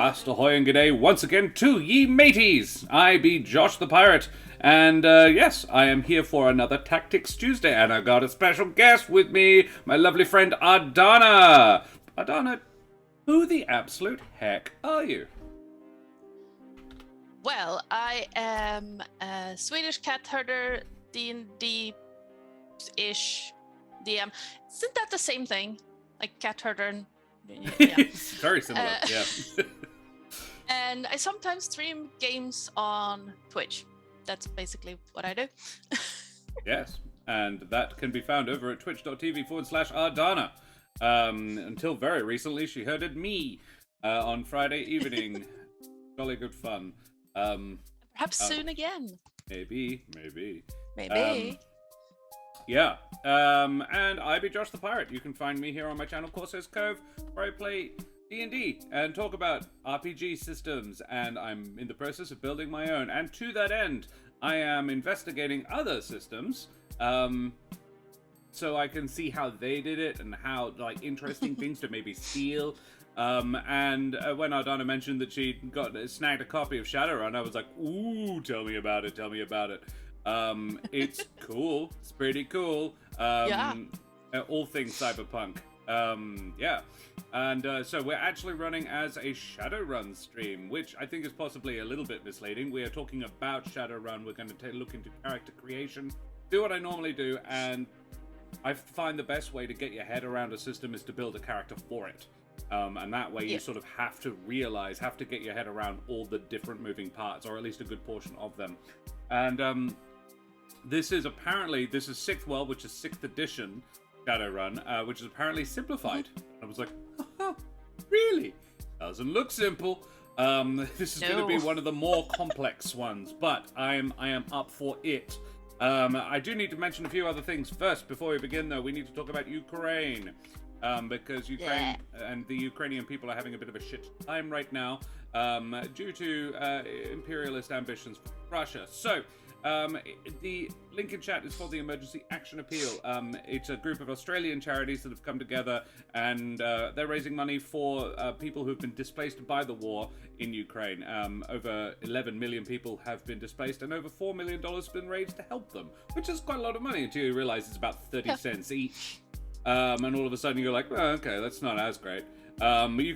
Avast ahoy and g'day once again to ye mateys! I be Josh the Pirate, and yes, I am here for another Tactics Tuesday, and I got a special guest with me, my lovely friend Ardanna! Ardanna, who the absolute heck are you? Well, I am a Swedish cat herder, D&D-ish DM. Isn't that the same thing? Like cat herder and... Yeah. It's very similar, yeah. And I sometimes stream games on Twitch. That's basically what I do. Yes, and that can be found over at twitch.tv/Ardanna. Until very recently, she herded me on Friday evening. Jolly good fun. Perhaps soon again. Maybe. Yeah. And I be Josh the Pirate. You can find me here on my channel, Corsair's Cove, where I play D&D and talk about RPG systems, and I'm in the process of building my own. And to that end, I am investigating other systems, so I can see how they did it and how, like, interesting things to maybe steal. And when Ardanna mentioned that she snagged a copy of Shadowrun, I was like, ooh, tell me about it. It's cool. It's pretty cool. Yeah. All things cyberpunk. Yeah. And so we're actually running as a Shadowrun stream, which I think is possibly a little bit misleading. We are talking about Shadowrun. We're going to look into character creation, do what I normally do, and I find the best way to get your head around a system is to build a character for it. And that way you sort of have to get your head around all the different moving parts, or at least a good portion of them. And this is 6th world, which is 6th edition Shadowrun, which is apparently simplified. I was like, really? Doesn't look simple. This is going to be one of the more complex ones, but I am up for it. I do need to mention a few other things first. Before we begin, though, we need to talk about Ukraine. Because Ukraine and the Ukrainian people are having a bit of a shit time right now due to imperialist ambitions for Russia. So, the link in chat is for the Emergency Action Appeal. It's a group of Australian charities that have come together, and they're raising money for people who've been displaced by the war in Ukraine. Over 11 million people have been displaced, and over $4 million has been raised to help them, which is quite a lot of money until you realize it's about 30 cents each. And all of a sudden you're like, oh, okay, that's not as great. You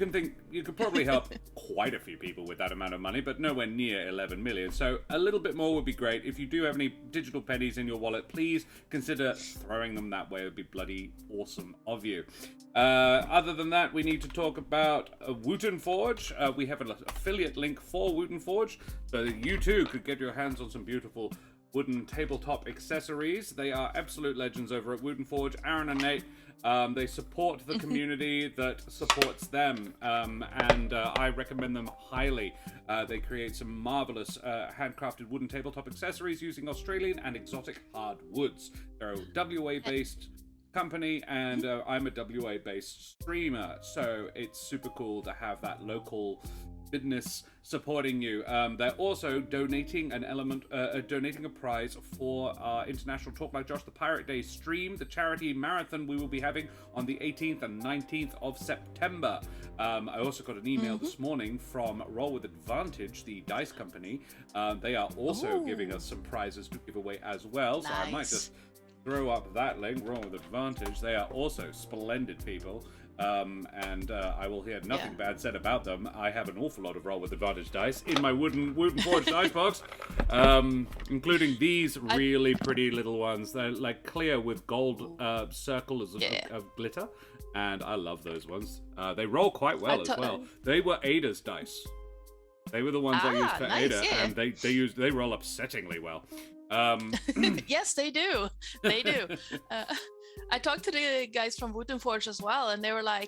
could probably help quite a few people with that amount of money, but nowhere near 11 million. So a little bit more would be great. If you do have any digital pennies in your wallet, please consider throwing them that way. It would be bloody awesome of you. Other than that, we need to talk about Wooten Forge. We have an affiliate link for Wooten Forge, so that you too could get your hands on some beautiful wooden tabletop accessories. They are absolute legends over at Wooten Forge. Aaron and Nate, they support the community that supports them, and I recommend them highly. They create some marvelous handcrafted wooden tabletop accessories using Australian and exotic hardwoods. They're a WA-based company, and I'm a WA-based streamer, so it's super cool to have that local business supporting you. They're also donating donating a prize for our International Talk Like Josh the Pirate Day stream, the charity marathon we will be having on the 18th and 19th of September. I also got an email this morning from Roll With Advantage, the dice company. They are also giving us some prizes to give away as well, so I might just throw up that link. Roll With Advantage. They are also splendid people. And I will hear nothing bad said about them. I have an awful lot of Roll With Advantage dice in my Wooten Forge dice box, including these really pretty little ones. They're like clear with gold circles of glitter, and I love those ones. They roll quite well as well. They were Ada's dice. They were the ones I used for Ada, and they roll upsettingly well. Yes, they do. They do. I talked to the guys from Wooten Forge as well, and they were like,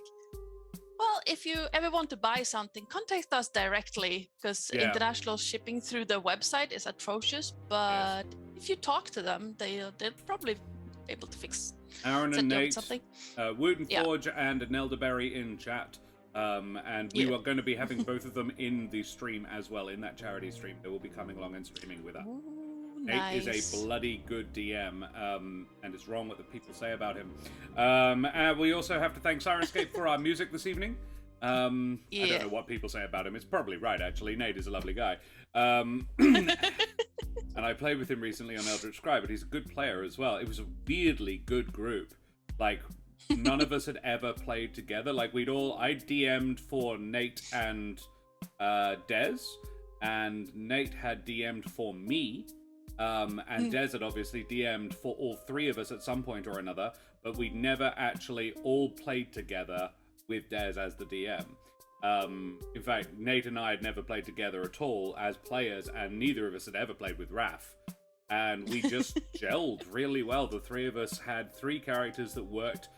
well, if you ever want to buy something, contact us directly, because international shipping through their website is atrocious, but if you talk to them, they'll probably be able to fix Aaron and Nate, Wooten Forge and an elderberry in chat. And we are going to be having both of them in the stream as well, in that charity stream. They will be coming along and streaming with us. Nate is a bloody good DM, and it's wrong what the people say about him. We also have to thank Sirenscape for our music this evening. I Yeah. don't know what people say about him. It's probably right, actually. Nate is a lovely guy. And I played with him recently on Eldritch Scribe, but he's a good player as well. It was a weirdly good group. Like, none of us had ever played together. Like, I DM'd for Nate and Dez, and Nate had DM'd for me, and Dez had obviously DM'd for all three of us at some point or another, but we'd never actually all played together with Dez as the DM. In fact, Nate and I had never played together at all as players, and neither of us had ever played with Raph. And we just gelled really well. The three of us had three characters that worked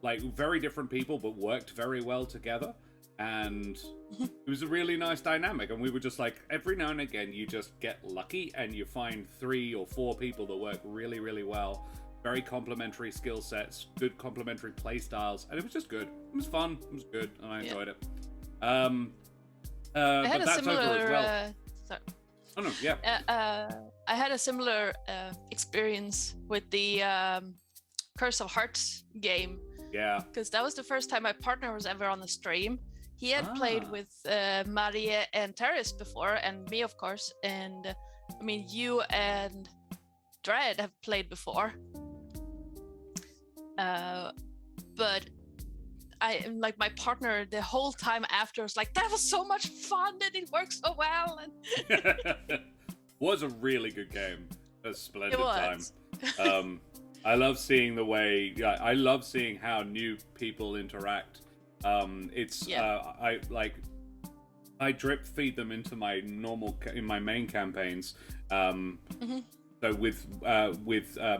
like very different people, but worked very well together. And it was a really nice dynamic. And we were just like, every now and again, you just get lucky and you find 3 or 4 people that work really, really well. Very complementary skill sets, good complementary play styles. And it was just good. It was fun. It was good. And I enjoyed it. I had but a that's similar. over as well. Sorry. Oh, no, yeah. I had a similar experience with the Curse of Hearts game. Yeah. Because that was the first time my partner was ever on the stream. He had played with Maria and Terrace before, and me, of course. And I mean, you and Dread have played before. But I like my partner the whole time after was like, that was so much fun and it worked so well. And was a really good game. A splendid it time. was. I love seeing the way. I love seeing how new people interact. I drip feed them into my in my main campaigns. So with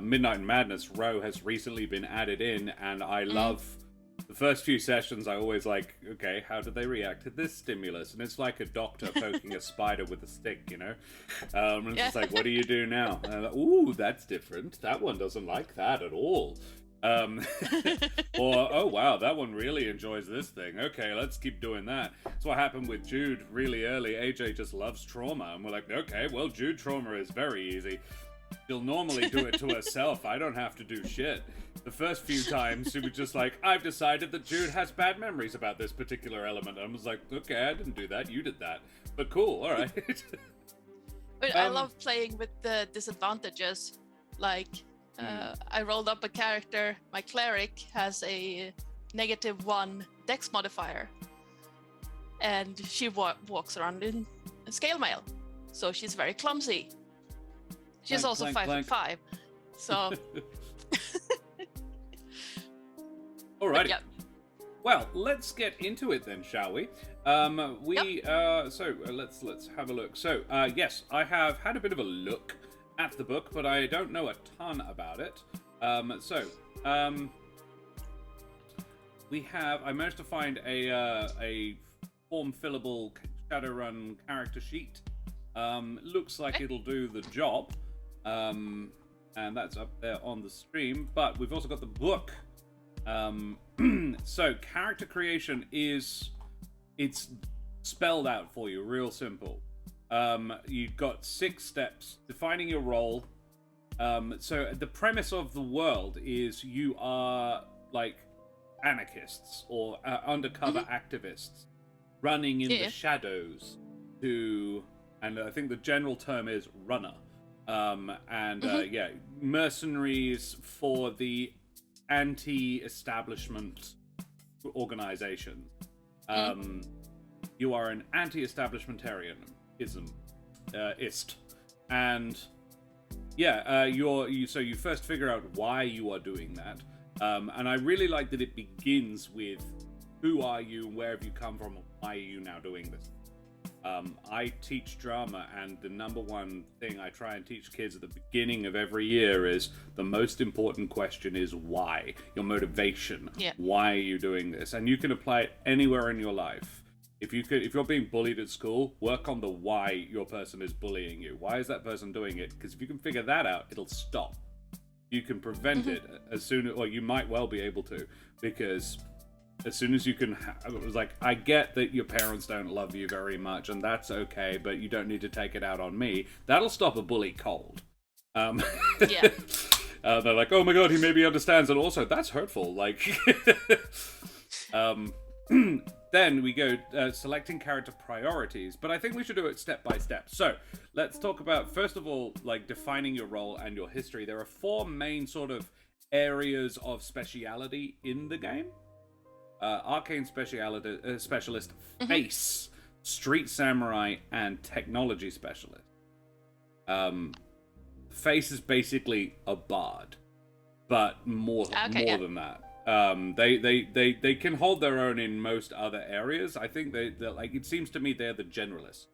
Midnight Madness, Row has recently been added in, and I love. The first few sessions, I always like, okay, how do they react to this stimulus? And it's like a doctor poking a spider with a stick, you know? And it's just like, what do you do now? And I'm like, ooh, that's different. That one doesn't like that at all. Or, oh, wow, that one really enjoys this thing. Okay, let's keep doing that. That's what happened with Jude really early. AJ just loves trauma. And we're like, okay, well, Jude trauma is very easy. She'll normally do it to herself. I don't have to do shit. The first few times, she was just like, I've decided that Jude has bad memories about this particular element. And I was like, okay, I didn't do that. You did that. But cool, all right. But I love playing with the disadvantages. Like, I rolled up a character. My cleric has a -1 dex modifier. And she walks around in scale mail. So she's very clumsy. She's Clank, also clank, 5'5". So... Alrighty. Yeah. Well, let's get into it then, shall we? Let's have a look. So, yes, I have had a bit of a look at the book, but I don't know a ton about it. I managed to find a form-fillable Shadowrun character sheet. Looks like it'll do the job. And that's up there on the stream. But we've also got the book. So character creation it's spelled out for you, real simple. You've got 6 steps: defining your role. So the premise of the world is you are like anarchists or undercover activists running in the shadows and I think the general term is runner. Mercenaries for the anti-establishment organization. You are an anti-establishmentarian ist, and you first figure out why you are doing that, and I really like that it begins with who are you, where have you come from, and why are you now doing this. I teach drama, and the number one thing I try and teach kids at the beginning of every year is the most important question is why. Your motivation. Yeah. Why are you doing this? And you can apply it anywhere in your life. If you're being bullied at school, work on the why your person is bullying you. Why is that person doing it? Because if you can figure that out, it'll stop. You can prevent it or you might well be able to, because as soon as you can, it was like, I get that your parents don't love you very much, and that's okay, but you don't need to take it out on me. That'll stop a bully cold. Yeah. They're like, oh my god, he maybe understands, and also, that's hurtful. Like, Then we go selecting character priorities, but I think we should do it step by step. So let's talk about, first of all, like defining your role and your history. There are 4 main sort of areas of speciality in the game. Arcane specialist, face, street samurai, and technology specialist. Face is basically a bard, but more than that. They can hold their own in most other areas. I think they're like, it seems to me they're the generalists.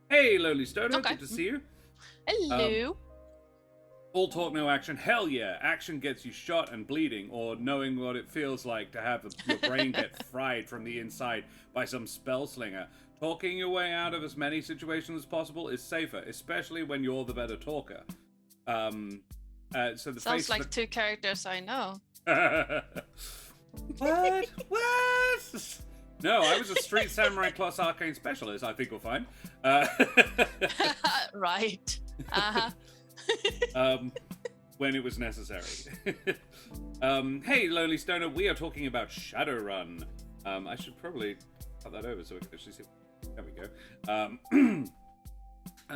Hey, Lowly Stoner, good to see you. Hello. All talk, no action. Hell yeah, action gets you shot and bleeding, or knowing what it feels like to have your brain get fried from the inside by some spell slinger. Talking your way out of as many situations as possible is safer, especially when you're the better talker. So the Sounds like 2 characters I know. What? What? No, I was a street samurai plus arcane specialist. I think we're fine. Right. When it was necessary. Hey, Lowly Stoner, we are talking about Shadowrun. I should probably cut that over so we can actually see. There we go.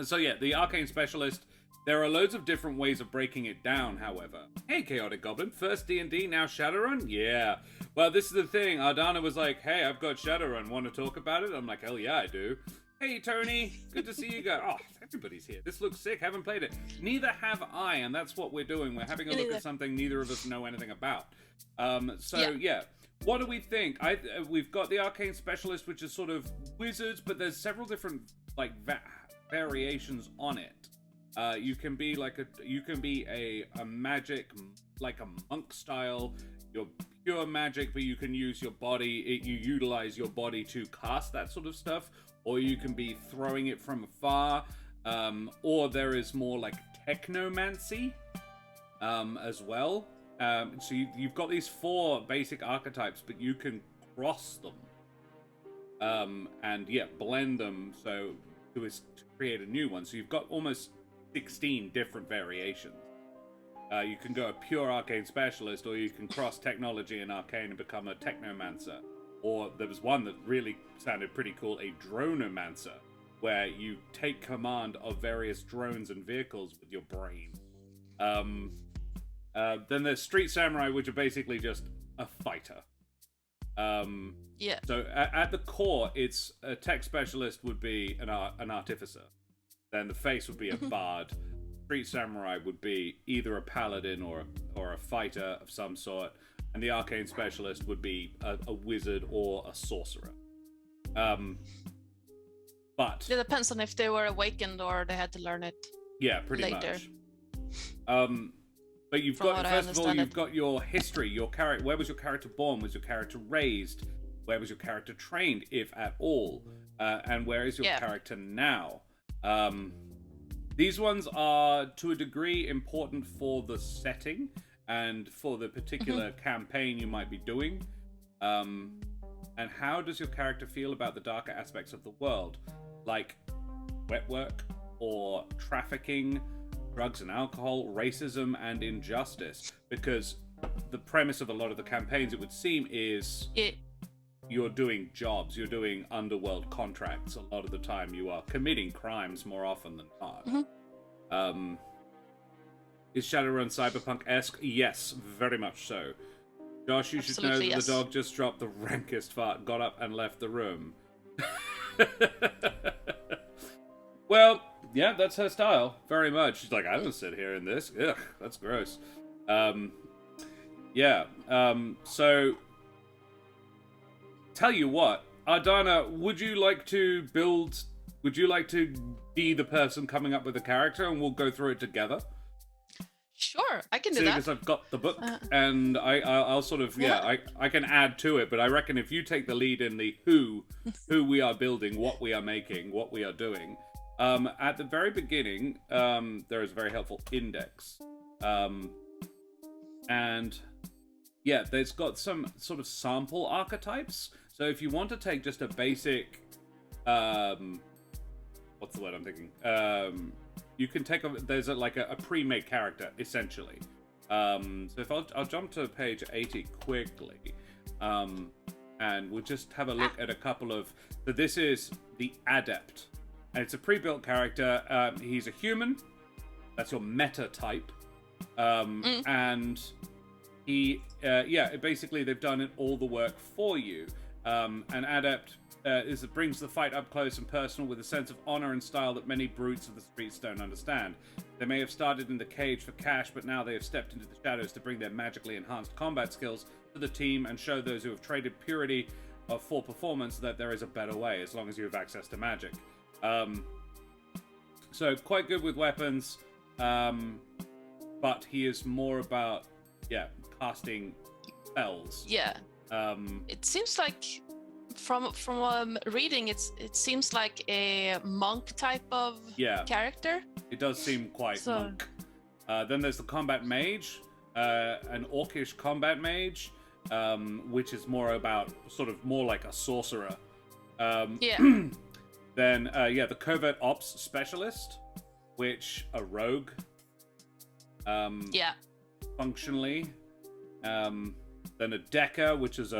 So yeah, the arcane specialist. There are loads of different ways of breaking it down, however. Hey, Chaotic Goblin. First D&D, now Shadowrun? Yeah. Well, this is the thing. Ardanna was like, hey, I've got Shadowrun. Want to talk about it? I'm like, hell yeah, I do. Hey, Tony. Good to see you guys. Oh, everybody's here. This looks sick. Haven't played it. Neither have I, and that's what we're doing. We're having a look at something neither of us know anything about. Yeah. What do we think? We've got the Arcane Specialist, which is sort of wizards, but there's several different, like, variations on it. You can be a magic, like a monk style. You're pure magic, but you can use your body. You utilize your body to cast that sort of stuff, or you can be throwing it from afar. Or there is more like technomancy as well. So you've got these 4 basic archetypes, but you can cross them and blend them to create a new one. So you've got almost 16 different variations. You can go a pure arcane specialist, or you can cross technology and arcane and become a technomancer. Or there was one that really sounded pretty cool, a dronomancer, where you take command of various drones and vehicles with your brain. Then there's street samurai, which are basically just a fighter. So at the core, it's a tech specialist would be an artificer. Then the face would be a bard. Street samurai would be either a paladin or a fighter of some sort, and the arcane specialist would be a wizard or a sorcerer. But it depends on if they were awakened or they had to learn it. Yeah, pretty later. Much. But you've got, first of all, you've got your history, your character. Where was your character born? Was your character raised? Where was your character trained, if at all? And where is your character now? These ones are, to a degree, important for the setting and for the particular campaign you might be doing. And how does your character feel about the darker aspects of the world? Like wet work or trafficking, drugs and alcohol, racism and injustice. Because the premise of a lot of the campaigns, it would seem, is you're doing jobs, you're doing underworld contracts. A lot of the time you are committing crimes more often than not. Is Shadowrun cyberpunk-esque? Yes, very much so. Josh, you should know that the dog just dropped the rankest fart, got up and left the room. Well, yeah, that's her style, very much. She's like, I don't sit here in this. Ugh, that's gross. So, tell you what, Ardanna, would you like to be the person coming up with a character, and we'll go through it together? Sure, I can do that. Because I've got the book, and I'll sort of, I can add to it, but I reckon if you take the lead in the who we are building, what we are making, what we are doing, at the very beginning, there is a very helpful index. And yeah, there's got some sort of sample archetypes. So if you want to take just a basic, what's the word I'm thinking? You can take there's a pre-made character essentially. So if I'll jump to page 80 quickly. and we'll just have a look at a couple of. So this is the Adept, and it's a pre-built character. He's a human. That's your meta type, and he, basically they've done all the work for you. An Adept brings the fight up close and personal with a sense of honor and style that many brutes of the streets don't understand. They may have started in the cage for cash, but now they have stepped into the shadows to bring their magically enhanced combat skills to the team and show those who have traded purity for performance that there is a better way, as long as you have access to magic. So quite good with weapons, but he is more about casting spells. Yeah. It seems like from reading, it seems like a monk type of character. It does seem quite monk. Then there's the combat mage, an orcish combat mage, which is more about more like a sorcerer. Then the covert ops specialist, which a rogue. Functionally. Then a Decker, which is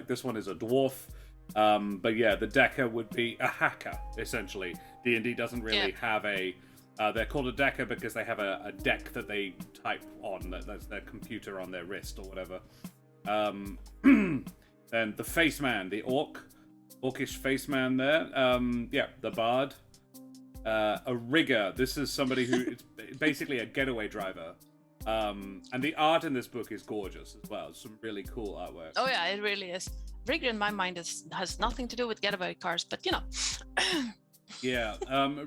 this one is a dwarf. But the Decker would be a hacker, essentially. D&D doesn't really have a... they're called a Decker because they have a deck that they type on. That's their computer on their wrist or whatever. Then the Faceman, the orcish Faceman there. The Bard. A Rigger. This is somebody who is basically a getaway driver. And the art in this book is gorgeous as well. Some really cool artwork. Oh yeah, it really is. Rigger in my mind has nothing to do with getaway cars, but you know.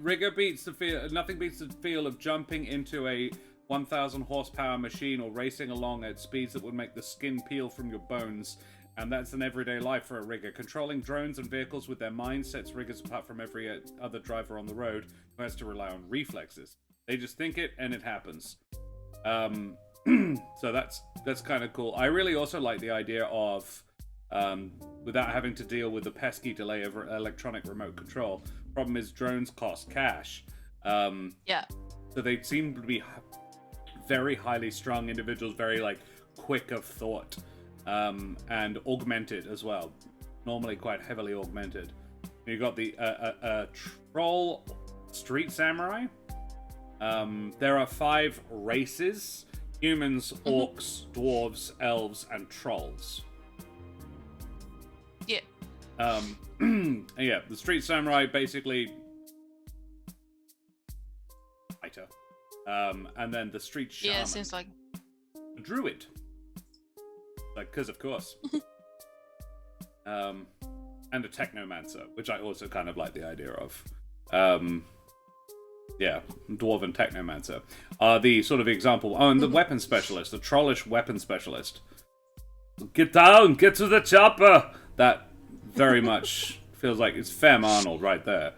Rigger beats the feel. Nothing beats the feel of jumping into a 1,000 horsepower machine or racing along at speeds that would make the skin peel from your bones. And that's an everyday life for a Rigger. Controlling drones and vehicles with their mind sets Riggers apart from every other driver on the road who has to rely on reflexes. They just think it and it happens. So that's kind of cool. I really also like the idea of without having to deal with the pesky delay of electronic remote control. Problem is drones cost cash. So they seem to be very highly strung individuals, very quick of thought, and augmented as well. Normally quite heavily augmented. You got the troll street samurai. There are 5 races: humans, orcs, dwarves, elves, and trolls. The street samurai basically fighter. And then the street shaman. Yeah, seems like a druid. Because of course. And a technomancer, which I also kind of like the idea of. Dwarven technomancer are the sort of example. Oh, and the weapon specialist, the trollish weapon specialist. Get down, get to the chopper. That very much feels like it's Fem Arnold right there.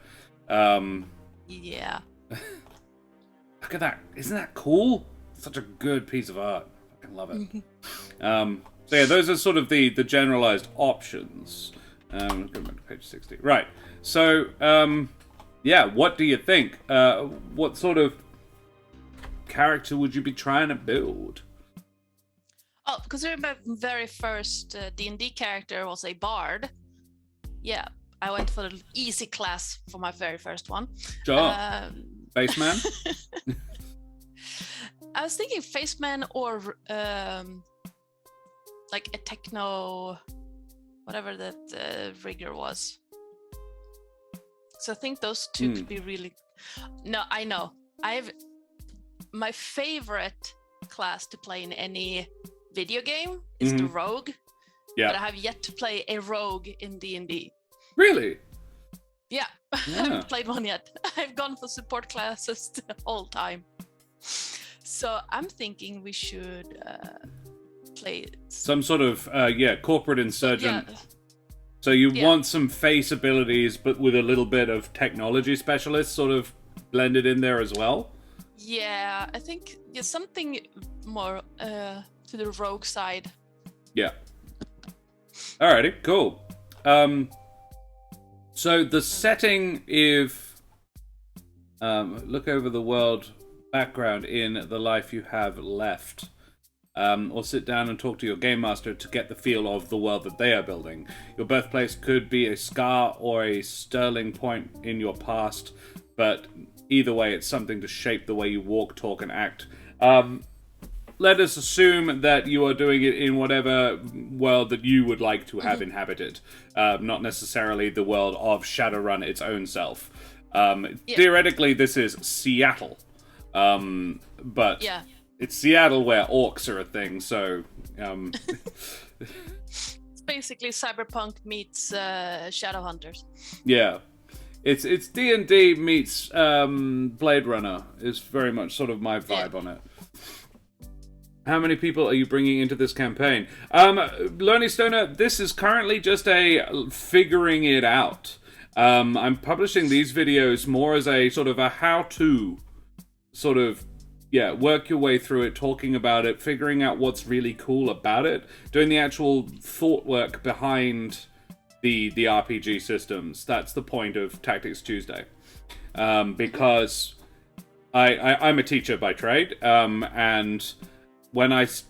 Yeah. Look at that! Isn't that cool? Such a good piece of art. I fucking love it. So yeah, those are sort of the generalized options. Go back to page 60. Right. So what do you think? What sort of character would you be trying to build? Oh, considering my very first D&D character was a bard. Yeah, I went for the easy class for my very first one. Sure. Faceman? I was thinking Faceman or like a techno, whatever that Rigger was. So I think those two could be really... No, I know. My favorite class to play in any video game is the rogue. Yeah. But I have yet to play a rogue in D&D. Really? Yeah. I haven't played one yet. I've gone for support classes the whole time. So I'm thinking we should play some sort of corporate insurgent. Yeah. So you want some face abilities, but with a little bit of technology specialist sort of blended in there as well? Yeah, I think something more to the rogue side. Yeah. Alrighty, cool. So the setting, if look over the world background in the life you have left. or sit down and talk to your game master to get the feel of the world that they are building. Your birthplace could be a scar or a sterling point in your past, but either way, it's something to shape the way you walk, talk, and act. Let us assume that you are doing it in whatever world that you would like to have inhabited, not necessarily the world of Shadowrun its own self. Theoretically, this is Seattle, but it's Seattle where orcs are a thing, so... It's basically Cyberpunk meets Shadowhunters. Yeah. It's D&D meets Blade Runner is very much sort of my vibe on it. How many people are you bringing into this campaign? Lonely Stoner, this is currently just a figuring it out. I'm publishing these videos more as a sort of a how-to sort of, work your way through it, talking about it, figuring out what's really cool about it, doing the actual thought work behind the RPG systems. That's the point of Tactics Tuesday. Because I'm a teacher by trade, and when it's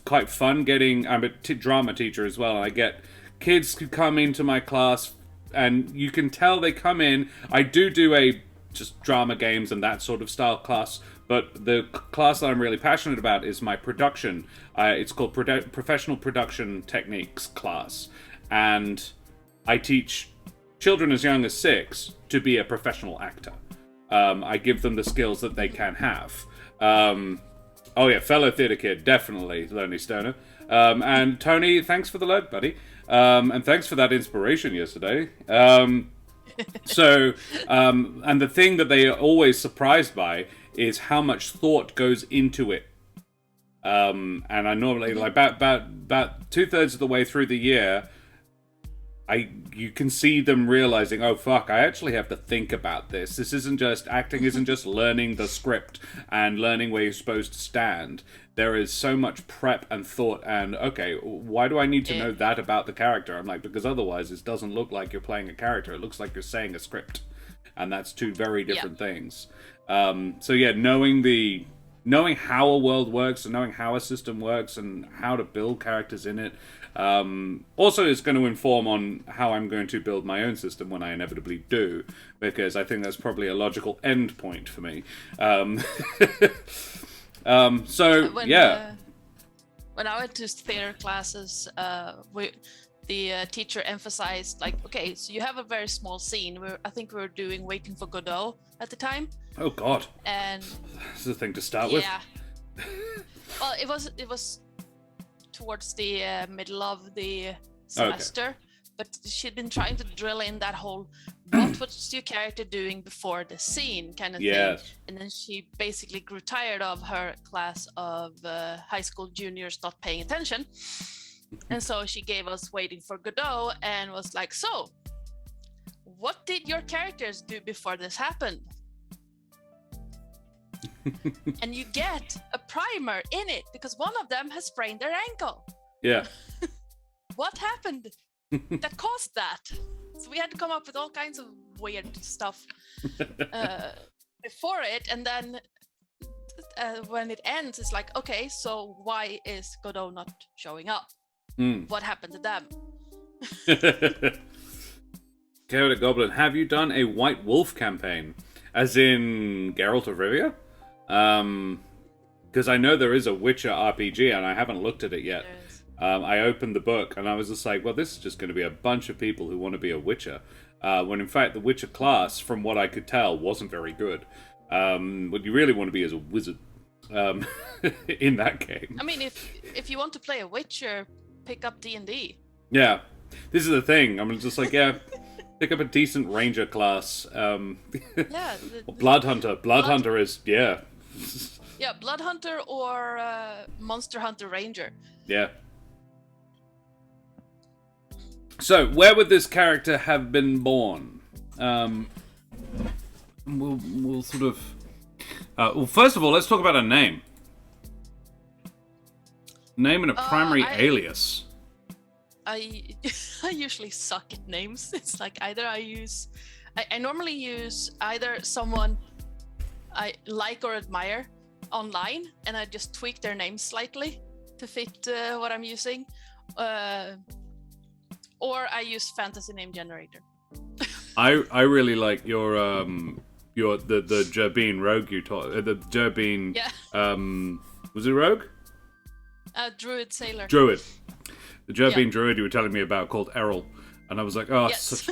quite fun getting... I'm a drama teacher as well, and I get kids who come into my class, and you can tell they come in... I do a just drama games and that sort of style class, but the class that I'm really passionate about is my production. It's called Professional Production Techniques class, and I teach children as young as 6 to be a professional actor. I give them the skills that they can have. Oh yeah, fellow theatre kid, definitely, Lonely Stoner. And Tony, thanks for the lurk, buddy. And thanks for that inspiration yesterday. And the thing that they are always surprised by is how much thought goes into it. And I normally, like, about 2/3 of the way through the year, you can see them realizing, oh fuck, I actually have to think about this. This isn't just acting, isn't just learning the script and learning where you're supposed to stand. There is so much prep and thought and, okay, why do I need to know that about the character? I'm like, because otherwise it doesn't look like you're playing a character. It looks like you're saying a script. And that's two very different things. So yeah, knowing how a world works and knowing how a system works and how to build characters in it, also is going to inform on how I'm going to build my own system when I inevitably do, because I think that's probably a logical end point for me. When I went to theater classes, the teacher emphasized, like, okay, so you have a very small scene. I think we were doing Waiting for Godot at the time. Oh God! And this is a thing to start with. Yeah. Well, it was towards the middle of the semester, but she'd been trying to drill in that whole what was your character doing before the scene kind of thing. And then she basically grew tired of her class of high school juniors not paying attention. And so she gave us Waiting for Godot and was like, so what did your characters do before this happened? And you get a primer in it because one of them has sprained their ankle. Yeah. What happened that caused that? So we had to come up with all kinds of weird stuff before it, and then when it ends, it's like, okay, so why is Godot not showing up? What happened to them? Chaotic Goblin, have you done a White Wolf campaign? As in Geralt of Rivia? Because I know there is a Witcher RPG and I haven't looked at it yet. I opened the book and I was just like, well, this is just going to be a bunch of people who want to be a Witcher. When in fact the Witcher class, from what I could tell, wasn't very good. What you really want to be is a wizard in that game. I mean, if you want to play a Witcher, pick up D&D. Yeah, this is the thing. I'm just like, pick up a decent ranger class. Blood Hunter. Blood Hunter is, Yeah, Blood Hunter or Monster Hunter Ranger. Yeah. So, where would this character have been born? We'll sort of... well, first of all, let's talk about a name. Name and a primary alias. I usually suck at names. It's like either I normally use either someone I like or admire, online, and I just tweak their names slightly to fit what I'm using, or I use fantasy name generator. I really like your the Gerbine rogue you taught the Gerbine. Yeah. Was it rogue? Druid sailor. Druid. The Gerbine druid you were telling me about called Errol. And I was like, oh, Yes.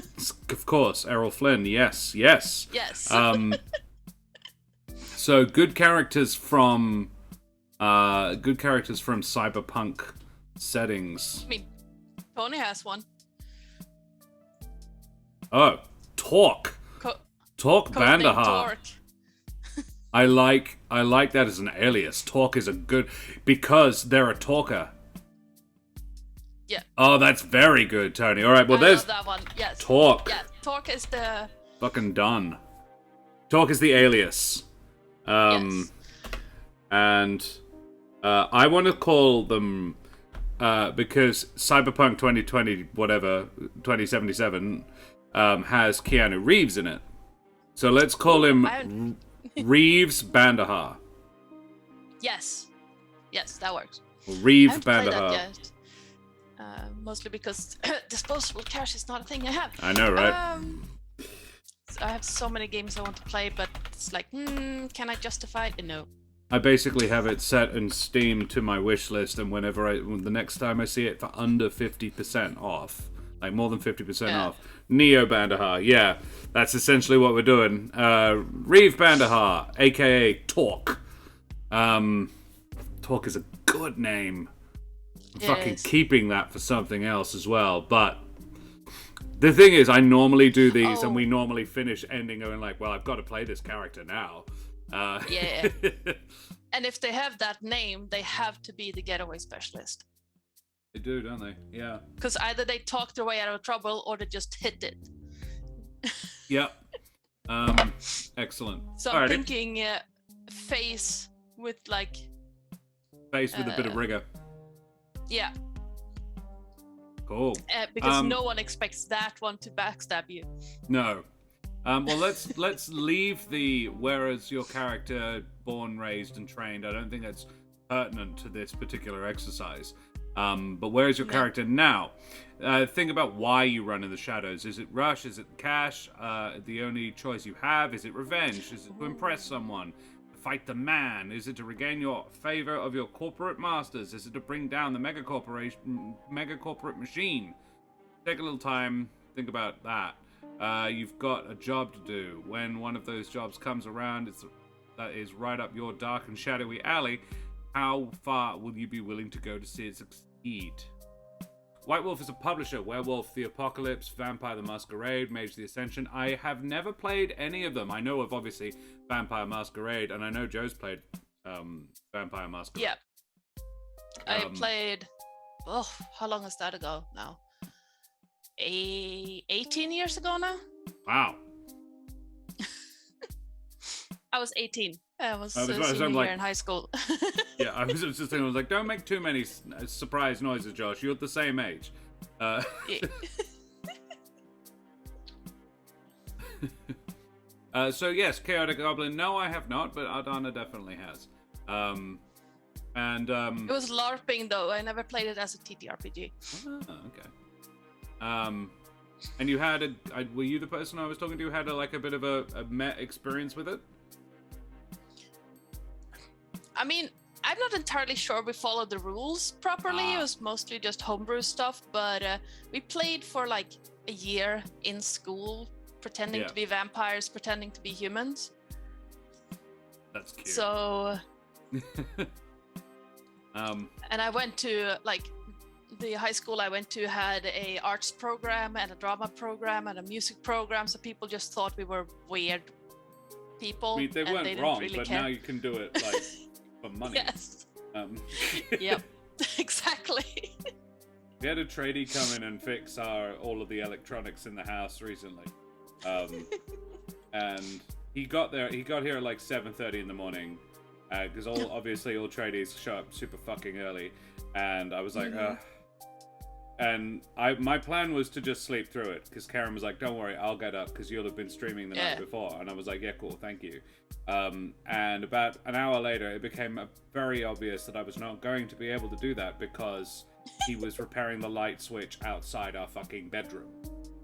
of course, Errol Flynn, yes. Yes. So good characters from cyberpunk settings. I mean, Tony has one. Oh, Torque. Torque Bandahar. Torque. I like that as an alias. Torque is a good because they're a talker. Yeah. Oh, that's very good, Tony. All right, well, I there's love that one. Yes. Torque. Yeah, Torque is the Fucking done. Torque is the alias. yes. And I want to call them because Cyberpunk 2020 whatever 2077 has Keanu Reeves in it. So let's call him Reeves Bandahar. Yes, that works. Reeve I haven't played Bandahar. that yet. Mostly because disposable cash is not a thing I have. I know, right? I have so many games I want to play, but it's like, can I justify it? No. I basically have it set in Steam to my wish list, and the next time I see it for under 50% off, like more than 50% off, Neo Bandahar, yeah, that's essentially what we're doing. Reeve Bandahar, aka Torque. Torque is a good name. I'm fucking keeping that for something else as well, but the thing is, I normally do these, and we normally finish ending going like, well, I've got to play this character now. Yeah. And if they have that name, they have to be the getaway specialist. They do, don't they? Yeah. Because either they talk their way out of trouble or they just hit it. Yep. Excellent. So I'm thinking face with like... Face with a bit of rigor. Yeah. Cool. Because no one expects that one to backstab you. No. Well, let's leave the whereas your character born, raised, and trained. I don't think that's pertinent to this particular exercise. But where is your character now? Think about why you run in the shadows. Is it rush? Is it cash? The only choice you have? Is it revenge? Is it to impress someone? Fight the man? Is it to regain your favor of your corporate masters? Is it to bring down the mega corporate machine? Take a little time, think about that. You've got a job to do. When one of those jobs comes around, that is right up your dark and shadowy alley. How far will you be willing to go to see it succeed? White Wolf is a publisher. Werewolf the Apocalypse, Vampire the Masquerade, Mage the Ascension. I have never played any of them. I know of, obviously, Vampire Masquerade, and I know Joe's played Vampire Masquerade. Yeah. I played... Oh, how long is that ago now? 18 years ago now? Wow. I was 18. I was senior year in high school. Yeah, I was just thinking, I was like, don't make too many surprise noises, Josh. You're the same age. Yeah. So yes, Chaotic Goblin. No, I have not, but Ardanna definitely has. It was LARPing though. I never played it as a TTRPG. Okay. And you had were you the person I was talking to who had a bit of a met experience with it? I mean, I'm not entirely sure we followed the rules properly. It was mostly just homebrew stuff, but we played for like a year in school, pretending to be vampires, pretending to be humans. That's cute. So, and I went to the high school I went to had a arts program and a drama program and a music program, so people just thought we were weird people. I mean, they weren't didn't wrong, really but care. now you can do it for money. Yes. Yep. Exactly. We had a tradie come in and fix all of the electronics in the house recently, and he got here at like 7:30 in the morning, because obviously all tradies show up super fucking early, and I was like, my plan was to just sleep through it because Karen was like, "Don't worry, I'll get up because you'll have been streaming the night before." And I was like, "Yeah, cool, thank you." And about an hour later, it became very obvious that I was not going to be able to do that because he was repairing the light switch outside our fucking bedroom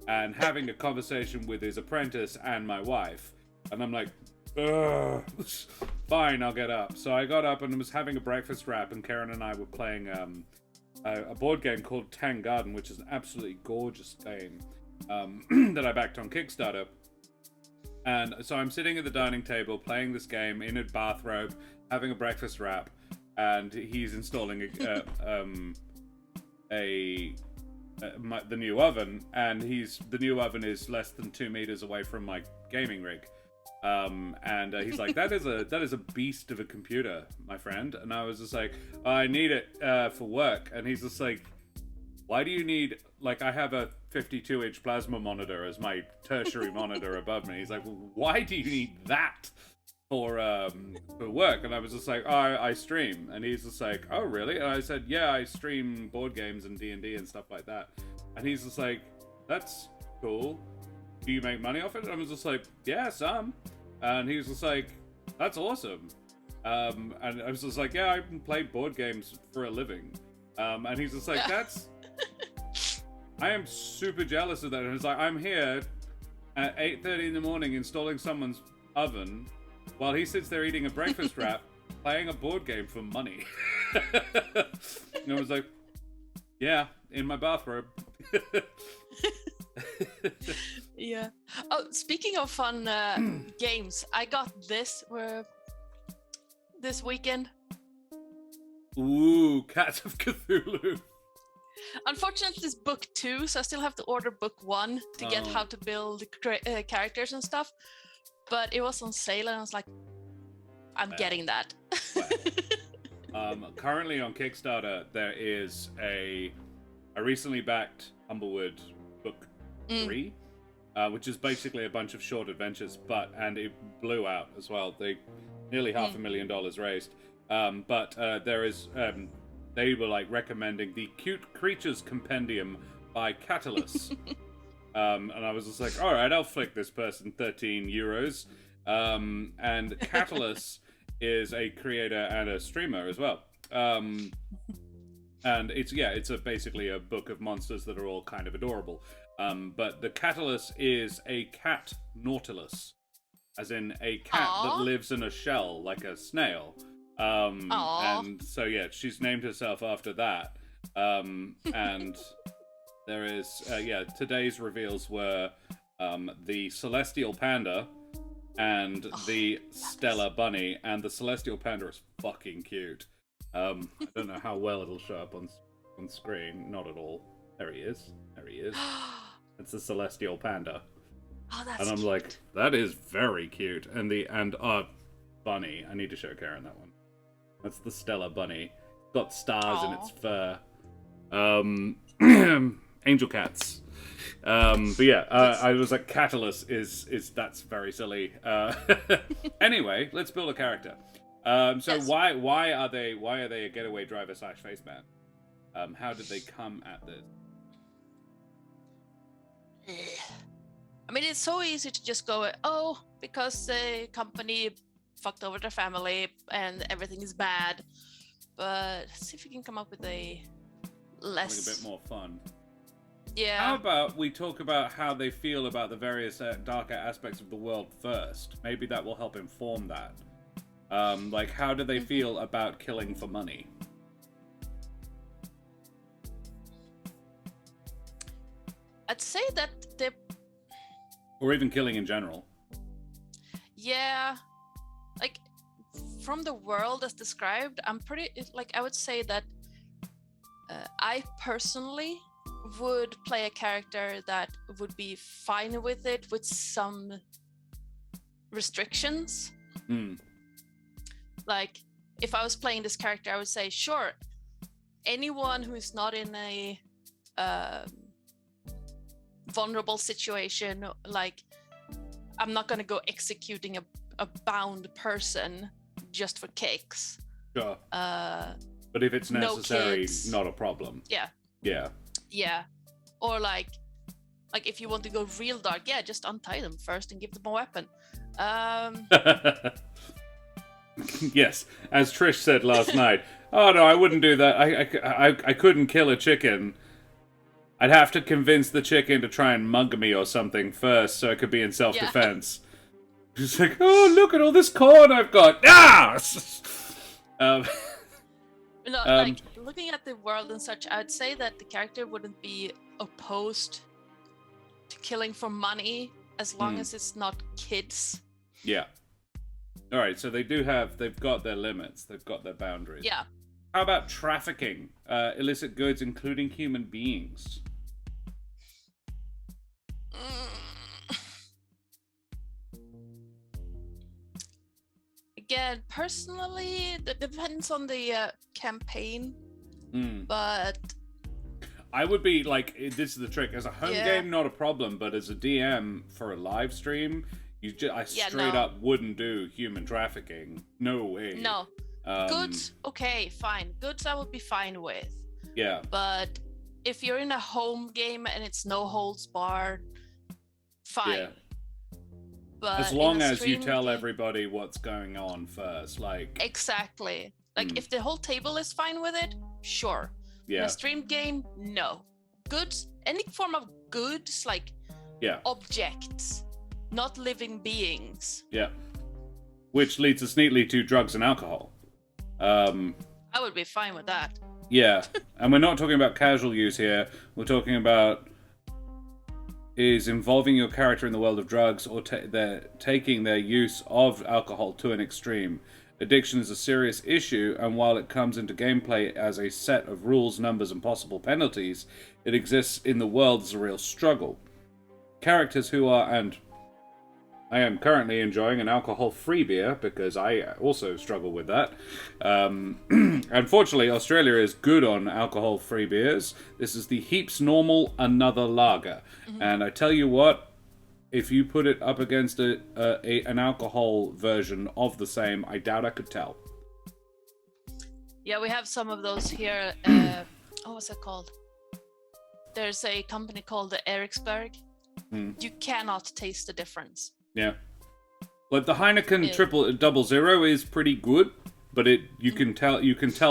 and having a conversation with his apprentice and my wife. And I'm like, ugh, fine, I'll get up. So I got up and was having a breakfast wrap, and Karen and I were playing a board game called Tang Garden, which is an absolutely gorgeous game that I backed on Kickstarter. And so I'm sitting at the dining table playing this game in a bathrobe, having a breakfast wrap, and he's installing the new oven, and the new oven is less than 2 meters away from my gaming rig. And he's like, that is a beast of a computer, my friend. And I was just like, I need it for work. And he's just like, why do you need, like, I have a 52-inch plasma monitor as my tertiary monitor above me. He's like, well, why do you need that for work? And I was just like, oh, I stream. And he's just like, oh, really? And I said, yeah, I stream board games and D&D and stuff like that. And he's just like, that's cool. Do you make money off it? And I was just like, yeah, some. And he was just like, that's awesome. And I was just like, yeah, I play board games for a living. And he's just like, I am super jealous of that. And it's like, I'm here at 8:30 in the morning installing someone's oven while he sits there eating a breakfast wrap, playing a board game for money. And I was like, yeah, in my bathrobe. Yeah. Oh, speaking of fun games, I got this weekend. Ooh, Cats of Cthulhu. Unfortunately, it's book 2, so I still have to order book 1 to get how to build characters and stuff. But it was on sale, and I was like, I'm getting that. Currently on Kickstarter, there is I recently backed Humblewood book 3, which is basically a bunch of short adventures, and it blew out as well. They nearly $500,000 raised. But there is, they were like recommending the Cute Creatures Compendium by Catalyst. And I was just like, all right, I'll flick this person 13 euros. And Catalyst is a creator and a streamer as well. And it's basically a book of monsters that are all kind of adorable. But the Catalyst is a cat nautilus, as in a cat that lives in a shell like a snail. And so she's named herself after that. And there is today's reveals were the Celestial Panda and the Stellar Bunny, and the Celestial Panda is fucking cute. I don't know how well it'll show up on screen. Not at all. There he is. It's the Celestial Panda. Oh, that's and I'm cute. like, that is very cute. And Bunny. I need to show Karen that one. That's the Stellar Bunny. It's got stars in its fur. Angel cats. But yeah, I was like, Catalyst is that's very silly. Anyway, let's build a character. So yes. why are they a getaway driver / face man? How did they come at this? I mean, it's so easy to just go, because the company fucked over their family and everything is bad. But let's see if we can come up with a bit more fun. Yeah. How about we talk about how they feel about the various darker aspects of the world first? Maybe that will help inform that. Like, how do they feel about killing for money? I'd say that they... Or even killing in general. Yeah. Like, from the world as described, I would say that I personally would play a character that would be fine with it with some restrictions. Like, if I was playing this character, I would say, sure, anyone who is not in a vulnerable situation, like, I'm not going to go executing a bound person just for kicks. Sure. But if it's necessary, not a problem. Yeah. Yeah. Yeah, or like if you want to go real dark, yeah, just untie them first and give them a weapon. Yes, as Trish said last night. Oh no, I wouldn't do that. I couldn't kill a chicken. I'd have to convince the chicken to try and mug me or something first, so it could be in self-defense. Just like, oh, look at all this corn I've got. Ah! Like looking at the world and such, I'd say that the character wouldn't be opposed to killing for money as long as it's not kids. Yeah. All right, so they've got their limits, they've got their boundaries. Yeah. How about trafficking illicit goods, including human beings? Again, personally, that depends on the campaign, but I would be like, this is the trick. As a home game, not a problem, but as a DM for a live stream, I straight up wouldn't do human trafficking. No way. No. Goods, okay, fine. Goods I would be fine with. Yeah. But if you're in a home game and it's no holds barred, fine. Yeah. But as long as you tell everybody what's going on first, like... Exactly. Like, if the whole table is fine with it, sure. Yeah. In a streamed game, no. Goods, any form of goods, like objects, not living beings. Yeah. Which leads us neatly to drugs and alcohol. I would be fine with that. Yeah. And we're not talking about casual use here. We're talking about is involving your character in the world of drugs or taking their use of alcohol to an extreme. Addiction is a serious issue, and while it comes into gameplay as a set of rules, numbers, and possible penalties, it exists in the world as a real struggle. Characters who are, and I am currently enjoying an alcohol-free beer, because I also struggle with that. Unfortunately, Australia is good on alcohol-free beers. This is the Heaps Normal Another Lager. And I tell you what, if you put it up against an alcohol version of the same, I doubt I could tell. Yeah, we have some of those here. What's it called? There's a company called the Eriksberg. You cannot taste the difference. Yeah. Like the Heineken Triple Double Zero is pretty good, but you can tell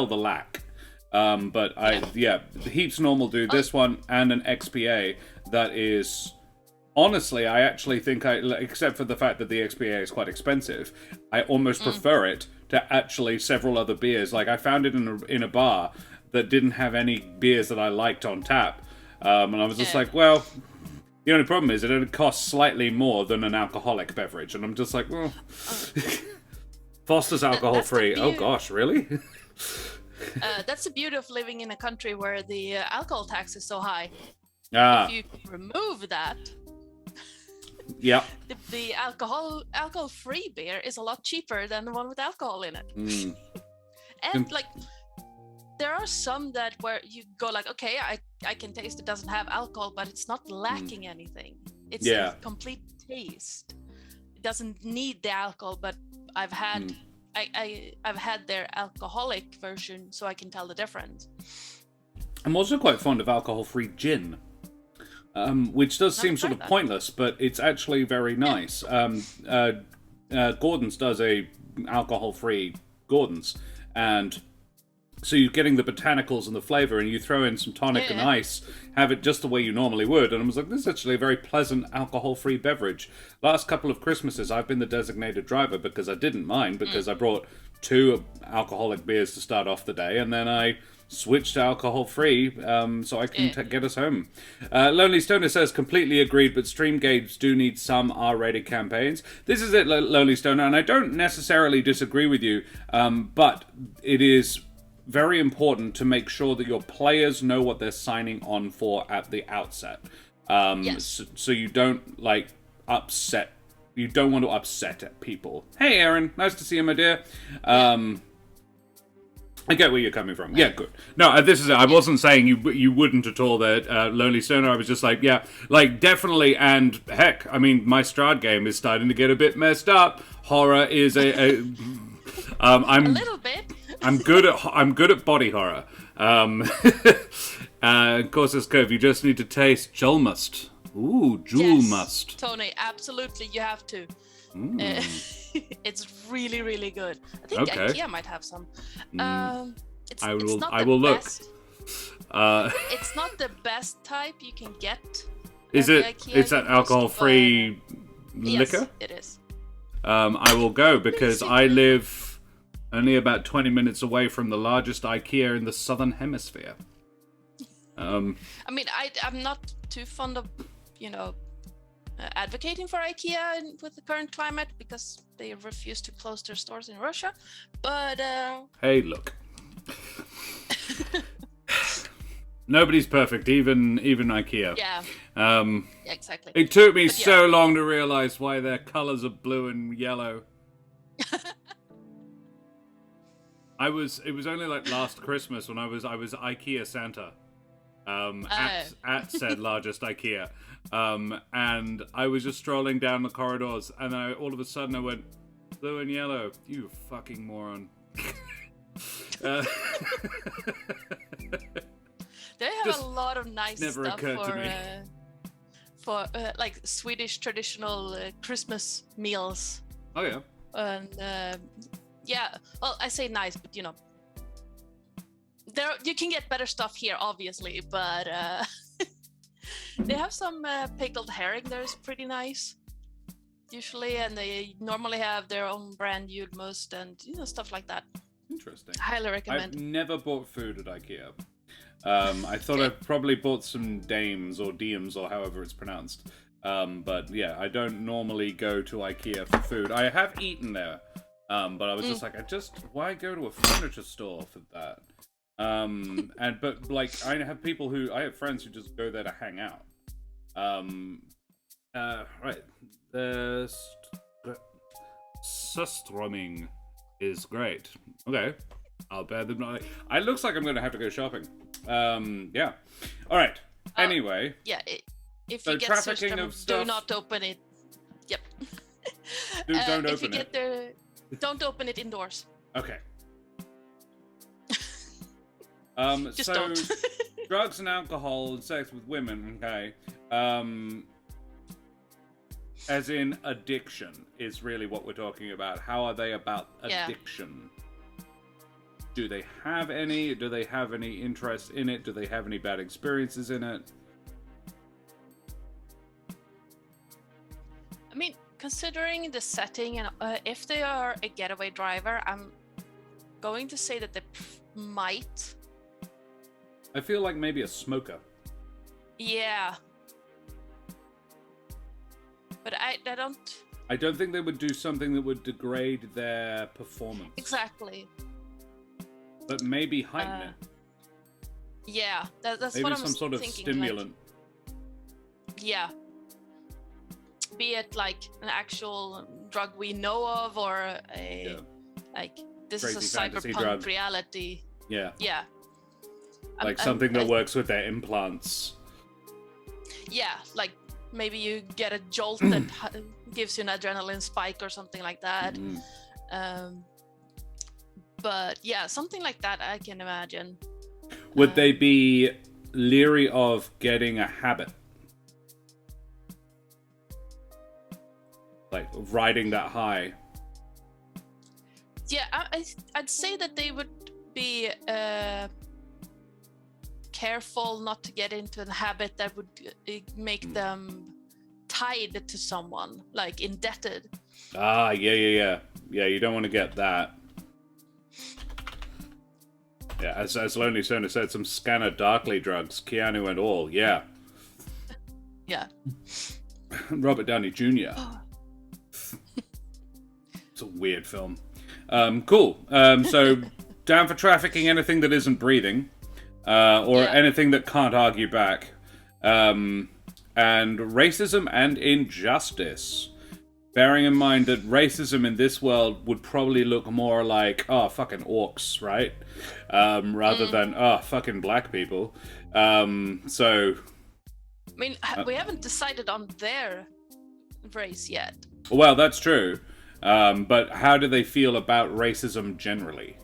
the lack. But the Heaps Normal do this one and an XPA that is... Honestly, I actually think except for the fact that the XPA is quite expensive, I almost prefer it to actually several other beers. Like, I found it in a bar that didn't have any beers that I liked on tap. And I was just like, well, the only problem is it only costs slightly more than an alcoholic beverage. And I'm just like, well, Foster's alcohol-free. Oh gosh, really? That's the beauty of living in a country where the alcohol tax is so high. Ah. If you remove that... Yeah. The alcohol-free beer is a lot cheaper than the one with alcohol in it. And like, there are some that where you go like, okay, I can taste it doesn't have alcohol, but it's not lacking anything. It's a complete taste. It doesn't need the alcohol, but I've had I've had their alcoholic version, so I can tell the difference. I'm also quite fond of alcohol-free gin. Which does seem sort of pointless, but it's actually very nice. Gordon's does a alcohol-free Gordon's, and so you're getting the botanicals and the flavor, and you throw in some tonic and ice, have it just the way you normally would, and I was like, this is actually a very pleasant alcohol-free beverage. Last couple of Christmases, I've been the designated driver because I didn't mind, because I brought 2 alcoholic beers to start off the day, and then I switched to alcohol-free so I can get us home. Lonely Stoner says, completely agreed, but stream games do need some R-rated campaigns. This is it, Lonely Stoner, and I don't necessarily disagree with you, but it is very important to make sure that your players know what they're signing on for at the outset. So you don't, like, upset... You don't want to upset people. Hey, Aaron. Nice to see you, my dear. I get where you're coming from. Yeah, good. No, this is it. I wasn't saying you wouldn't at all there, Lonely Stoner. I was just like, yeah, like, definitely, and heck, I mean, my Strahd game is starting to get a bit messed up. Horror is I'm a little bit. I'm good at body horror. Corsair's Cove, you just need to taste jewel must. Ooh, jewel must. Tony, absolutely, you have to. It's really, really good. I think Okay. IKEA might have some. I will look. It's not the best type you can get. Is it? IKEA, It's an alcohol-free liquor? Yes, it is. I will go because I live only about 20 minutes away from the largest IKEA in the Southern Hemisphere. I mean, I'm not too fond of, advocating for IKEA with the current climate because they refuse to close their stores in Russia. But hey, look. Nobody's perfect, even IKEA. Yeah. Exactly. It took me so long to realize why their colors are blue and yellow. It was only like last Christmas when I was IKEA Santa. At said largest IKEA. And I was just strolling down the corridors and all of a sudden I went, blue and yellow, you fucking moron. They have a lot of nice never stuff occurred to me. For like Swedish traditional Christmas meals. Oh yeah. And well, I say nice, but there you can get better stuff here, obviously. But they have some pickled herring. There's pretty nice, usually, and they normally have their own brand julmust and stuff like that. Interesting. Highly recommend. I've never bought food at IKEA. I thought I probably bought some dames or diems or however it's pronounced. But yeah, I don't normally go to IKEA for food. I have eaten there, but I was just like, why go to a furniture store for that? But like, I have friends who just go there to hang out. Right, the Surströmming is great. Okay, I'll bear them. It looks like I'm going to have to go shopping. Yeah. All right. Anyway. Yeah. If so you get trafficking Surströmming, of stuff. do not open it. Yep. Don't if you open get it. Don't open it indoors. Okay. Just so don't. drugs and alcohol and sex with women. Okay. As in addiction is really what we're talking about. How are they about addiction? Do they have any? Do they have any interest in it? Do they have any bad experiences in it? I mean, considering the setting, and if they are a getaway driver, I'm going to say that they might. I feel like maybe a smoker. Yeah. But I don't... I don't think they would do something that would degrade their performance. Exactly. But maybe heighten it. Yeah, that's maybe what I'm some sort of thinking, stimulant. Yeah. Be it like an actual drug we know of, or like this Crazy is a fantasy cyberpunk drug. reality. Yeah. Yeah. Like something that works with their implants. Yeah, like maybe you get a jolt that gives you an adrenaline spike or something like that. But yeah, something like that I can imagine. Would they be leery of getting a habit? Like riding that high? Yeah, I'd say that they would be careful not to get into a habit that would make them tied to someone, like indebted. Yeah, you don't want to get that. Yeah, as Lonely Stoner said, some Scanner Darkly drugs, Keanu and all, yeah. Yeah. Robert Downey Jr. It's a weird film. Cool. So, down for trafficking anything that isn't breathing, or anything that can't argue back. And racism and injustice. Bearing in mind that racism in this world would probably look more like, fucking orcs, right? Rather than, fucking black people. So... I mean, we haven't decided on their race yet. Well, that's true. But how do they feel about racism generally?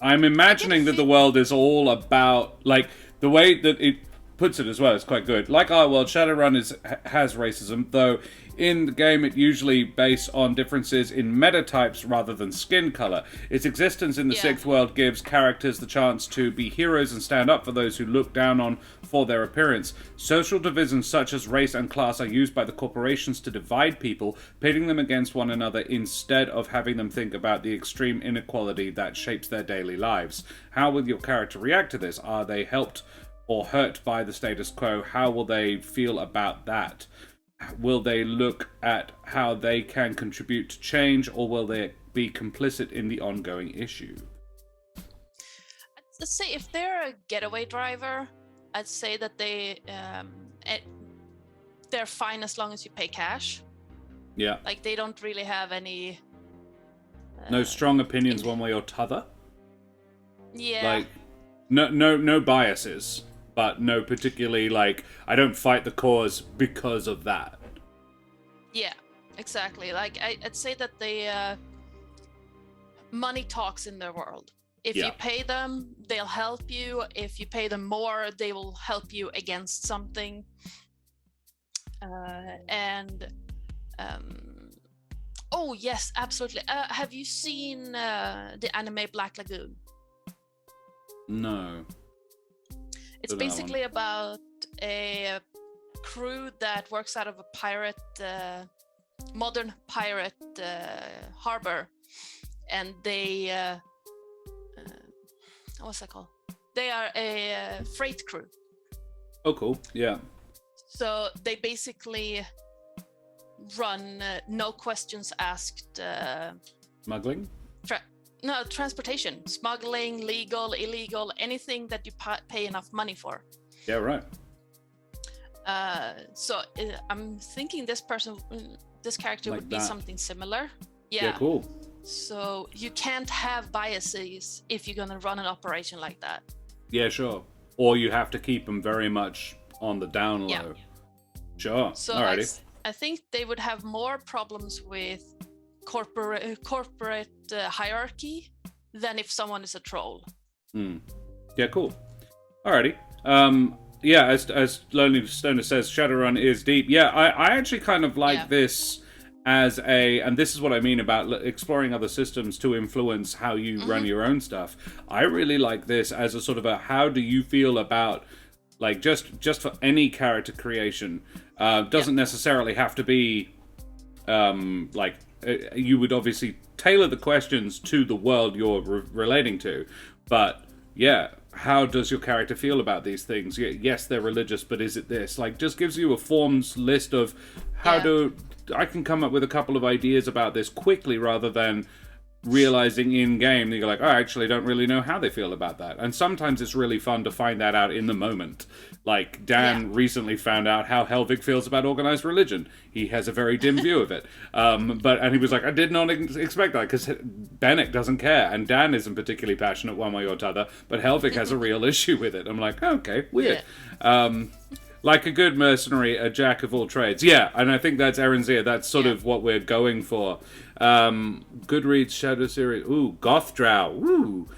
I'm imagining that the world is all about, like, the way that it puts it as well is quite good. Like our world, Shadowrun has racism, though in the game it usually based on differences in meta types rather than skin color. Its existence in the Sixth World gives characters the chance to be heroes and stand up for those who look down on for their appearance. Social divisions such as race and class are used by the corporations to divide people, pitting them against one another instead of having them think about the extreme inequality that shapes their daily lives. How will your character react to this? Are they helped or hurt by the status quo? How will they feel about that? Will they look at how they can contribute to change, or will they be complicit in the ongoing issue? Let's say if they're a getaway driver, I'd say that they're fine as long as you pay cash. Yeah. Like they don't really have any. No strong opinions one way or t'other. Yeah. Like, no biases. But no particularly, like, I don't fight the cause because of that. Yeah, exactly. Like, I'd say that the money talks in their world. If you pay them, they'll help you. If you pay them more, they will help you against something. Oh, yes, absolutely. Have you seen the anime Black Lagoon? No. It's basically about a crew that works out of a pirate, modern pirate harbor, and they, what's that called? They are a freight crew. Oh, cool. Yeah. So they basically run no questions asked. Smuggling? No, transportation, smuggling, legal, illegal, anything that you pay enough money for. Yeah, right. So I'm thinking this character would be something similar. Yeah, cool. So you can't have biases if you're gonna run an operation like that. Yeah, sure. Or you have to keep them very much on the down low. Yeah. Sure. So alrighty. I think they would have more problems with corporate hierarchy than if someone is a troll. Yeah, cool. Alrighty. Yeah, as Lonely Stoner says, Shadowrun is deep. Yeah, I actually kind of like this as and this is what I mean about exploring other systems to influence how you run your own stuff. I really like this as a sort of a, how do you feel about, like, just for any character creation. Doesn't necessarily have to be, like, you would obviously tailor the questions to the world you're relating to, but yeah, how does your character feel about these things? Yes, they're religious, but is it this? Like, just gives you a forms list of how I can come up with a couple of ideas about this quickly, rather than realizing in game that you're like, oh, I actually don't really know how they feel about that. And sometimes it's really fun to find that out in the moment. Like, Dan recently found out how Helvig feels about organized religion. He has a very dim view of it. And he was like, I did not expect that, because Bennett doesn't care, and Dan isn't particularly passionate one way or t'other, but Helvig has a real issue with it. I'm like, oh, okay, weird. Like a good mercenary, a jack of all trades. Yeah, and I think that's Erenzia. That's sort of what we're going for. Goodreads Shadow Series. Ooh, Gothdrow. Ooh.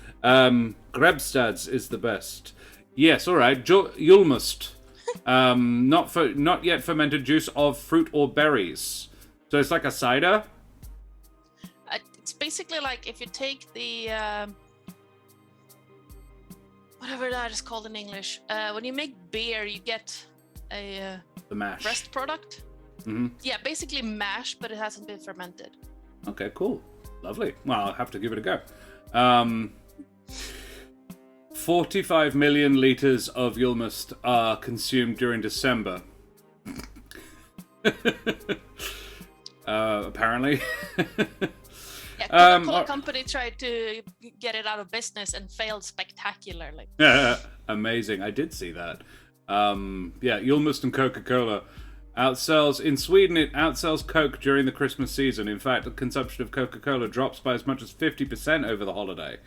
Grebstads is the best. Yes, all right. Yulmust. Not yet fermented juice of fruit or berries. So it's like a cider? It's basically like if you take the... whatever that is called in English. When you make beer, you get the mash. Rest product. Yeah, basically mash, but it hasn't been fermented. Okay, cool. Lovely. Well, I'll have to give it a go. 45 million liters of Yulmust are consumed during December. Apparently. Coca-Cola Company tried to get it out of business and failed spectacularly. Amazing. I did see that. Yulmust and Coca-Cola outsells... In Sweden, it outsells Coke during the Christmas season. In fact, the consumption of Coca-Cola drops by as much as 50% over the holiday.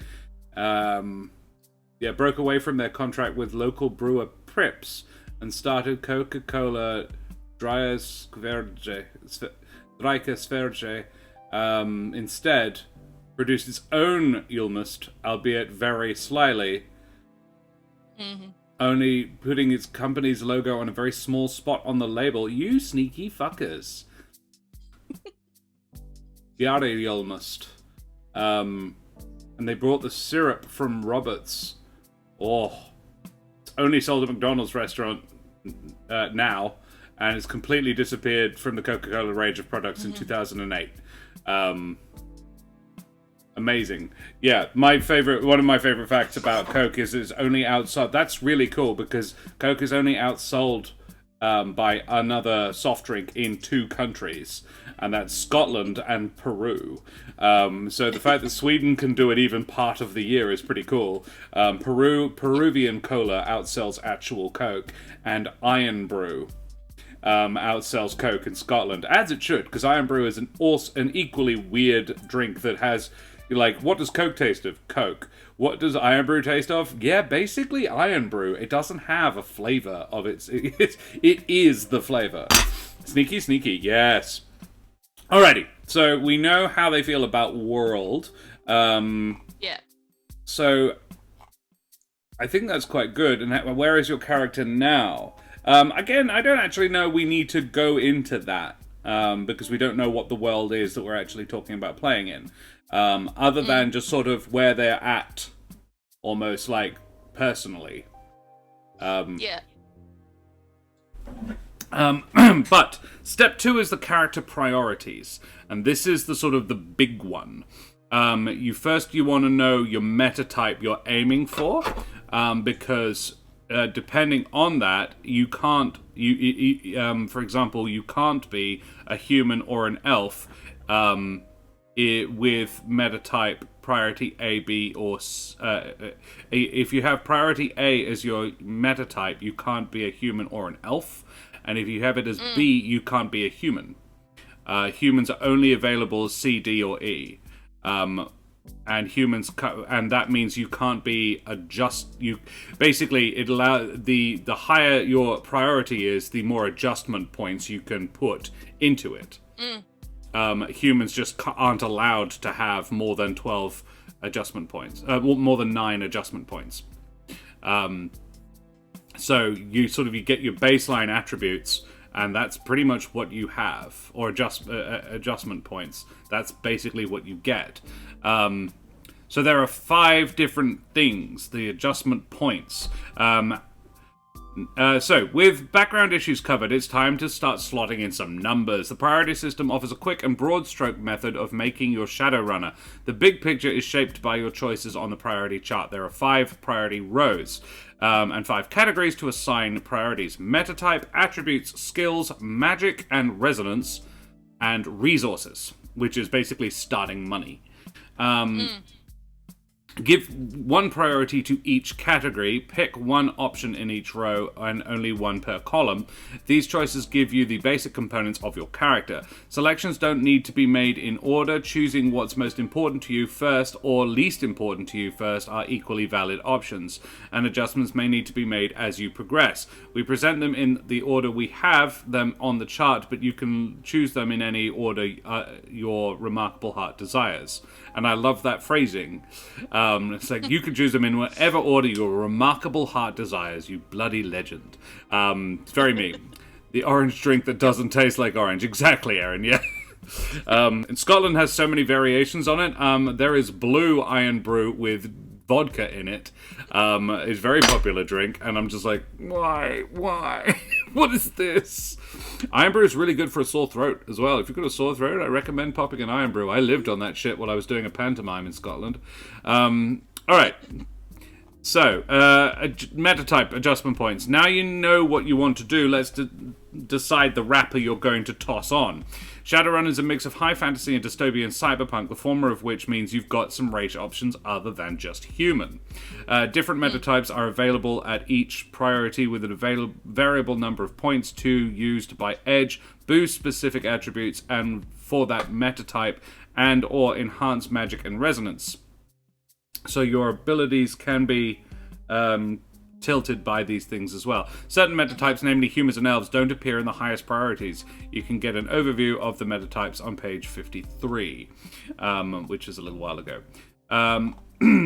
Broke away from their contract with local brewer Prips and started Coca-Cola Dryasverge instead, produced its own Yulmust, albeit very slyly, only putting its company's logo on a very small spot on the label. You sneaky fuckers. Yada Yulmust. And they brought the syrup from Roberts. Oh, it's only sold at McDonald's restaurant now, and it's completely disappeared from the Coca-Cola range of products in 2008. Amazing. Yeah, one of my favorite facts about Coke is it's only outsold. That's really cool because Coke is only outsold by another soft drink in 2 countries, and that's Scotland and Peru. So the fact that Sweden can do it even part of the year is pretty cool. Peruvian cola outsells actual Coke, and Iron Brew outsells Coke in Scotland, as it should, because Iron Brew is an equally weird drink that has, like, what does Coke taste of? Coke. What does Iron Brew taste of? Yeah, basically Iron Brew. It doesn't have a flavor of it is the flavor. Sneaky, sneaky, yes. Alrighty, so we know how they feel about World. Yeah. So I think that's quite good. And where is your character now? Again, I don't actually know we need to go into that, because we don't know what the world is that we're actually talking about playing in. Other than just sort of where they're at, almost like personally. Yeah. But step 2 is the character priorities, and this is the sort of the big one. You want to know your meta type you're aiming for, because depending on that, you can't. For example, you can't be a human or an elf. With meta type priority A, B, or if you have priority A as your meta type, you can't be a human or an elf, and if you have it as B, you can't be a human. Humans are only available as C, D, or E, and that means you can't be basically it the higher your priority is, the more adjustment points you can put into it. Humans just aren't allowed to have more than 12 adjustment points. More than 9 adjustment points. So you get your baseline attributes, and that's pretty much what you have, or adjustment points. That's basically what you get. So there are 5 different things, the adjustment points. So, with background issues covered, it's time to start slotting in some numbers. The priority system offers a quick and broad stroke method of making your Shadowrunner. The big picture is shaped by your choices on the priority chart. There are 5 priority rows, and 5 categories to assign priorities: metatype, attributes, skills, magic and resonance, and resources, which is basically starting money. Give 1 priority to each category, pick 1 option in each row, and only 1 per column. These choices give you the basic components of your character. Selections don't need to be made in order. Choosing what's most important to you first or least important to you first are equally valid options, and adjustments may need to be made as you progress. We present them in the order we have them on the chart, but you can choose them in any order your remarkable heart desires. And I love that phrasing. It's like, you can choose them in whatever order your remarkable heart desires, you bloody legend. It's very me. The orange drink that doesn't taste like orange. Exactly, Aaron, yeah. And Scotland has so many variations on it. There is blue Iron Brew with vodka in it. It's a very popular drink, and I'm just like, why? What is this? Iron Brew is really good for a sore throat as well. If you've got a sore throat, I recommend popping an Iron Brew. I lived on that shit while I was doing a pantomime in Scotland. Alright. So, meta-type adjustment points. Now you know what you want to do. Let's decide the wrapper you're going to toss on. Shadowrun is a mix of high fantasy and dystopian cyberpunk, the former of which means you've got some race options other than just human. Different metatypes are available at each priority with a variable number of points to used by edge, boost specific attributes, and for that metatype, and or enhance magic and resonance. So your abilities can be tilted by these things as well. Certain metatypes, namely humans and elves, don't appear in the highest priorities. You can get an overview of the metatypes on page 53, which is a little while ago.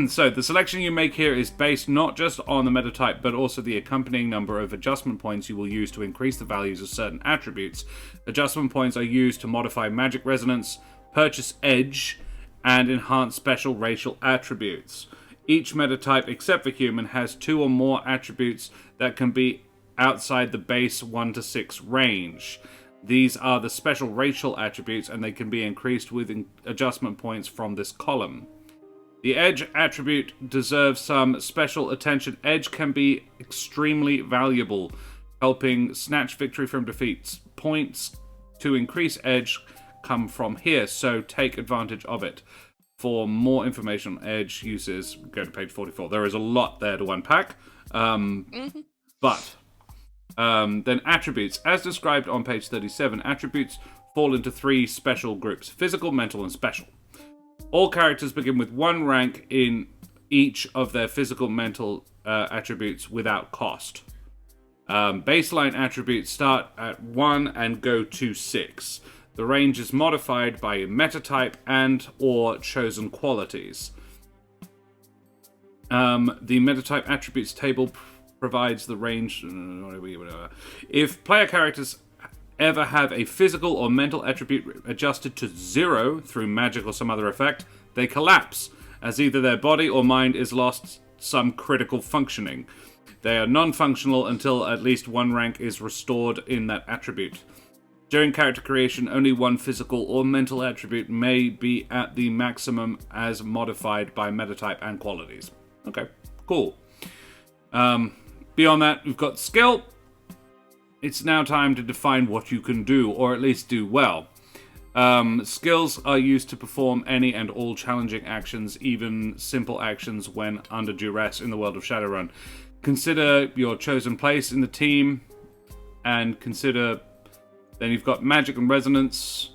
So the selection you make here is based not just on the metatype, but also the accompanying number of adjustment points you will use to increase the values of certain attributes. Adjustment points are used to modify magic resonance, purchase edge, and enhance special racial attributes. Each metatype, except for human, has 2 or more attributes that can be outside the base 1 to 6 range. These are the special racial attributes, and they can be increased with adjustment points from this column. The edge attribute deserves some special attention. Edge can be extremely valuable, helping snatch victory from defeats. Points to increase edge come from here, so take advantage of it. For more information on edge uses, go to page 44. There is a lot there to unpack. But then attributes. As described on page 37, attributes fall into 3 special groups: physical, mental, and special. All characters begin with 1 rank in each of their physical, mental attributes without cost. Baseline attributes start at 1 and go to 6. The range is modified by metatype and or chosen qualities. The metatype attributes table provides the range. If player characters ever have a physical or mental attribute adjusted to 0 through magic or some other effect, they collapse, as either their body or mind is lost some critical functioning. They are non-functional until at least 1 rank is restored in that attribute. During character creation, only 1 physical or mental attribute may be at the maximum as modified by metatype and qualities. Okay, cool. Beyond that, we've got skill. It's now time to define what you can do, or at least do well. Skills are used to perform any and all challenging actions, even simple actions when under duress in the world of Shadowrun. Consider your chosen place in the team, and consider... Then you've got magic and resonance.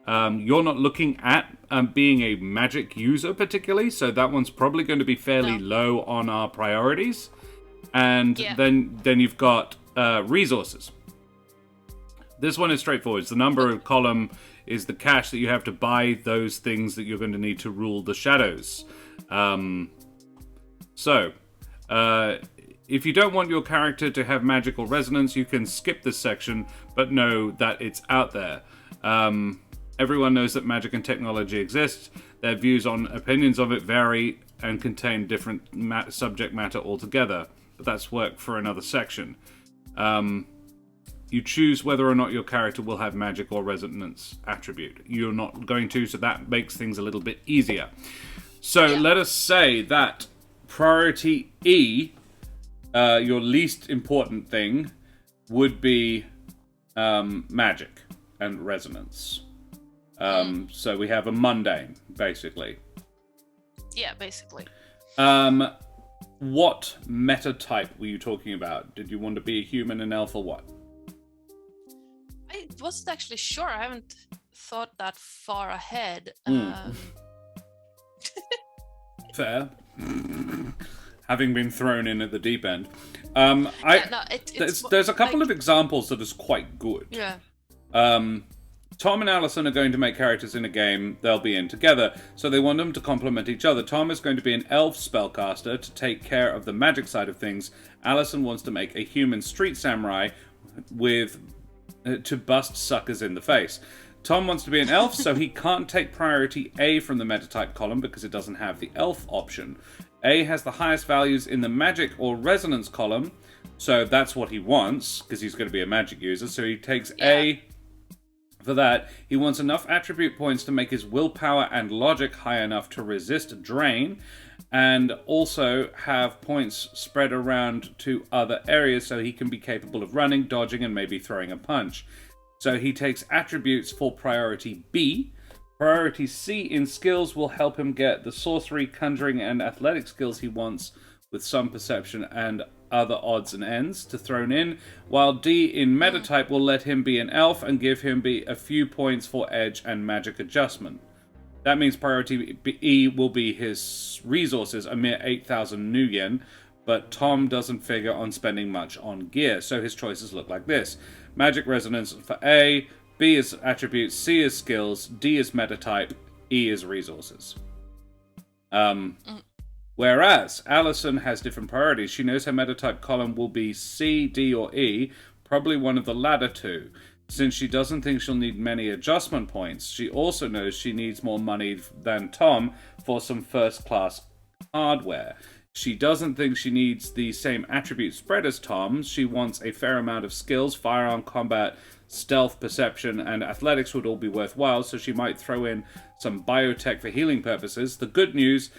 You're not looking at being a magic user particularly, so that one's probably going to be fairly low on our priorities. And then you've got resources. This one is straightforward. The number column is the cash that you have to buy those things that you're going to need to rule the shadows. If you don't want your character to have magical resonance, you can skip this section, but know that it's out there. Everyone knows that magic and technology exist. Their views on opinions of it vary and contain different subject matter altogether. But that's work for another section. You choose whether or not your character will have magic or resonance attribute. You're not going to, so that makes things a little bit easier. So let us say that priority E, your least important thing, would be magic and resonance. So we have a mundane, basically. Yeah, basically. What meta type were you talking about? Did you want to be a human, an elf, or what? I wasn't actually sure. I haven't thought that far ahead. Fair. Having been thrown in at the deep end. There's a couple of examples that is quite good. Yeah. Tom and Alison are going to make characters in a game they'll be in together, so they want them to complement each other. Tom is going to be an elf spellcaster to take care of the magic side of things. Alison wants to make a human street samurai to bust suckers in the face. Tom wants to be an elf, so he can't take priority A from the metatype column because it doesn't have the elf option. A has the highest values in the magic or resonance column, so that's what he wants, because he's going to be a magic user, so he takes A for that. He wants enough attribute points to make his willpower and logic high enough to resist drain, and also have points spread around to other areas so he can be capable of running, dodging, and maybe throwing a punch. So he takes attributes for priority B. Priority C in skills will help him get the sorcery, conjuring, and athletic skills he wants, with some perception and other odds and ends to thrown in, while D in metatype will let him be an elf and give him a few points for edge and magic adjustment. That means priority E will be his resources, a mere 8,000 new yen. but Tom doesn't figure on spending much on gear, so his choices look like this. Magic resonance for A, B is attributes, C is skills, D is meta type, E is resources. Whereas Allison has different priorities. She knows her meta type column will be C, D, or E, probably one of the latter two. Since she doesn't think she'll need many adjustment points, she also knows she needs more money than Tom for some first-class hardware. She doesn't think she needs the same attribute spread as Tom. She wants a fair amount of skills, firearm combat, stealth, perception, and athletics would all be worthwhile, so she might throw in some biotech for healing purposes. The good news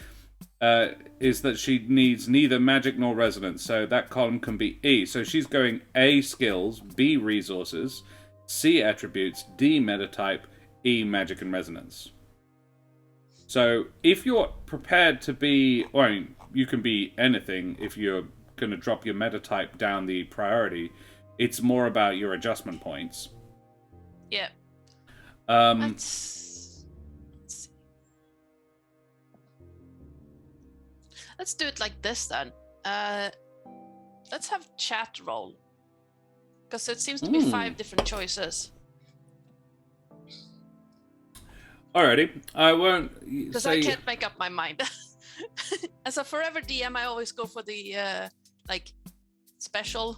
is that she needs neither magic nor resonance, so that column can be E. So she's going A, skills, B, resources, C, attributes, D, meta type, E, magic and resonance. So if you're prepared to be, well, I mean, you can be anything if you're going to drop your meta type down the priority. It's more about your adjustment points. Yeah. Let's see. Let's do it like this then. Let's have chat roll. Because it seems to be 5 different choices. Alrighty. I won't Because I can't make up my mind. As a forever DM, I always go for the special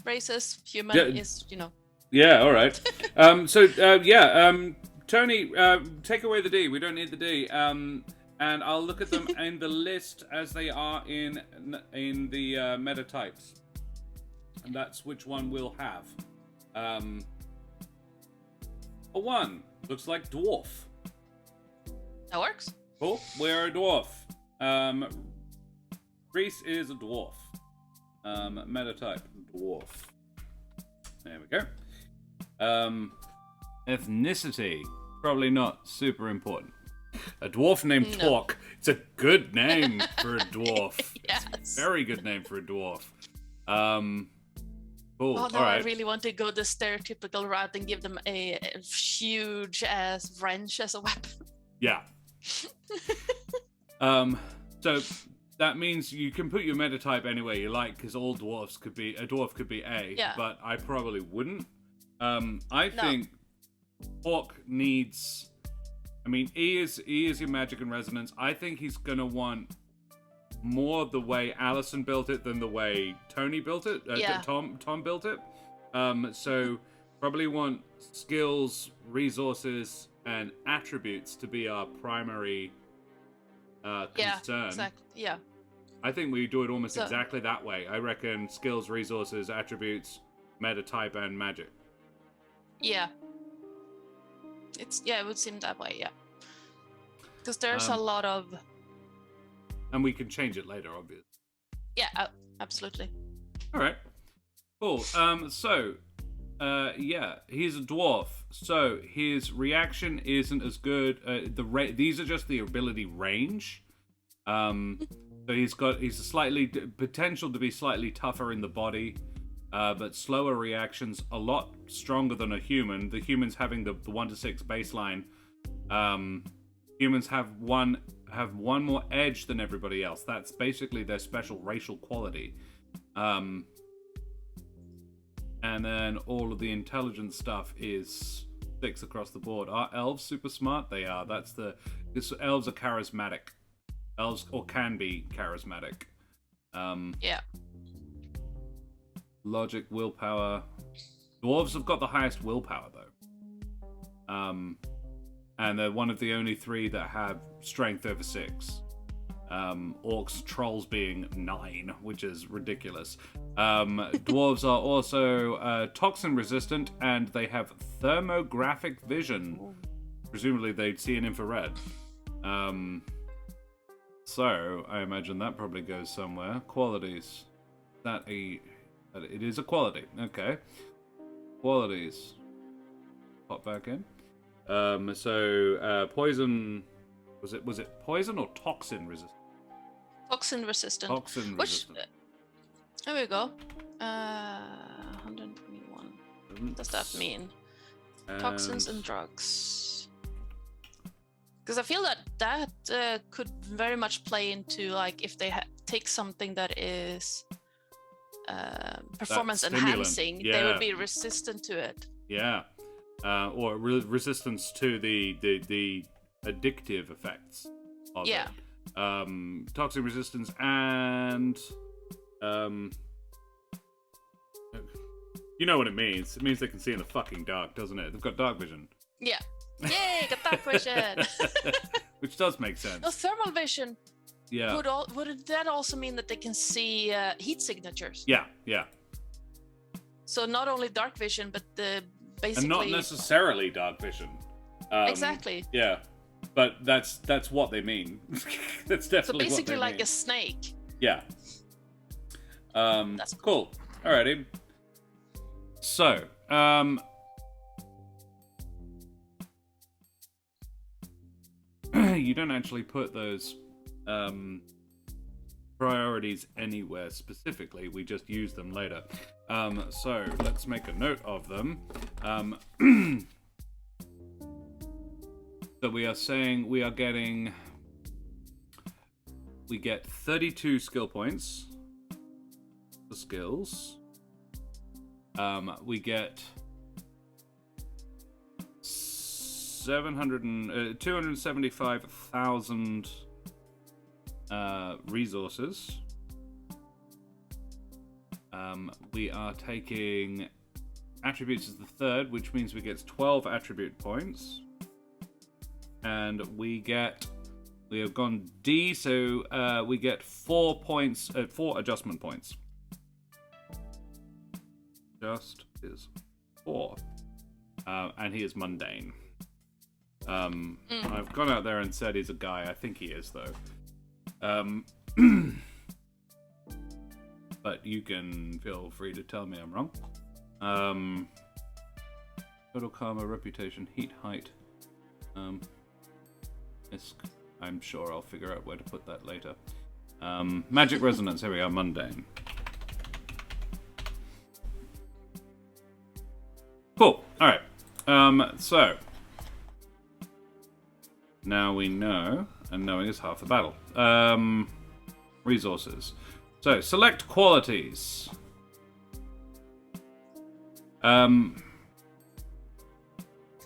races. Human is, Yeah, alright. Tony, take away the D. We don't need the D. And I'll look at them in the list as they are in the meta types. And that's which one we'll have. A 1. Looks like dwarf. That works. Cool. We're a dwarf. Reese is a dwarf. Meta type, dwarf. There we go. Ethnicity, probably not super important. A dwarf named Torque. It's a good name for a dwarf. Yes. It's a very good name for a dwarf. Cool. Oh no, All right. I really want to go the stereotypical route and give them a huge ass wrench as a weapon. Yeah. So that means you can put your meta type anywhere you like, because all dwarfs could be a dwarf could be A. Yeah. But I probably wouldn't. I think Orc needs. I mean, E is your magic and resonance. I think he's gonna want more the way Allison built it than the way Tony built it. Tom built it. So probably want skills, resources, and attributes to be our primary concern. Yeah, exactly. Yeah. I think we do it almost exactly that way. I reckon skills, resources, attributes, meta type, and magic. Yeah. It would seem that way, yeah. Because there's a lot of... And we can change it later, obviously. Yeah, absolutely. All right. Cool. He's a dwarf, so his reaction isn't as good. These are just the ability range. So he's a slightly potential to be slightly tougher in the body, but slower reactions, a lot stronger than a human. The humans having the 1 to 6 baseline. Humans have one more edge than everybody else. That's basically their special racial quality. And then all of the intelligence stuff is 6 across the board. Are elves super smart? They are. Elves are charismatic. Elves can be charismatic. Yeah. Logic, willpower. Dwarves have got the highest willpower though. And they're one of the only 3 that have strength over 6. Orcs, trolls being 9, which is ridiculous. Dwarves are also toxin resistant, and they have thermographic vision. Presumably they'd see in infrared. So I imagine that probably goes somewhere. Qualities. It is a quality. Okay. Qualities. Pop back in. Poison. Was it poison or toxin resistant? Toxin resistant. There we go. 121. What does that mean? Toxins and drugs. Because I feel that could very much play into, like, if they take something that is performance stimulant. enhancing, they would be resistant to it. Yeah. Or resistance to the addictive effects of it. Toxic resistance and you know what it means. It means they can see in the fucking dark, doesn't it? They've got dark vision. Yeah. Yay, got dark vision. Which does make sense. No, thermal vision. Yeah. Would that also mean that they can see heat signatures? Yeah, yeah. So not only dark vision, but basically... And not necessarily dark vision. Exactly. Yeah. But that's what they mean. That's definitely so basically what they like mean. a snake. Yeah. That's cool. Alrighty. So, you don't actually put those priorities anywhere specifically. We just use them later. So let's make a note of them. So we are saying we get 32 skill points for skills. We get 275,000 resources. We are taking attributes as the third, which means we get 12 attribute points. And we have gone D, so we get 4 points, 4 adjustment points. Just is 4. And he is mundane. I've gone out there and said he's a guy. I think he is, though. But you can feel free to tell me I'm wrong. Total karma, reputation, heat, height. I'm sure I'll figure out where to put that later. Magic resonance. Here we are, mundane. Cool. All right. So now we know, and knowing is half the battle. Resources. So select qualities.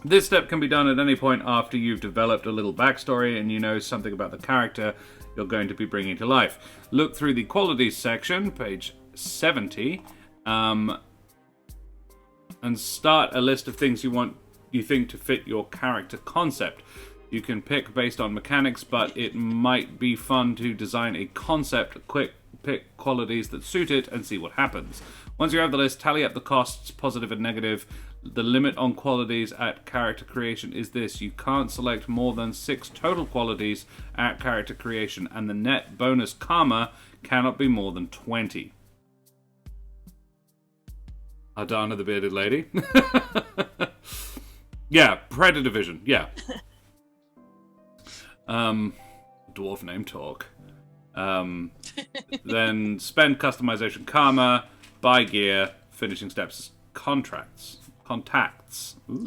This step can be done at any point after you've developed a little backstory and you know something about the character you're going to be bringing to life. Look through the qualities section, page 70, and start a list of things you think to fit your character concept. You can pick based on mechanics, but it might be fun to design a concept, pick qualities that suit it, and see what happens. Once you have the list, tally up the costs, positive and negative. The limit on qualities at character creation is this: you can't select more than 6 total qualities at character creation, and the net bonus karma cannot be more than 20. Ardanna the bearded lady. Yeah, Predator Vision, yeah. Dwarf name talk. Then spend customization karma, buy gear, finishing steps, contacts. Ooh.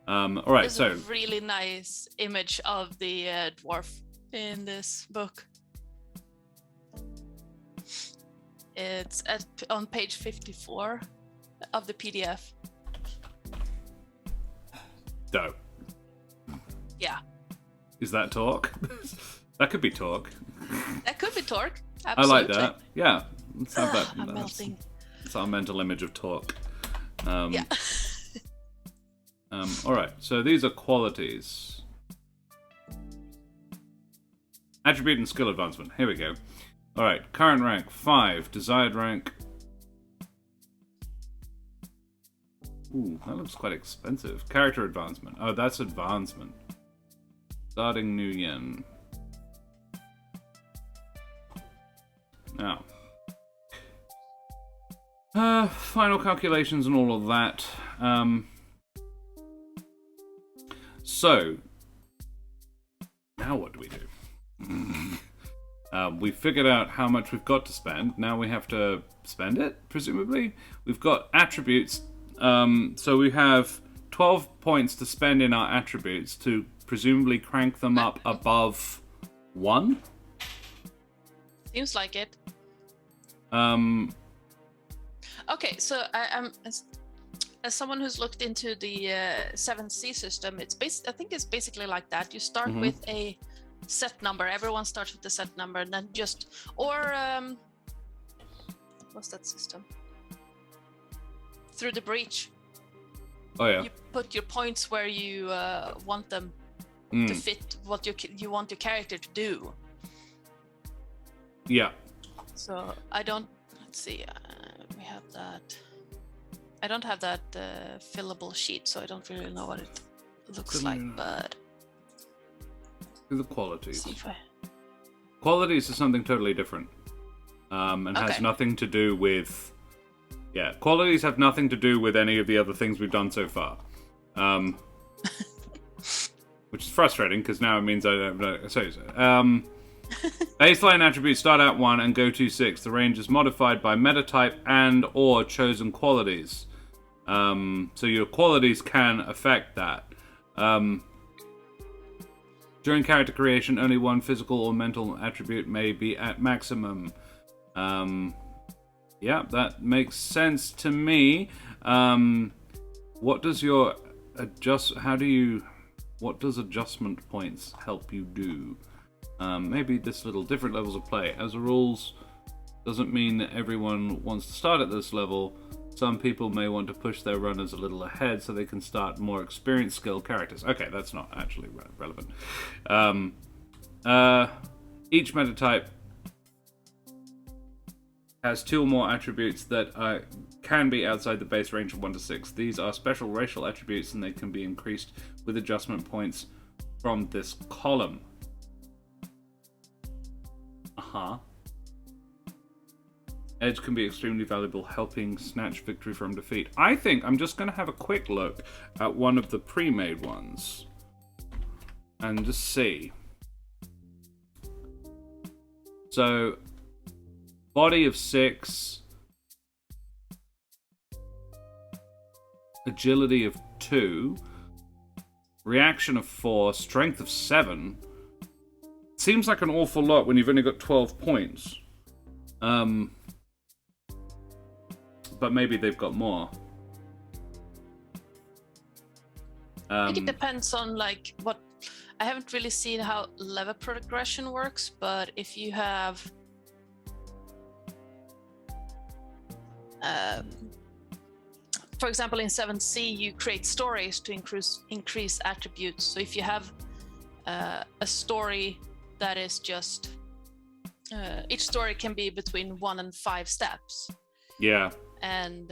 All right, There's a really nice image of the dwarf in this book. It's on page 54 of the PDF. Dope. Yeah. Is that talk? That could be talk. That could be talk. I Absolutely. like that. Yeah. Let's have that. I'm melting. It's our mental image of talk. Yeah. All right. So these are qualities. Attribute and skill advancement. Here we go. All right. Current rank 5. Desired rank. Ooh, that looks quite expensive. Character advancement. Oh, that's advancement. Starting new yen. Now. Final calculations and all of that. So, now what do we do? We figured out how much we've got to spend. Now we have to spend it, presumably. We've got attributes. So we have 12 points to spend in our attributes to presumably crank them up above 1. Seems like it. Okay, so I'm as someone who's looked into the 7C system, I think it's basically like that. You start with a set number. Everyone starts with the set number, and then what's that system? Through the breach. Oh yeah. You put your points where you want them to fit what you want your character to do. Yeah. So let's see, we have that. I don't have that fillable sheet, so I don't really know what it looks like, but... The qualities. See if Qualities is something totally different. And has nothing to do with... Yeah, qualities have nothing to do with any of the other things we've done so far. Which is frustrating, because now it means I don't know. Baseline attributes start at 1 and go to 6. The range is modified by meta type and or chosen qualities. So your qualities can affect that. During character creation, only one physical or mental attribute may be at maximum. Yeah, that makes sense to me. What does your what does adjustment points help you do? Maybe this little different levels of play. As a rules, doesn't mean that everyone wants to start at this level. Some people may want to push their runners a little ahead so they can start more experienced skilled characters. Okay, that's not actually relevant. Each meta type has 2 or more attributes that can be outside the base range of 1 to 6. These are special racial attributes, and they can be increased with adjustment points from this column. Edge can be extremely valuable, helping snatch victory from defeat. I think I'm just going to have a quick look at one of the pre-made ones and just see. So, body of 6, agility of 2, reaction of 4, strength of 7. Seems like an awful lot when you've only got 12 points. But maybe they've got more. I think it depends on what... I haven't really seen how level progression works, but if you have... for example, in 7C, you create stories to increase attributes. So if you have a story that is just... each story can be between 1 and 5 steps. Yeah. And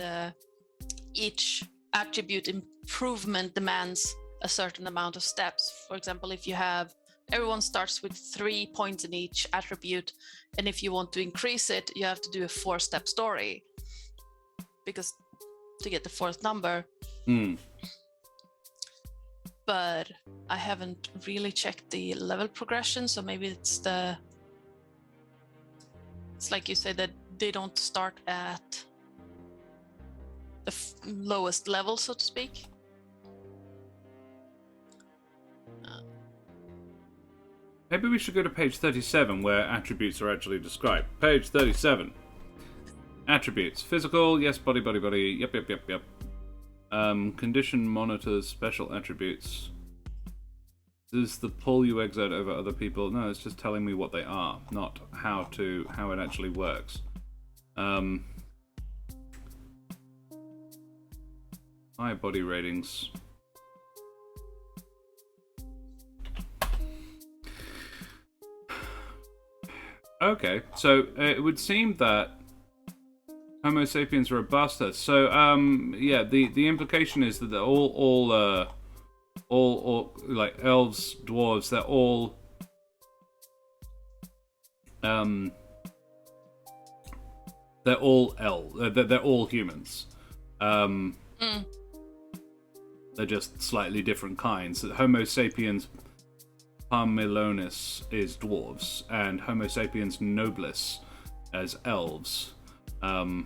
each attribute improvement demands a certain amount of steps. For example, if you have... Everyone starts with 3 points in each attribute, and if you want to increase it, you have to do a 4-step story. Because to get the 4th number. But I haven't really checked the level progression, so maybe it's like you said, that they don't start at the lowest level, so to speak. Maybe we should go to page 37, where attributes are actually described. Page 37. Attributes. Physical, yes, body. Yep. Condition monitors, special attributes. Does the pull you exert over other people? No, it's just telling me what they are, not how it actually works. High body ratings. Okay, so it would seem that Homo sapiens are robusta. So, yeah, the implication is that they're all like elves, dwarves. They're all they're all humans. They're just slightly different kinds. Homo sapiens parmilonis is dwarves, and Homo sapiens nobilis as elves. Have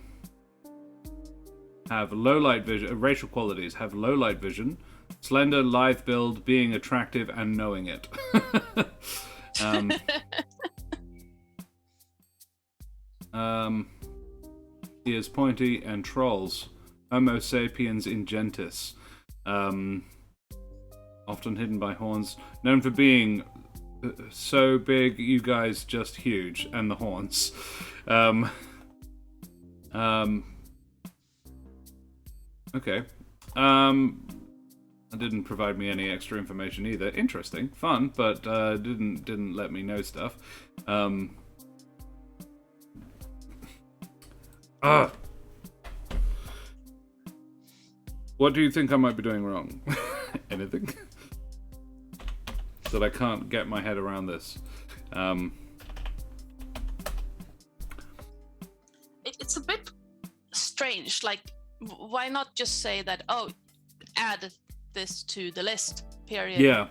low light vision, racial qualities, have low light vision, slender, lithe build, being attractive, and knowing it. ears pointy, and trolls. Homo sapiens ingentis. Often hidden by horns. Known for being so big, you guys just huge. And the horns. Okay. It didn't provide me any extra information either. Interesting, fun, but didn't let me know stuff. What do you think I might be doing wrong? Anything? That I can't get my head around this. It's a bit strange. Like, why not just say that? Oh, add this to the list. Period. Yeah.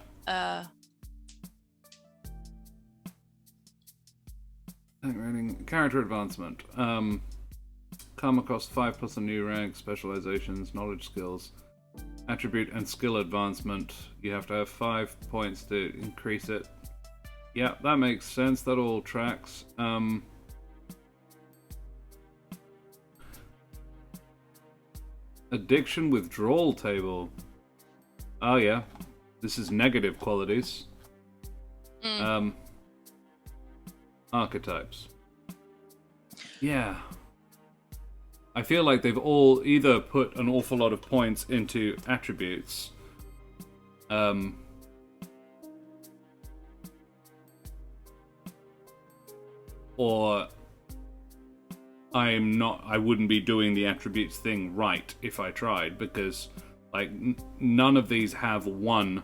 Character advancement. Karma cost 5 plus a new rank, specializations, knowledge skills, attribute and skill advancement. You have to have 5 points to increase it. Yeah, that makes sense. That all tracks. Addiction withdrawal table. Oh yeah, this is negative qualities. Archetypes. Yeah. I feel like they've all either put an awful lot of points into attributes, or I wouldn't be doing the attributes thing right if I tried, because like none of these have 1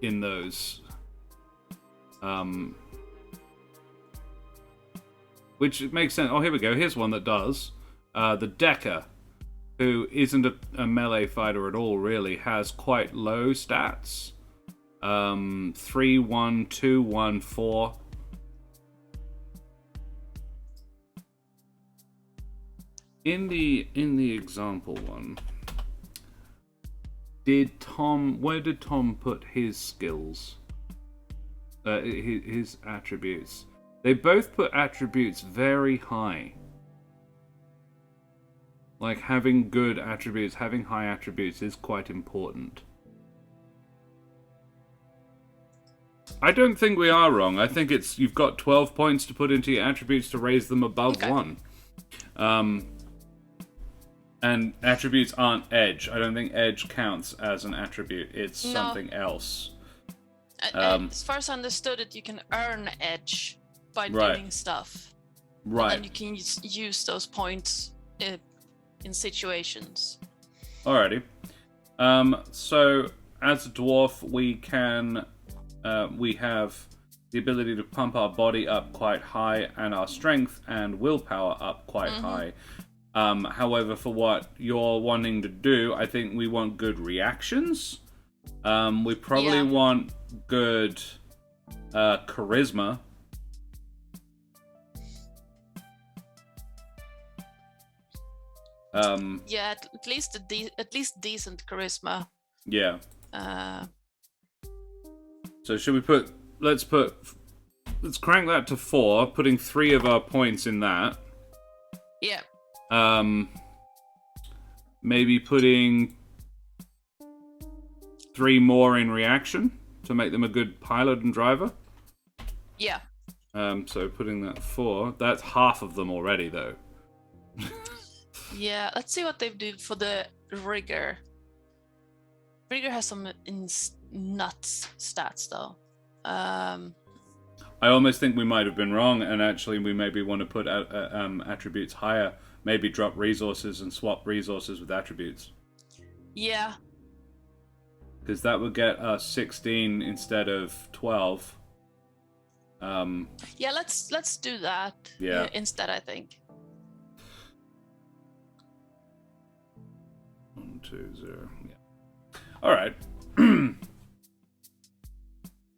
in those. Which makes sense. Oh, here we go. Here's one that does. The Decker, who isn't a melee fighter at all, really, has quite low stats. 3, 1, 2, 1, 4. In the example one, where did Tom put his skills? His attributes. They both put attributes very high. Like, having good attributes, having high attributes is quite important. I don't think we are wrong. I think it's you've got 12 points to put into your attributes to raise them above 1. And attributes aren't edge. I don't think edge counts as an attribute. It's something else. As far as I understood it, you can earn edge by doing stuff. Right. And you can use those points in situations. Alrighty. So as a dwarf, we have the ability to pump our body up quite high and our strength and willpower up quite high. However, for what you're wanting to do, I think we want good reactions. We probably want good charisma. At least decent charisma. Yeah. So should we let's crank that to 4, putting 3 of our points in that. Yeah. Maybe putting 3 more in reaction to make them a good pilot and driver. Yeah. So putting that 4, that's half of them already, though. Yeah, let's see what they do for the rigger. Rigger has some nuts stats, though. I almost think we might have been wrong, and actually we maybe want to put attributes higher. Maybe drop resources and swap resources with attributes. Yeah. Because that would get us 16 instead of 12. Yeah, let's do that instead, I think. 1, 2, 0. Yeah. All right.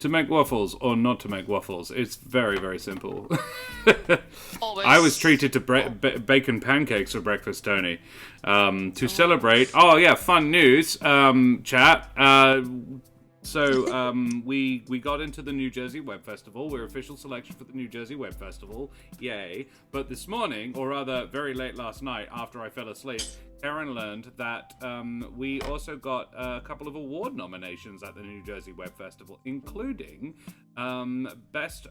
To make waffles or not to make waffles, it's very, very simple. Always. I was treated to bacon pancakes for breakfast, Tony. To celebrate... Oh, yeah, fun news, chat. So we got into the New Jersey Web Festival. We're official selection for the New Jersey Web Festival. Yay. But this morning, or rather very late last night after I fell asleep, Karen learned that we also got a couple of award nominations at the New Jersey Web Festival, including Best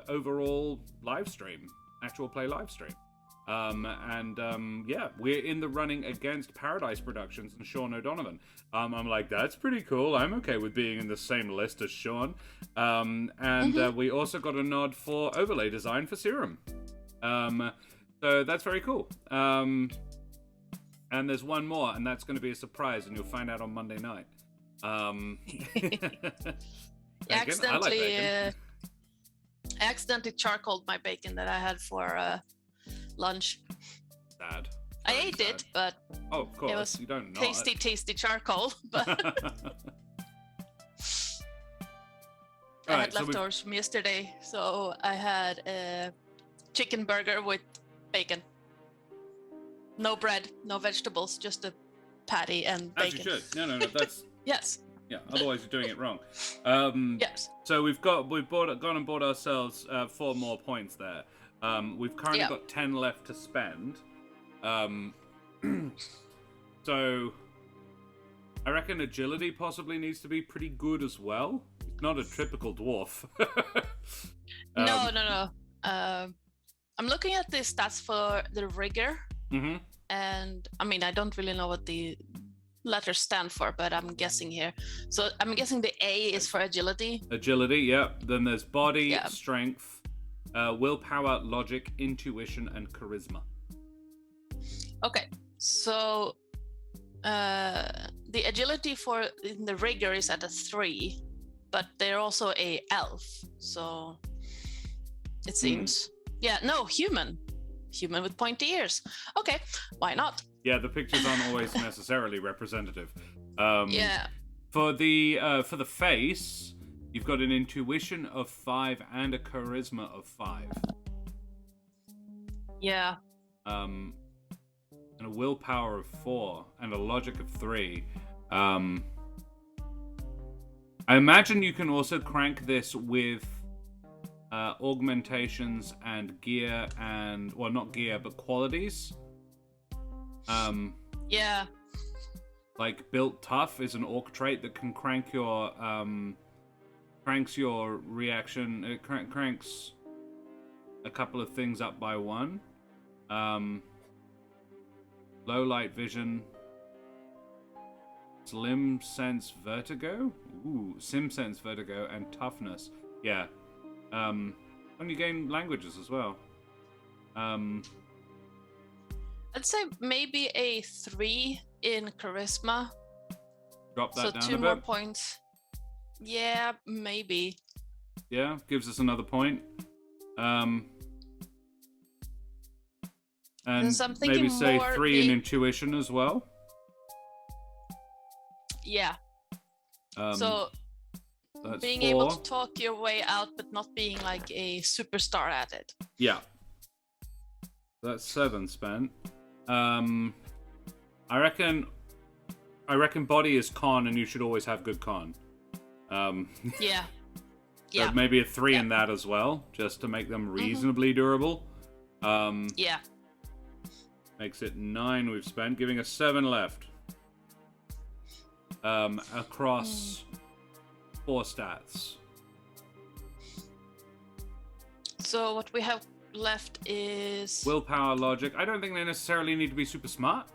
Overall Live Stream, Actual Play Live Stream. Yeah, we're in the running against Paradise Productions and Sean O'Donovan. I'm like, that's pretty cool. I'm okay with being in the same list as Sean. We also got a nod for overlay design for Serum. So that's very cool. And there's one more, and that's going to be a surprise, and you'll find out on Monday night. I accidentally charcoaled my bacon that I had for lunch. Sad. I ate it, but of course, it was you don't know. tasty charcoal. But I had leftovers from yesterday, so I had a chicken burger with bacon. No bread, no vegetables, just a patty and bacon. As you should. No, that's... Yes. Yeah, otherwise you're doing it wrong. Yes. So we've gone and bought ourselves 4 more points there. We've currently got 10 left to spend. So I reckon agility possibly needs to be pretty good as well. It's not a typical dwarf. No. I'm looking at the stats for the rigor. Mm-hmm. And I mean, I don't really know what the letters stand for, but I'm guessing here. So I'm guessing the A is for agility. Agility, yeah. Then there's body, strength, willpower, logic, intuition, and charisma. Okay, so the agility for in the rigor is at a 3, but they're also a elf, so it seems. Yeah, no, human with pointy ears. Okay, why not? Yeah, the pictures aren't always necessarily representative. Yeah. For the face, you've got an intuition of 5 and a charisma of 5. Yeah. And a willpower of 4 and a logic of 3. I imagine you can also crank this with augmentations and gear and, well, not gear, but qualities. Yeah. Like built tough is an orc trait that can crank your cranks your reaction. It cranks a couple of things up by 1. Low light vision. Slim sense vertigo. Ooh, sim sense vertigo and toughness. Yeah. And you gain languages as well. I'd say maybe a 3 in charisma. Drop that down a bit. So 2 more points. Yeah, maybe. Yeah, gives us another point. And maybe say 3 in intuition as well. Yeah. So being 4. able to talk your way out, but not being like a superstar at it. Yeah. That's 7 spent. I reckon body is con, and you should always have good con. Yeah. So maybe a 3 in that as well, just to make them reasonably durable. Yeah. Makes it 9 we've spent, giving us 7 left. Across 4 stats. So what we have left is willpower, logic. I don't think they necessarily need to be super smart.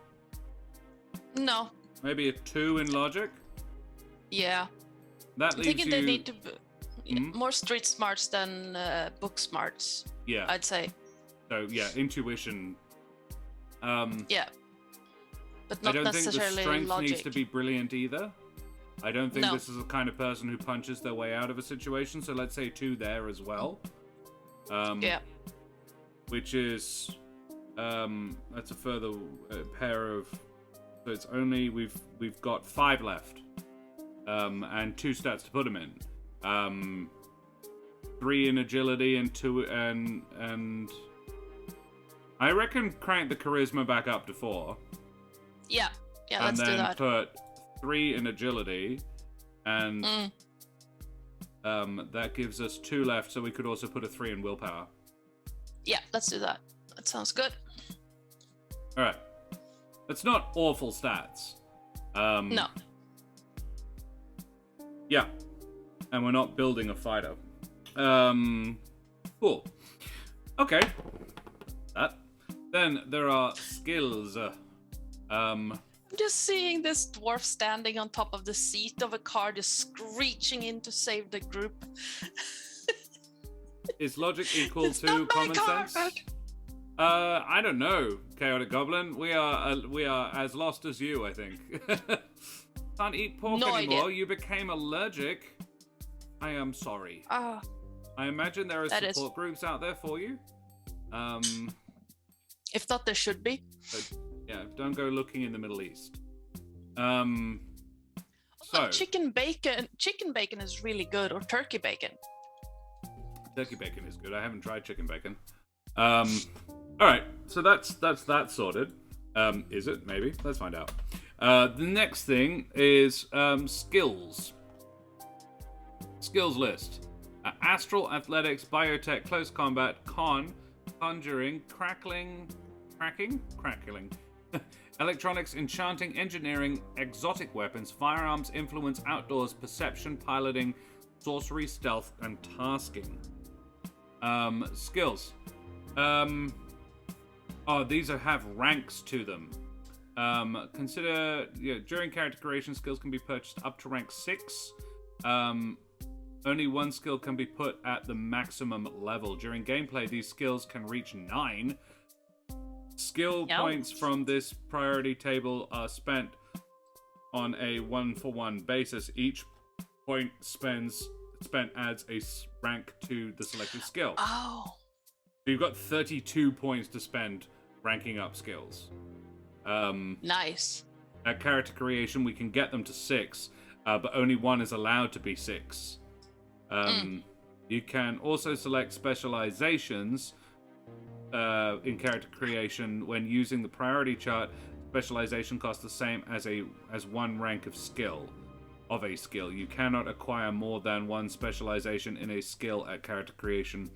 No. Maybe a 2 in logic. Yeah. That I'm leaves thinking they need to be more street smarts than book smarts. Yeah. I'd say. So yeah, intuition. Yeah. But not necessarily logic. I don't think the strength needs to be brilliant either. I don't think this is the kind of person who punches their way out of a situation. So let's say 2 there as well. Yeah. Which is that's a further pair of. So it's only we've got 5 left, and 2 stats to put them in. 3 in agility and 2 and I reckon crank the charisma back up to 4. Yeah. Yeah. Let's do that. And then put 3 in agility And that gives us 2 left, so we could also put a 3 in willpower. Yeah, let's do that. That sounds good. All right. That's not awful stats. No. Yeah. And we're not building a fighter. Cool. Okay. Then there are skills. I'm just seeing this dwarf standing on top of the seat of a car, just screeching in to save the group. Is logic equal It's to not my common car. sense? I don't know, Chaotic Goblin. We are as lost as you, I think. Can't eat pork No anymore. idea. You became allergic. I am sorry. Ah, I imagine there are That support groups out there for you. if not, there should be. But yeah, don't go looking in the Middle East. So Chicken bacon is really good, or turkey bacon. turkey bacon is good. I haven't tried chicken bacon. All right, so that's that sorted. Is it? Maybe. Let's find out. The next thing is skills. Skills list. Astral, athletics, biotech, close combat, conjuring, cracking, electronics, enchanting, engineering, exotic weapons, firearms, influence, outdoors, perception, piloting, sorcery, stealth, and tasking. Skills. These have ranks to them. Consider during character creation, skills can be purchased up to rank 6. Only one skill can be put at the maximum level. During gameplay, these skills can reach 9. Skill points from this priority table are spent on a 1-for-1 basis. Each point spent adds a rank to the selected skill. Oh. So you've got 32 points to spend ranking up skills. Nice. At character creation, we can get them to 6, but only one is allowed to be 6. You can also select specializations in character creation. When using the priority chart, specialization costs the same as one rank of skill. You cannot acquire more than one specialization in a skill at character creation,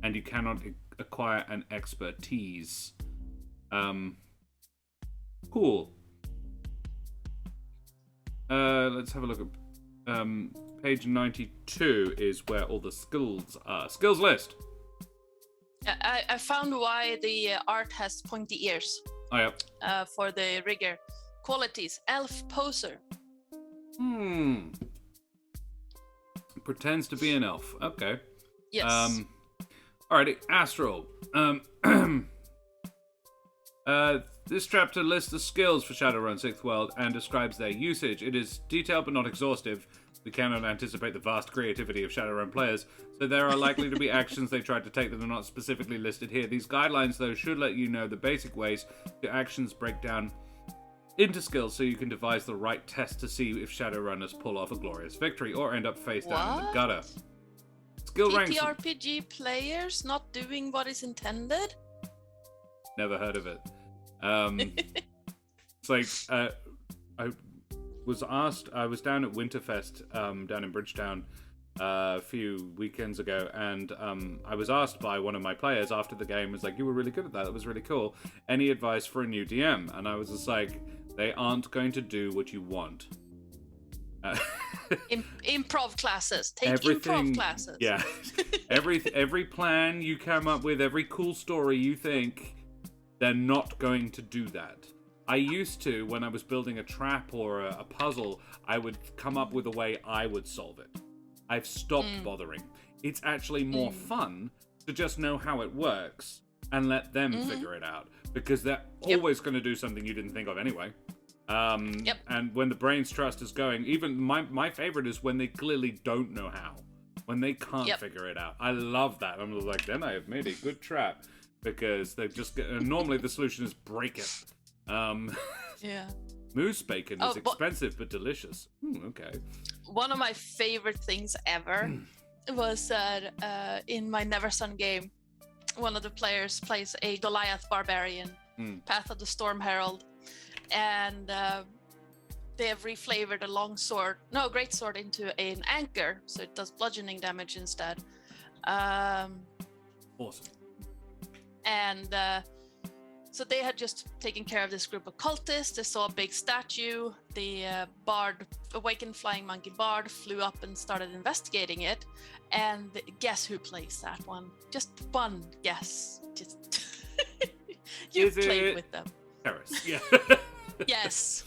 and you cannot acquire an expertise. Cool. Let's have a look at page 92 is where all the skills are. Skills list. I found why the art has pointy ears. Oh, yeah. For the rigger. Qualities: elf poser. Pretends to be an elf. Okay. Yes. Alrighty, Astral. This chapter lists the skills for Shadowrun 6th World and describes their usage. It is detailed but not exhaustive. We cannot anticipate the vast creativity of Shadowrun players, so there are likely to be actions they tried to take that are not specifically listed here. These guidelines, though, should let you know the basic ways your actions break down into skills, so you can devise the right test to see if Shadowrunners pull off a glorious victory or end up face down in the gutter. Skill ranks. TTRPG players not doing what is intended? Never heard of it. It's like I was down at Winterfest down in Bridgetown a few weekends ago, and I was asked by one of my players after the game, was like, "You were really good at that. That was really cool. Any advice for a new DM?" And I was just like, "They aren't going to do what you want." Improv classes. Take improv classes. Yeah. every plan you come up with, every cool story you think, they're not going to do that. I used to, when I was building a trap or a puzzle, I would come up with a way I would solve it. I've stopped bothering. It's actually more fun to just know how it works and let them figure it out, because they're always going to do something you didn't think of anyway. And when the brain's trust is going, even my favorite is when they clearly don't know how, when they can't figure it out. I love that. I'm like, then I have made a good trap, because they just normally the solution is break it. Moose bacon is expensive but delicious. Okay. One of my favorite things ever was that in my Never Sun game, one of the players plays a Goliath barbarian, Path of the Storm Herald, and they have reflavored a great sword into an anchor, so it does bludgeoning damage instead. Awesome. And so they had just taken care of this group of cultists. They saw a big statue. The awakened flying monkey bard, flew up and started investigating it. And guess who plays that one? Just one guess. Just you played with them. Terrace. Yeah. Yes.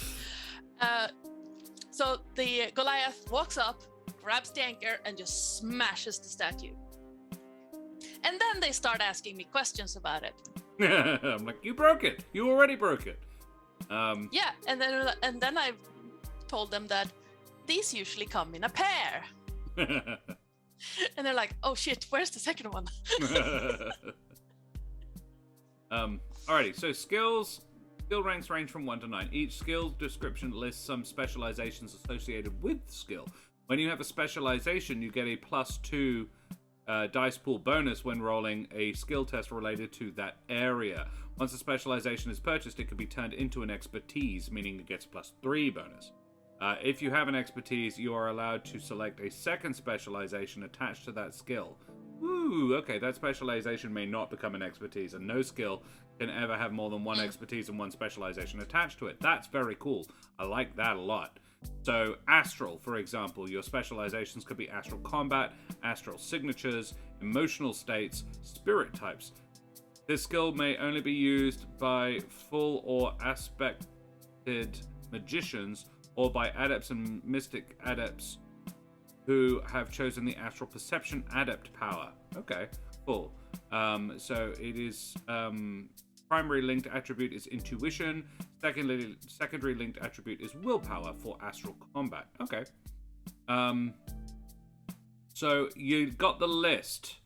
So the Goliath walks up, grabs the anchor, and just smashes the statue. And then they start asking me questions about it. I'm like, you broke it. You already broke it. Yeah, and then I told them that these usually come in a pair. And they're like, oh shit, where's the second one? Alrighty, so skills. Skill ranks range from 1 to 9. Each skill description lists some specializations associated with the skill. When you have a specialization, you get a +2 dice pool bonus when rolling a skill test related to that area. Once a specialization is purchased, it can be turned into an expertise, meaning it gets +3 bonus. If you have an expertise, you are allowed to select a second specialization attached to that skill. Ooh, okay, that specialization may not become an expertise, and no skill can ever have more than one expertise and one specialization attached to it. That's very cool. I like that a lot. So, astral, for example, your specializations could be astral combat, astral signatures, emotional states, spirit types. This skill may only be used by full or aspected magicians or by adepts and mystic adepts who have chosen the astral perception adept power. Okay, cool. So it is primary linked attribute is intuition. Secondary linked attribute is willpower for astral combat. Okay. So you got the list: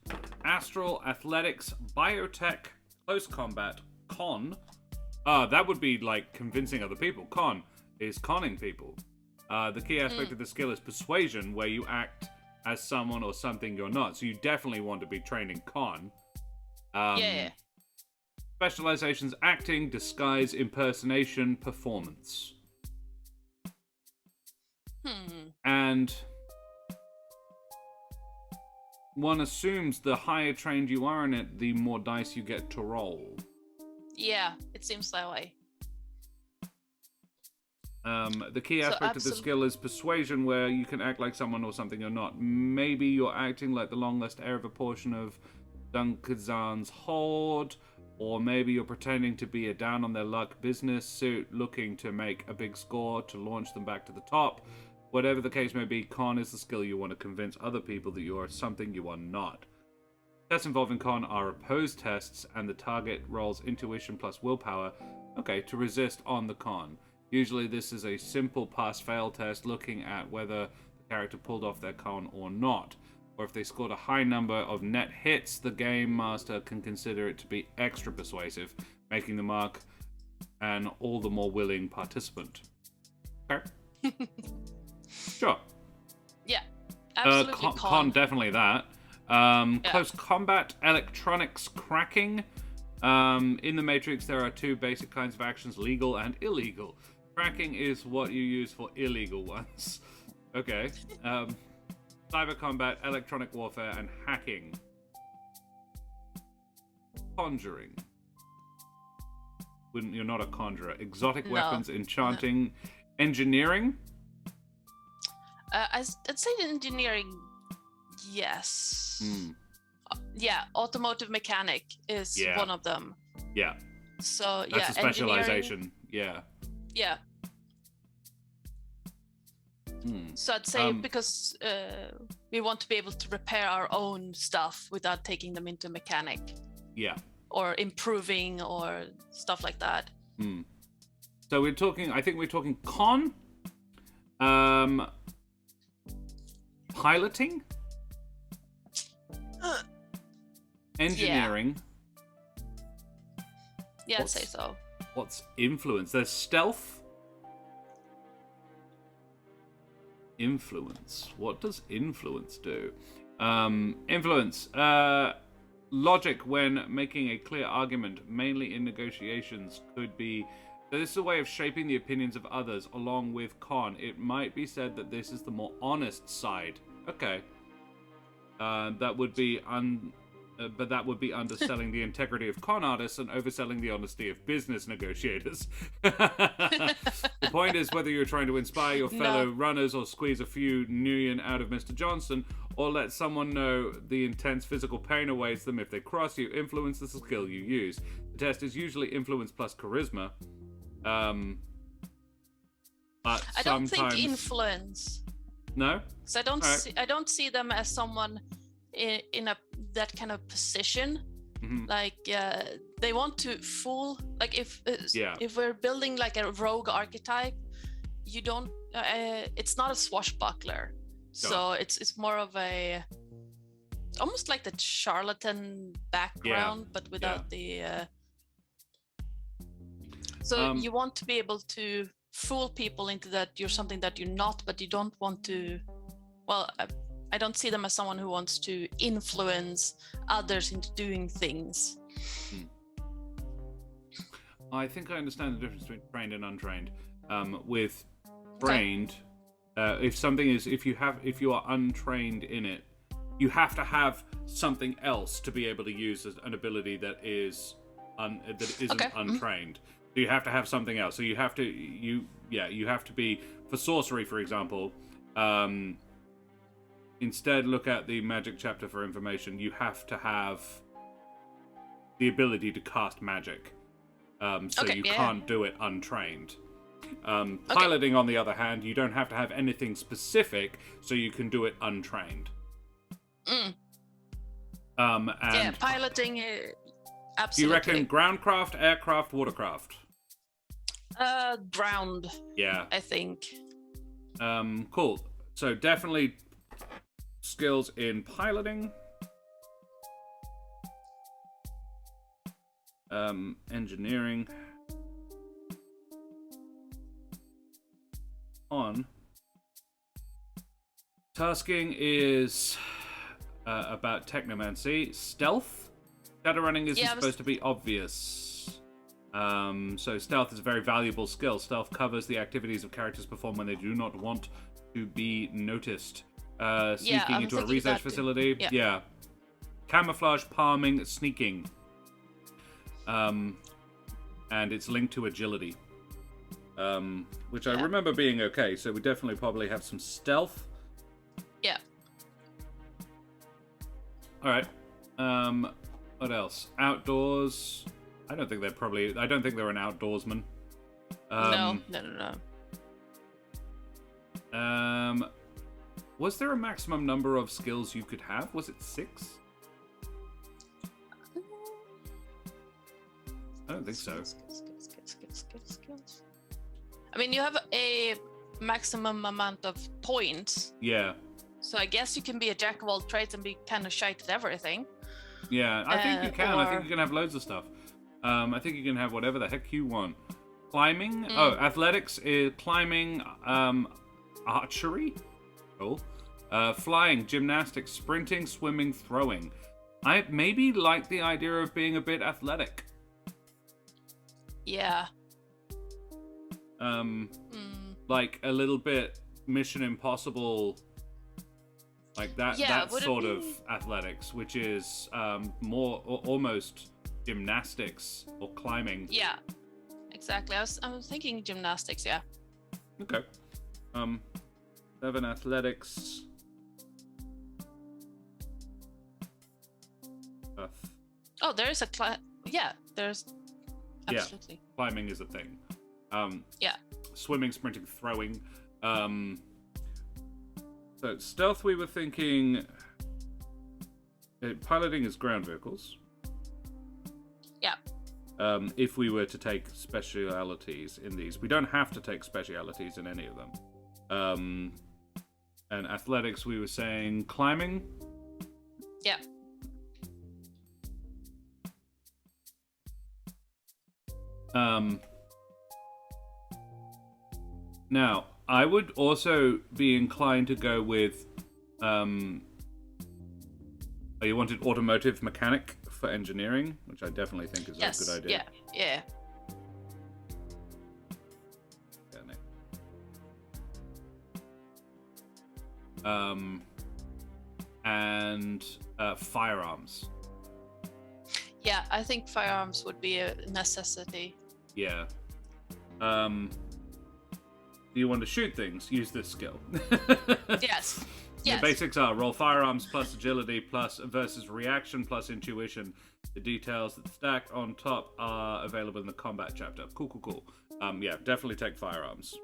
astral, athletics, biotech, close combat, con. That would be like convincing other people. Con is conning people. The key aspect of the skill is persuasion, where you act as someone or something you're not. So you definitely want to be trained in con. Yeah. Specializations: acting, disguise, impersonation, performance. And one assumes the higher trained you are in it, the more dice you get to roll. Yeah, it seems that way. The key aspect of the skill is persuasion, where you can act like someone or something you're not. Maybe you're acting like the long-lost heir of a portion of Dunkazan's horde, or maybe you're pretending to be a down-on-their-luck business suit looking to make a big score to launch them back to the top. Whatever the case may be, con is the skill you want to convince other people that you are something you are not. Tests involving con are opposed tests, and the target rolls intuition plus willpower, to resist on the con. Usually this is a simple pass-fail test looking at whether the character pulled off their con or not. Or if they scored a high number of net hits, the game master can consider it to be extra persuasive, making the mark an all the more willing participant. Okay. Sure. Yeah, absolutely. Con definitely that. Close combat, electronics cracking. In the Matrix, there are two basic kinds of actions: legal and illegal. Cracking is what you use for illegal ones. Okay. Cyber combat, electronic warfare, and hacking. Conjuring. You're not a conjurer. Exotic weapons, enchanting, engineering. I'd say engineering, yes. Yeah, automotive mechanic is one of them. Yeah. So that's a specialization. Yeah. Yeah. So I'd say because we want to be able to repair our own stuff without taking them into mechanic. Yeah. Or improving or stuff like that. So we're talking, I think we're talking con, piloting, engineering. Yeah, I'd say so. What's influence? There's stealth. Influence. What does influence do? Influence. Logic when making a clear argument, mainly in negotiations, could be This is a way of shaping the opinions of others along with con. It might be said that this is the more honest side. Okay. That would be but that would be underselling the integrity of con artists and overselling the honesty of business negotiators. The point is whether you're trying to inspire your fellow runners or squeeze a few nuyen out of Mr. Johnson, or let someone know the intense physical pain awaits them if they cross you, influence the skill you use. The test is usually influence plus charisma. But I don't think influence. No? Because I don't see them as someone in that kind of position. Mm-hmm. Like they want to fool. Like if we're building like a rogue archetype, you don't. It's not a swashbuckler. So it's more of a almost like the charlatan background, but without the. So you want to be able to fool people into that you're something that you're not, but you don't want to. Well, I don't see them as someone who wants to influence others into doing things. I think I understand the difference between trained and untrained. With trained, if you are untrained in it, you have to have something else to be able to use as an ability that isn't untrained. So you have to have something else. So you have to be, for sorcery, for example. Instead, look at the magic chapter for information. You have to have the ability to cast magic. You can't do it untrained. Piloting, on the other hand, you don't have to have anything specific, so you can do it untrained. Piloting, absolutely. Do you reckon groundcraft, aircraft, watercraft? Ground. Yeah. I think. Cool. So definitely skills in piloting. Engineering. On. Tasking is about technomancy. Stealth. Shadowrunning isn't supposed to be obvious. So stealth is a very valuable skill. Stealth covers the activities of characters perform when they do not want to be noticed. Sneaking into a research facility. Yeah. Camouflage, palming, sneaking. And it's linked to agility. Which I remember being okay, so we definitely probably have some stealth. Yeah. Alright. What else? Outdoors. I don't think they're an outdoorsman. No. Was there a maximum number of skills you could have? Was it 6? I don't think so. Skills. I mean, you have a maximum amount of points. Yeah. So I guess you can be a jack of all trades and be kind of shite at everything. Yeah, I think you can. I think you can have loads of stuff. I think you can have whatever the heck you want. Climbing. Athletics is climbing. Archery. Cool. Flying, gymnastics, sprinting, swimming, throwing. I maybe like the idea of being a bit athletic. Yeah. Like a little bit Mission Impossible, like that sort of athletics, which is more almost gymnastics or climbing. Yeah, exactly. I was thinking gymnastics. Yeah. Okay. 7 athletics. Oh, there is a there's absolutely. Yeah, climbing is a thing. Yeah. Swimming, sprinting, throwing. So stealth, we were thinking. Piloting is ground vehicles. Yeah. If we were to take specialities in these, we don't have to take specialities in any of them. And athletics, we were saying climbing. Yeah. Now, I would also be inclined to go with, you wanted automotive mechanic for engineering, which I definitely think is a good idea. Yeah. and firearms. Yeah, I think firearms would be a necessity. Yeah. Do you want to shoot things? Use this skill. Yes. The basics are roll firearms plus agility plus versus reaction plus intuition. The details that stack on top are available in the combat chapter. Cool. Yeah, definitely take firearms.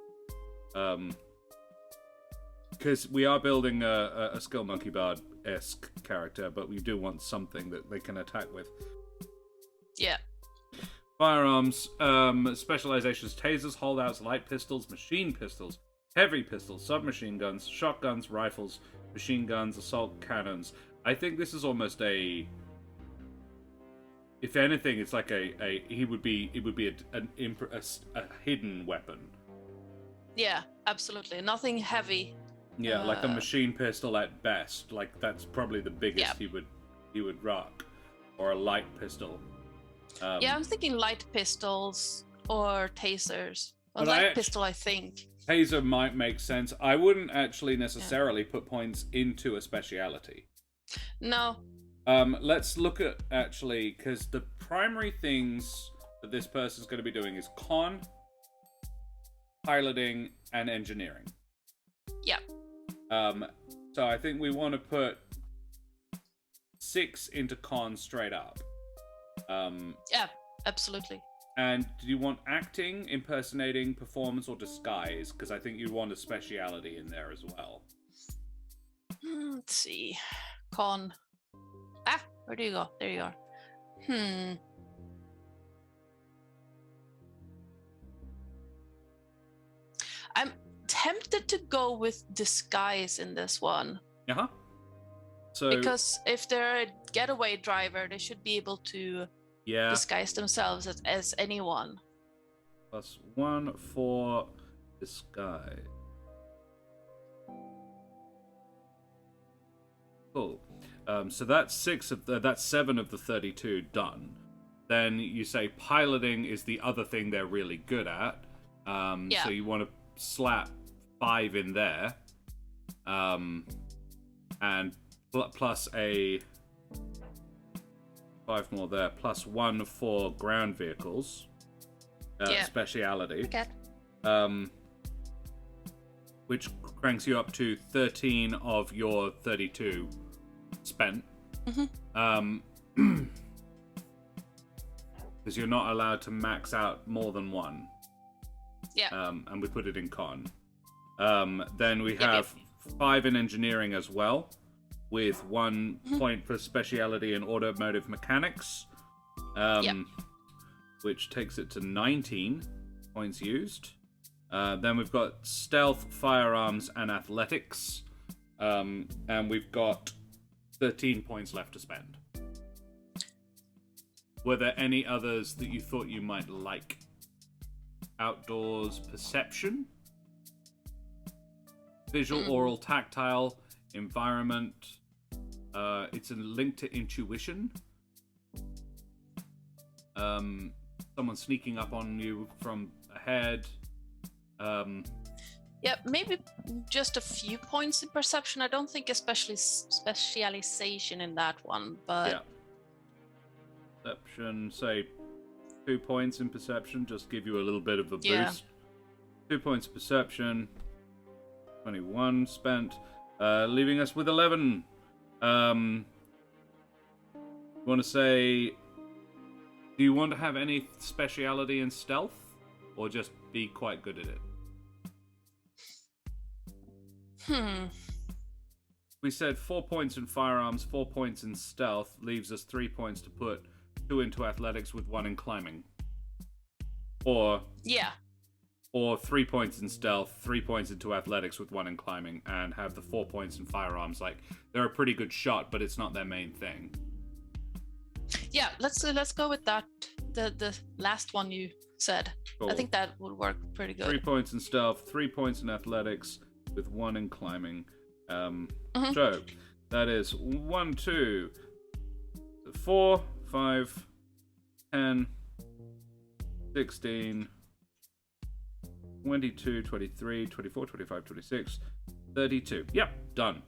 Because we are building a skill monkey bard-esque character, but we do want something that they can attack with. Yeah. Firearms, specializations, tasers, holdouts, light pistols, machine pistols, heavy pistols, submachine guns, shotguns, rifles, machine guns, assault cannons. I think this is almost a... If anything, it's like it would be a hidden weapon. Yeah, absolutely. Nothing heavy. Yeah, like a machine pistol at best. Like that's probably the biggest he would rock, or a light pistol. Yeah, I'm thinking light pistols or tasers. A light pistol, I think. Taser might make sense. I wouldn't actually necessarily put points into a speciality. No. Let's look at actually, because the primary things that this person's going to be doing is con, piloting, and engineering. Yeah. So I think we want to put 6 into con straight up. Yeah, absolutely. And do you want acting, impersonating, performance, or disguise? Because I think you want a speciality in there as well. Let's see. Con. Where do you go? There you are. I'm tempted to go with disguise in this one. Uh-huh. So, because if they're a getaway driver, they should be able to disguise themselves as anyone. +1 for disguise. Cool. So that's 7 of the 32 done. Then you say piloting is the other thing they're really good at. So you want to slap 5 in there, and plus a 5 more there, +1 for ground vehicles, speciality. Okay. Which cranks you up to 13 of your 32 spent. Because you're not allowed to max out more than 1. Yeah. And we put it in con. Then we have 5 in engineering as well, with 1 point for speciality in automotive mechanics, which takes it to 19 points used. Then we've got stealth, firearms, and athletics, and we've got 13 points left to spend. Were there any others that you thought you might like? Outdoors, perception, visual, oral, tactile, environment. It's a link to intuition. Someone sneaking up on you from ahead. Yeah, maybe just a few points in perception. I don't think especially specialization in that one, but perception, say 2 points in perception, just give you a little bit of a boost. Yeah. 2 points of perception, 21 spent, leaving us with 11. You want to say, do you want to have any speciality in stealth, or just be quite good at it? We said 4 points in firearms, 4 points in stealth, leaves us 3 points to put 2 into athletics with 1 in climbing. Or 3 points in stealth, 3 points into athletics with 1 in climbing, and have the 4 points in firearms. Like, they're a pretty good shot, but it's not their main thing. Yeah, let's go with that. The last one you said. Cool. I think that would work pretty good. 3 points in stealth, 3 points in athletics with 1 in climbing. So that is 1, 2, 4, 5, 10, 16, 22, 23, 24, 25, 26, 32. Yep, done.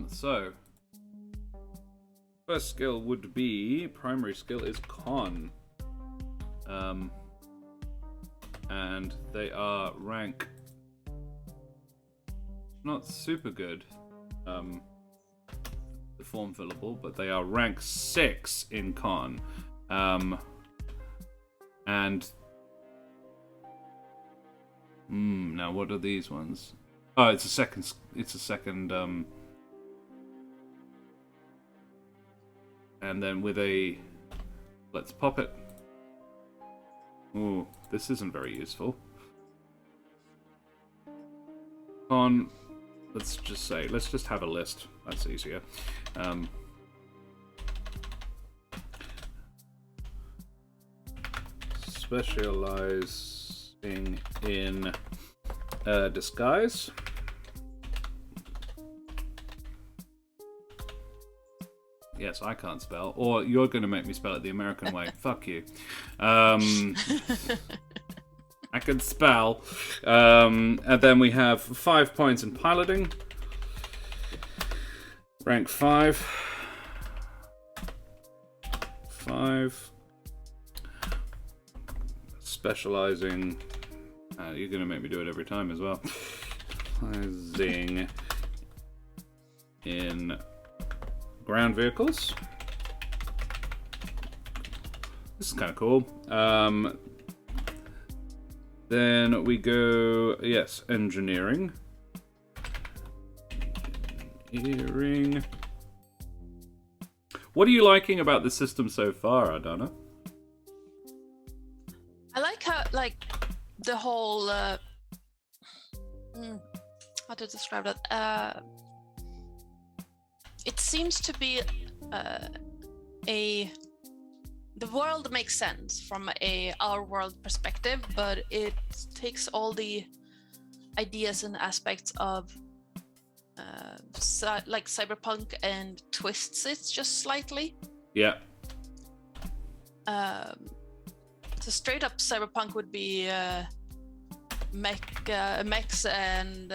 So first skill would be primary skill is con. And they are rank not super good. The form fillable, but they are rank 6 in con. And now what are these ones? Oh, it's a second. And then with a, let's pop it. Ooh, this isn't very useful. Con, let's just have a list. That's easier. Specializing in disguise. Yes, I can't spell. Or you're going to make me spell it the American way. Fuck you. I can spell. And then we have 5 points in piloting. Rank 5. 5. Specializing. You're going to make me do it every time as well. Specializing in ground vehicles. This is kind of cool. Then we go, yes, engineering. What are you liking about the system so far, Ardanna? I like how, the whole, how to describe that? It seems to be the world makes sense from our world perspective, but it takes all the ideas and aspects of cyberpunk and twists it just slightly. Yeah. So straight up cyberpunk would be mechs and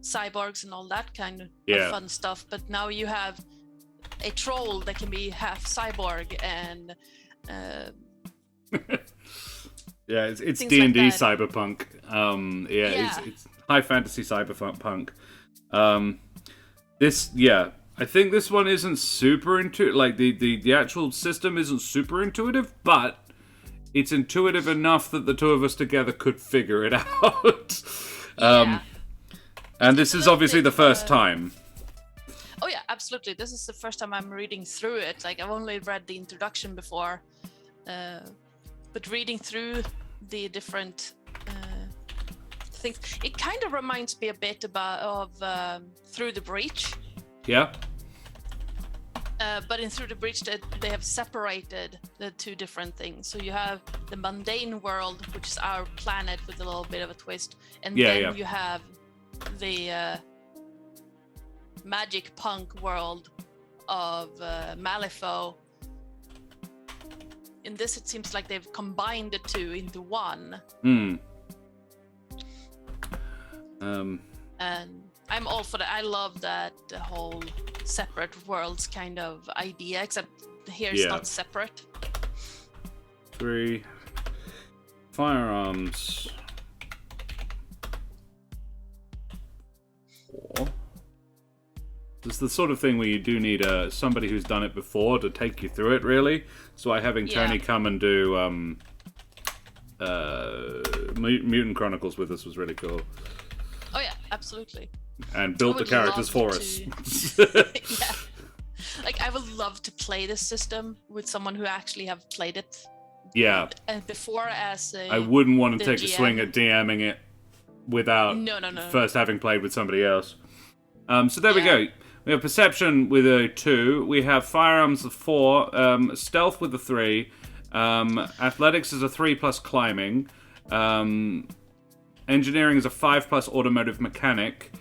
cyborgs and all that kind of fun stuff, but now you have a troll that can be half cyborg and yeah, it's D&D like cyberpunk. It's high fantasy cyberpunk. I think this one isn't super intuitive. Like the actual system isn't super intuitive, but it's intuitive enough that the two of us together could figure it out. And this is obviously the first time. Oh yeah, absolutely. This is the first time I'm reading through it. Like, I've only read the introduction before, but reading through the different things, it kind of reminds me a bit of Through the Breach. Yeah. But in Through the Breach, they have separated the two different things. So you have the mundane world, which is our planet with a little bit of a twist, and then you have the magic punk world of Malifaux. In this, it seems like they've combined the two into one. And I'm all for that. I love that the whole separate worlds kind of idea, except here it's not separate. 3 firearms. 4. It's the sort of thing where you do need somebody who's done it before to take you through it, really. So having Tony come and do Mutant Chronicles with us was really cool. Oh yeah, absolutely. And built the characters for us. Yeah. Like, I would love to play this system with someone who actually have played it. Yeah. And before I wouldn't want to take GM. a swing at DMing it without first having played with somebody else. So there we go. We have perception with a 2. We have firearms of 4. Stealth with a 3. Athletics is a 3 plus climbing. Engineering is a 5 plus automotive mechanic.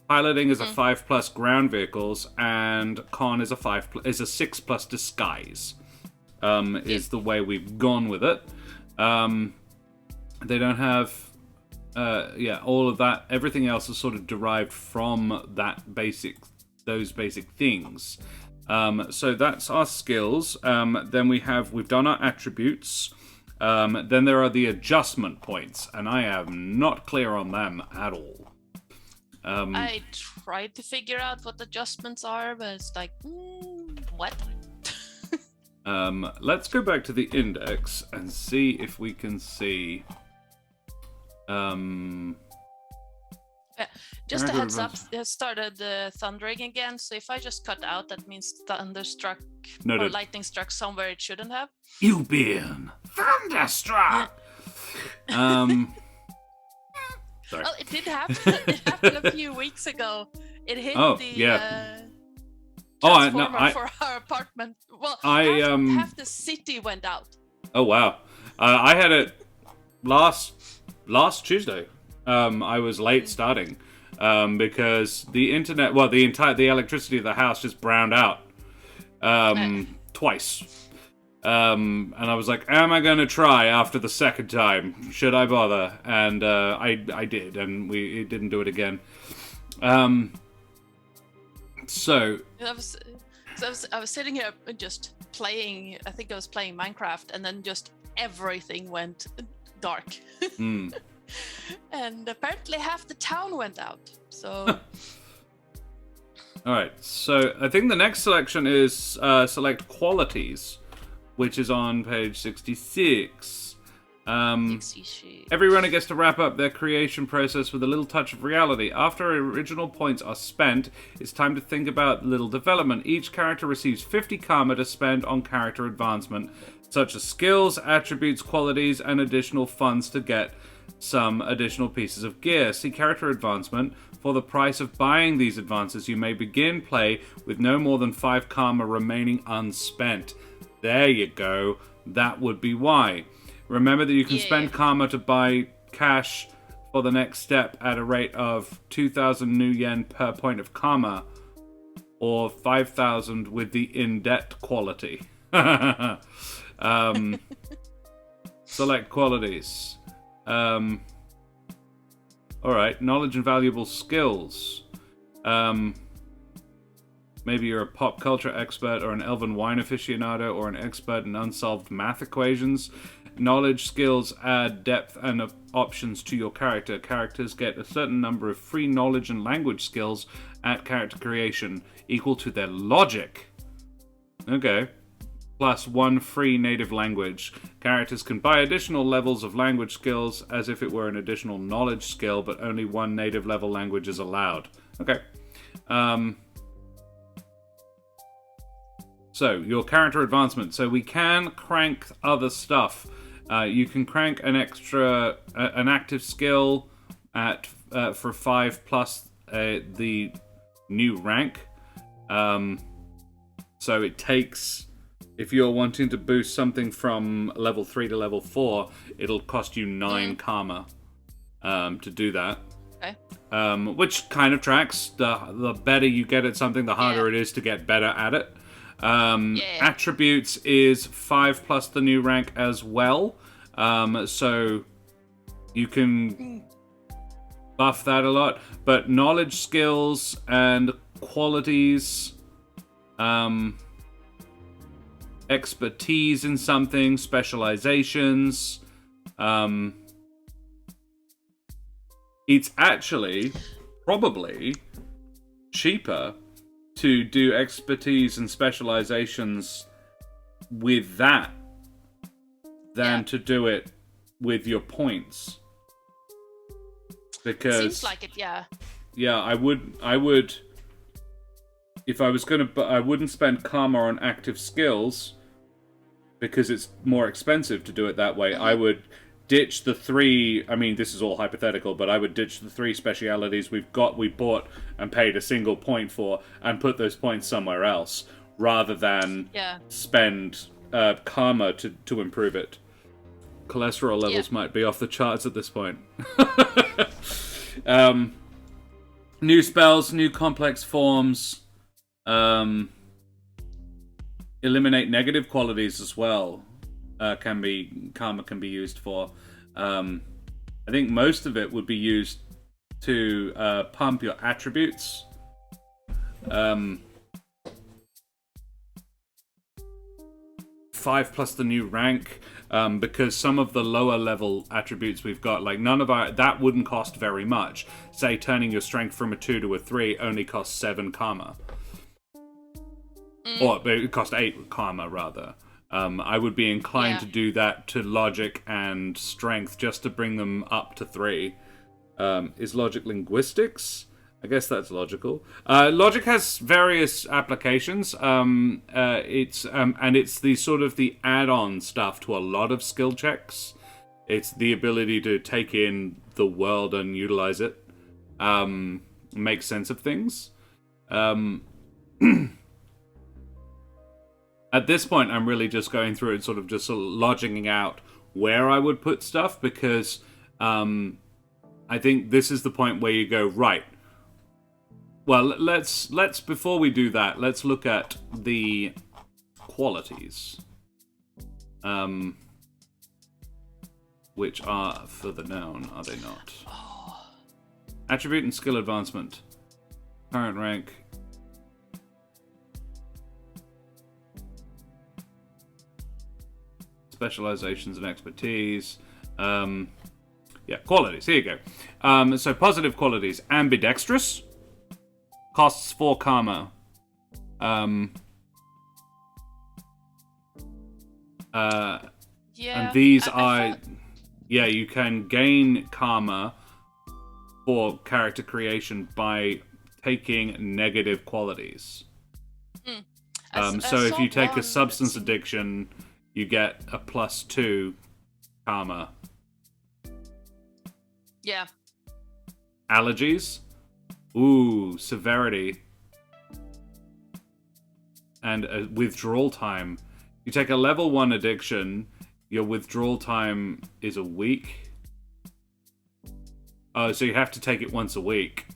Piloting is a 5 plus ground vehicles, and con is a 6 plus disguise. Is the way we've gone with it. They don't have yeah, all of that. Everything else is sort of derived from those basic things. So that's our skills. Then we've done our attributes. Then there are the adjustment points, and I am not clear on them at all. I tried to figure out what adjustments are, but it's like, what? Let's go back to the index and see if we can see. Just a heads up, it started thundering again, so if I just cut out, that means thunder struck or lightning struck somewhere it shouldn't have. You've been thunderstruck! Sorry. Well, it did happen. It happened a few weeks ago. It hit transformer for our apartment. Well, half the city went out. Oh, wow. I had it last Tuesday. I was late starting because the internet, the electricity of the house just browned out twice. And I was like, am I going to try after the second time? Should I bother? And I did, and it didn't do it again. So I was sitting here just playing. I think I was playing Minecraft, and then just everything went dark. And apparently half the town went out. So. All right. So I think the next selection is select qualities, which is on page 66. Every runner gets to wrap up their creation process with a little touch of reality. After original points are spent, it's time to think about little development. Each character receives 50 karma to spend on character advancement, such as skills, attributes, qualities, and additional funds to get some additional pieces of gear. See character advancement. For the price of buying these advances, you may begin play with no more than 5 karma remaining unspent. There you go. That would be why. Remember that you can spend karma to buy cash for the next step at a rate of 2,000 new yen per point of karma, or 5,000 with the in-debt quality. Select qualities. Alright, knowledge and valuable skills. Maybe you're a pop culture expert, or an elven wine aficionado, or an expert in unsolved math equations. Knowledge skills add depth and options to your character. Characters get a certain number of free knowledge and language skills at character creation, equal to their logic. Okay. Plus 1 free native language. Characters can buy additional levels of language skills as if it were an additional knowledge skill, but only 1 native level language is allowed. Okay. So, your character advancement. So we can crank other stuff. You can crank an active skill at for 5 plus the new rank. So it takes, if you're wanting to boost something from level 3 to level 4, it'll cost you 9 karma to do that. Okay. Which kind of tracks. The better you get at something, the harder it is to get better at it. Attributes is 5 plus the new rank as well. So you can buff that a lot. But knowledge, skills, and qualities, expertise in something, specializations, it's actually probably cheaper to do expertise and specializations with that than to do it with your points. Because seems like it, yeah. Yeah, I would if I was I wouldn't spend karma on active skills because it's more expensive to do it that way. I would ditch the 3, I mean, this is all hypothetical, but I would ditch the 3 specialities we bought and paid a single point for, and put those points somewhere else, rather than spend karma to improve it. Cholesterol levels might be off the charts at this point. New spells, new complex forms, eliminate negative qualities as well. Karma can be used for. I think most of it would be used to pump your attributes. 5 plus the new rank, because some of the lower level attributes we've got, like none of our, that wouldn't cost very much. Say turning your strength from a 2 to a 3 only costs 7 karma. Or it cost 8 karma, rather. I would be inclined to do that to logic and strength just to bring them up to 3. Is logic linguistics? I guess that's logical. Logic has various applications. It's the sort of the add-on stuff to a lot of skill checks. It's the ability to take in the world and utilize it, make sense of things. At this point, I'm really just going through and sort of logicking out where I would put stuff, because I think this is the point where you go, right. Well, let's before we do that, let's look at the qualities, which are further down, are they not? Oh. Attribute and skill advancement, current rank. Specializations and expertise. Yeah, qualities. Here you go. So positive qualities: ambidextrous, costs 4 karma. And these yeah, you can gain karma for character creation by taking negative qualities. So if you take a substance addiction, you get a +2 karma. Yeah. Allergies. Ooh, severity. And a withdrawal time. You take a level 1 addiction, your withdrawal time is a week. Oh, so you have to take it once a week.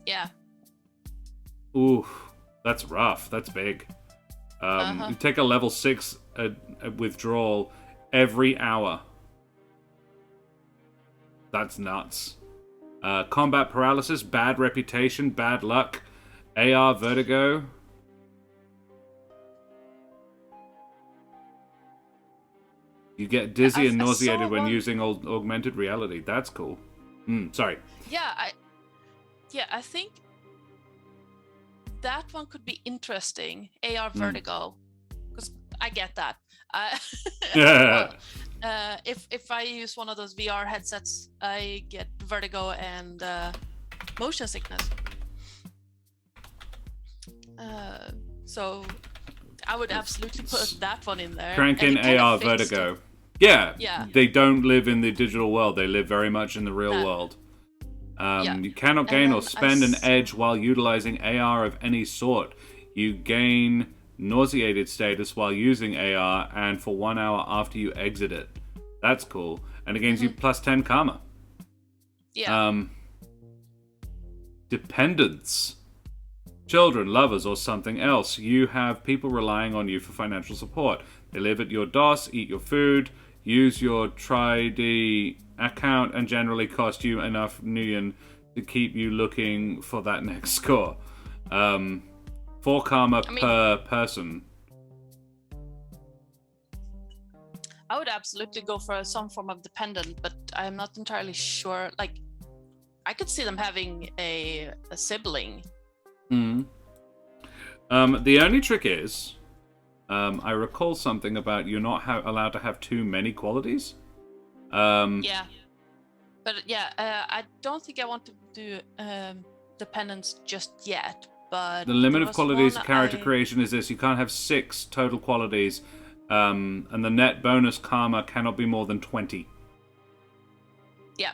Yeah. Ooh, that's rough. That's big. You take a level 6 withdrawal every hour. That's nuts. Combat paralysis, bad reputation, bad luck, AR vertigo. You get dizzy and nauseated when using augmented reality. That's cool. Sorry. Yeah, I think that one could be interesting. AR vertigo, because I get that. Yeah. Well, if I use one of those VR headsets, I get vertigo and motion sickness. So I would absolutely put that one in there. Crank in AR vertigo. Yeah. They don't live in the digital world. They live very much in the real world. You cannot gain or spend an edge while utilizing AR of any sort. You gain nauseated status while using AR and for 1 hour after you exit it. That's cool. And it gains you +10 karma. Yeah. Dependents. Children, lovers, or something else. You have people relying on you for financial support. They live at your DOS, eat your food, use your Tyrsday account, and generally cost you enough nuyen to keep you looking for that next score. 4 karma per person. I would absolutely go for some form of dependent, but I'm not entirely sure. Like, I could see them having a sibling. The only trick is, I recall something about you're not allowed to have too many qualities. Yeah. But I don't think I want to do dependence just yet. But the limit of qualities character creation is this: you can't have 6 total qualities, and the net bonus karma cannot be more than 20. Yeah.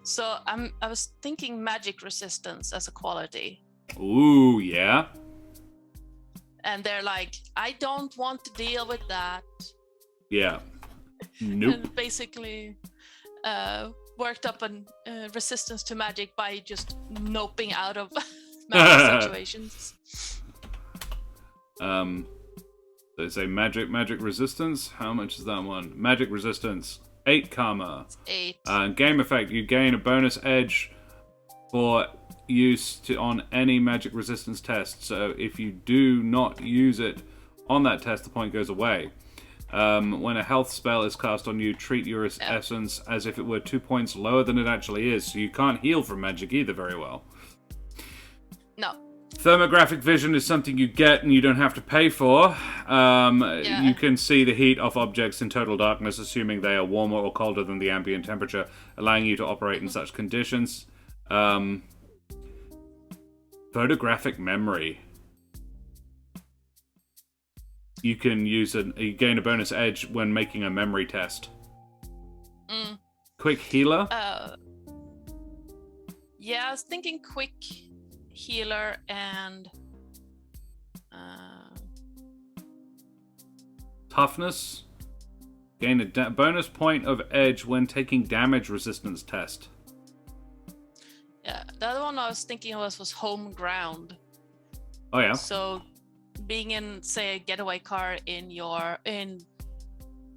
So I was thinking magic resistance as a quality. Ooh, yeah. And they're like, I don't want to deal with that. Yeah. Nope. And basically worked up a resistance to magic by just noping out of magic situations. They say magic resistance. How much is that one? Magic resistance 8 karma. 8. Game effect, you gain a bonus edge for use on any magic resistance test. So if you do not use it on that test, the point goes away. When a health spell is cast on you, treat your essence as if it were 2 points lower than it actually is. So you can't heal from magic either very well. No. Thermographic vision is something you get and you don't have to pay for. You can see the heat of objects in total darkness, assuming they are warmer or colder than the ambient temperature, allowing you to operate in such conditions. Photographic memory. You can use you gain a bonus edge when making a memory test. Quick healer? Yeah, I was thinking quick healer and toughness. Gain a bonus point of edge when taking damage resistance test. Yeah, the other one I was thinking was home ground. Oh yeah. So being in, say, a getaway car in the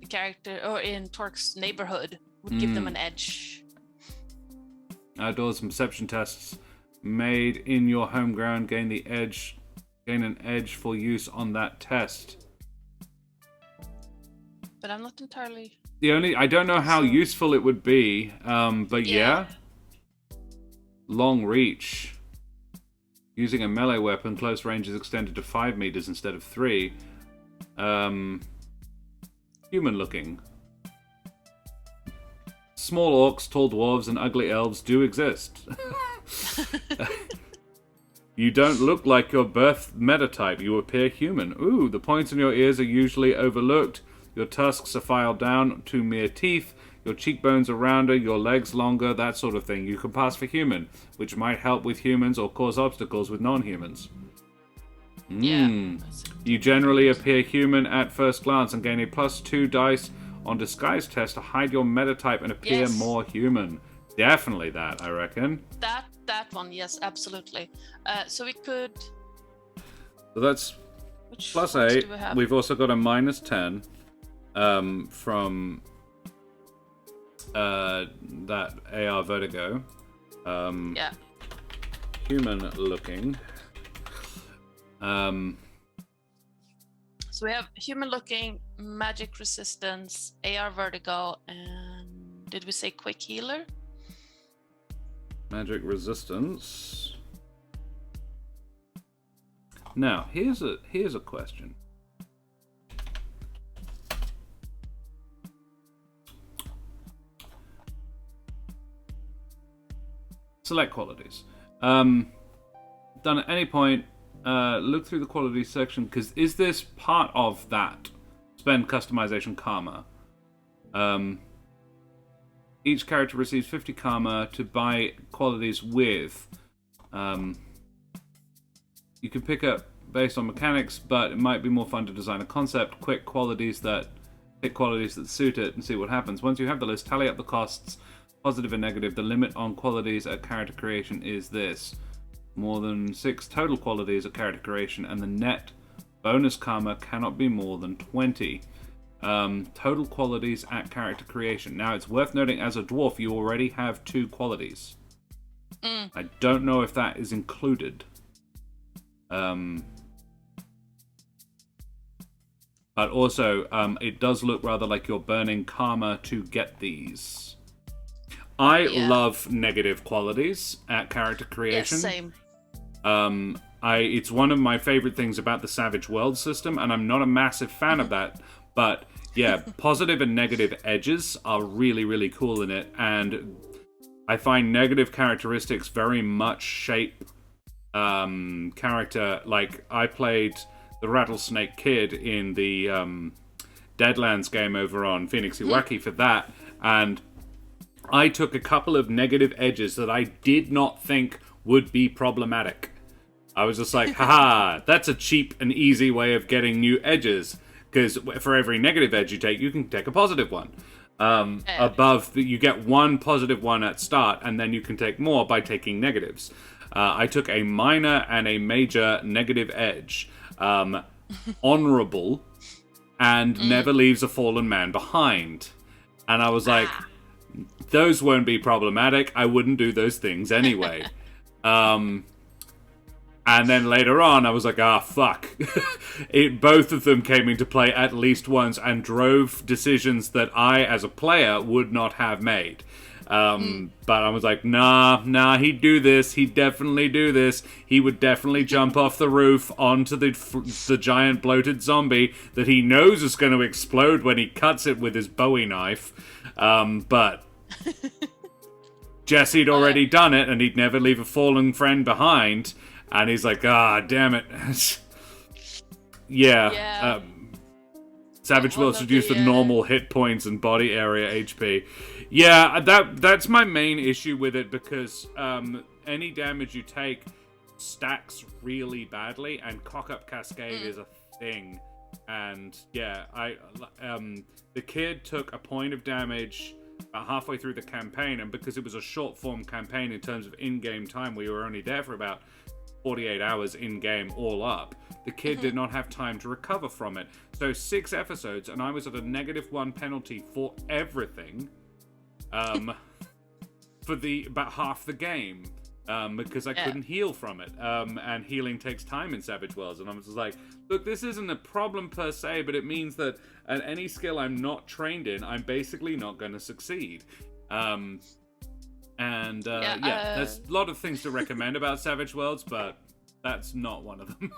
character or in Torque's neighborhood would give them an edge. Outdoors and perception tests made in your home ground gain an edge for use on that test. But I'm not entirely. I don't know how useful it would be, but yeah. Long reach. Using a melee weapon, close range is extended to 5 meters instead of 3. Human looking. Small orcs, tall dwarves, and ugly elves do exist. You don't look like your birth metatype. You appear human. Ooh, the points in your ears are usually overlooked. Your tusks are filed down to mere teeth. Your cheekbones are rounder, your legs longer, that sort of thing. You can pass for human, which might help with humans or cause obstacles with non-humans. You generally appear human at first glance and gain a +2 dice on disguise test to hide your metatype and appear more human. Definitely that, I reckon. That one, yes, absolutely. So we could. So that's +8. We've also got a -10 from that AR Vertigo. Human looking. So we have human looking, magic resistance, AR Vertigo, and did we say quick healer? Magic resistance. Now, here's a question. Select qualities. Done at any point, look through the qualities section, because is this part of that? Spend customization karma. Each character receives 50 karma to buy qualities with. You can pick up based on mechanics, but it might be more fun to design a concept. Pick qualities that suit it and see what happens. Once you have the list, tally up the costs, positive and negative. The limit on qualities at character creation is this. More than 6 total qualities at character creation, and the net bonus karma cannot be more than 20. Total qualities at character creation. Now, it's worth noting, as a dwarf, you already have 2 qualities. I don't know if that is included. But also, it does look rather like you're burning karma to get these. I love negative qualities at character creation. Yes, same. It's one of my favorite things about the Savage World system, and I'm not a massive fan of that, but yeah, positive and negative edges are really, really cool in it, and I find negative characteristics very much shape character. Like, I played the Rattlesnake Kid in the Deadlands game over on Phoenix Iwaki for that, and I took a couple of negative edges that I did not think would be problematic. I was just like, haha, that's a cheap and easy way of getting new edges, because for every negative edge you can take a positive one. You get one positive one at start, and then you can take more by taking negatives. I took a minor and a major negative edge. Honorable, and never leaves a fallen man behind. And I was like, those won't be problematic. I wouldn't do those things anyway. And then later on, I was like, fuck. Both of them came into play at least once and drove decisions that I, as a player, would not have made. But I was like, nah, he'd do this. He'd definitely do this. He would definitely jump off the roof onto the giant bloated zombie that he knows is going to explode when he cuts it with his Bowie knife. But Jesse'd already done it, and he'd never leave a fallen friend behind. And he's like, damn it. Yeah. Savage Worlds should use the normal hit points and body area HP. Yeah, that's my main issue with it, because any damage you take stacks really badly, and cock-up cascade is a thing. And yeah, the kid took a point of damage about halfway through the campaign, and because it was a short-form campaign in terms of in-game time, we were only there for about 48 hours in-game all up. The kid did not have time to recover from it. So 6 episodes, and I was at a -1 penalty for everything for about half the game, because I couldn't heal from it. And healing takes time in Savage Worlds. And I was just like, look, this isn't a problem per se, but it means that at any skill I'm not trained in, I'm basically not going to succeed. There's a lot of things to recommend about Savage Worlds, but that's not one of them.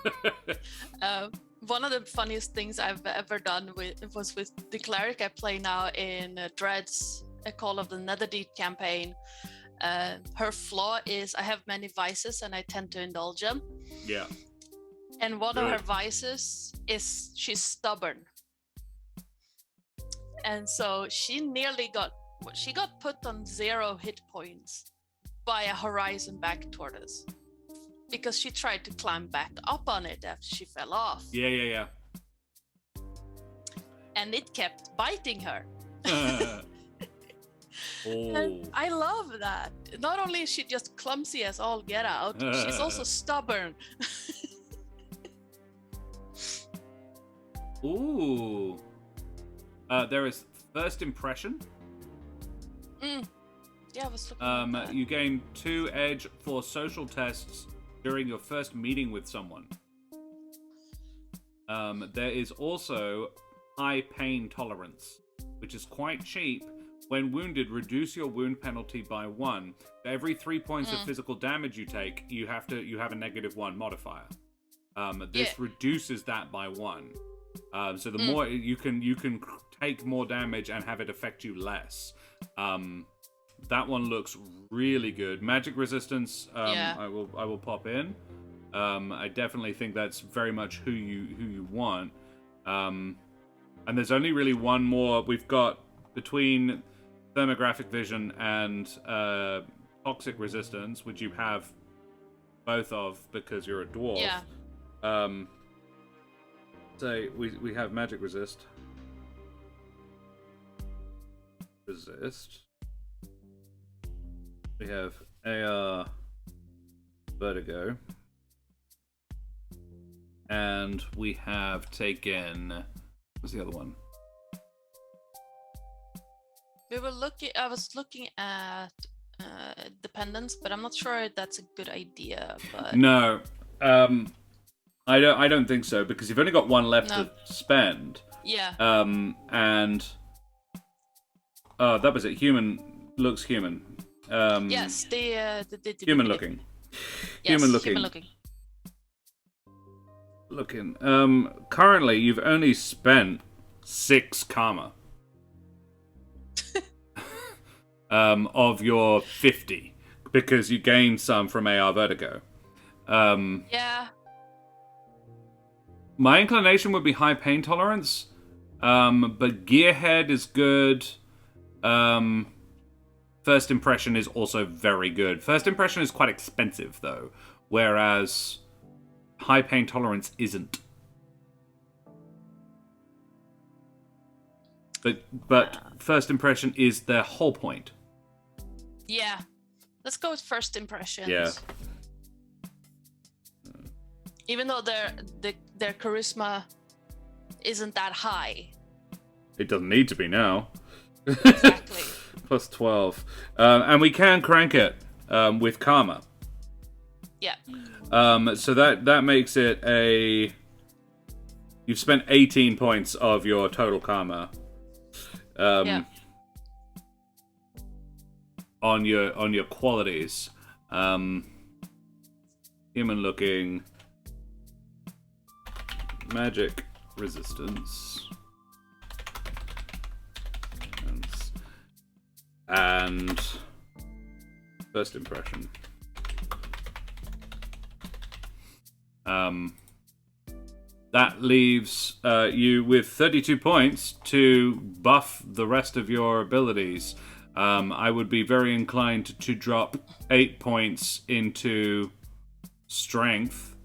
One of the funniest things I've ever done was with the cleric I play now in Dread's A Call of the Netherdeep campaign. Her flaw is I have many vices and I tend to indulge them. Yeah. And one of her vices is she's stubborn. And so she got put on 0 hit points by a horizon back tortoise because she tried to climb back up on it after she fell off. Yeah. And it kept biting her. Oh. And I love that. Not only is she just clumsy as all get out, she's also stubborn. Ooh. There is First Impression. Yeah, I was looking at that. You gain 2 edge for social tests during your first meeting with someone. There is also high pain tolerance, which is quite cheap. When wounded, reduce your wound penalty by 1. For every 3 points of physical damage you take, you have a -1 modifier. This reduces that by 1. So the more you can take more damage and have it affect you less. That one looks really good. Magic resistance, I will pop in. I definitely think that's very much who you want. And there's only really one more. We've got between thermographic vision and toxic resistance, which you have both of because you're a dwarf. Yeah. So we have magic resist. We have AR Vertigo. And we have taken... What's the other one? I was looking at dependence, but I'm not sure that's a good idea. But no, I don't think so, because you've only got 1 left to spend. Yeah. And that was it. Looks human. Yes, the human looking. Yes, human looking. Currently, you've only spent 6 karma. Of your 50, because you gained some from AR Vertigo. Yeah. My inclination would be high pain tolerance, but Gearhead is good. First Impression is also very good. First Impression is quite expensive, though, whereas high pain tolerance isn't. But First Impression is their whole point. Yeah. Let's go with First Impressions. Yeah. Even though their charisma isn't that high. It doesn't need to be now. Exactly. Plus 12. And we can crank it with karma. Yeah. So that makes it a... You've spent 18 points of your total karma. On your qualities. Human looking, magic resistance, and first impression. That leaves you with 32 points to buff the rest of your abilities. I would be very inclined to drop 8 points into strength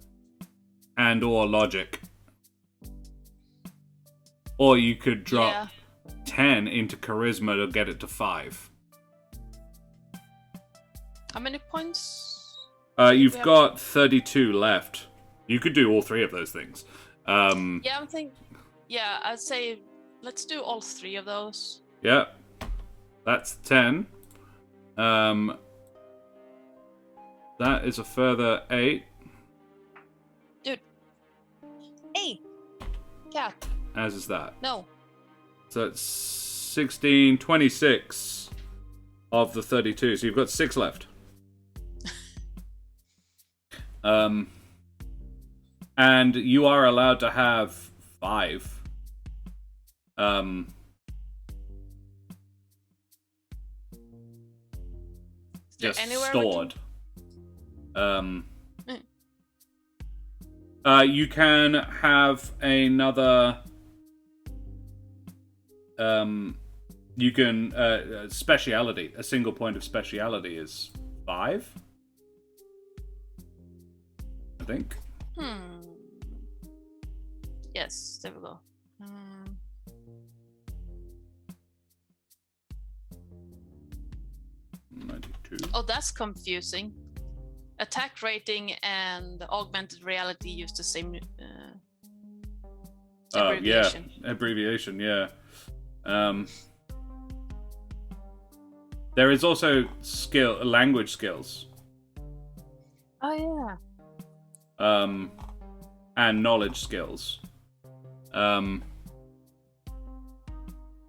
and or logic. Or you could drop 10 into charisma to get it to 5. How many points? You've got 32 left. You could do all 3 of those things. I'm thinking. Yeah, I'd say let's do all 3 of those. Yeah, that's 10. That is a further 8. Dude. Hey. Cat. As is that. No. So it's 16, 26 of the 32. So you've got 6 left. And you are allowed to have 5. Just stored. You can have another. You can speciality. A single point of speciality is 5. I think. Yes, there we go. 92. Oh, that's confusing. Attack rating and augmented reality use the same abbreviation. Abbreviation, yeah. There is also language skills. Oh, yeah. And knowledge skills.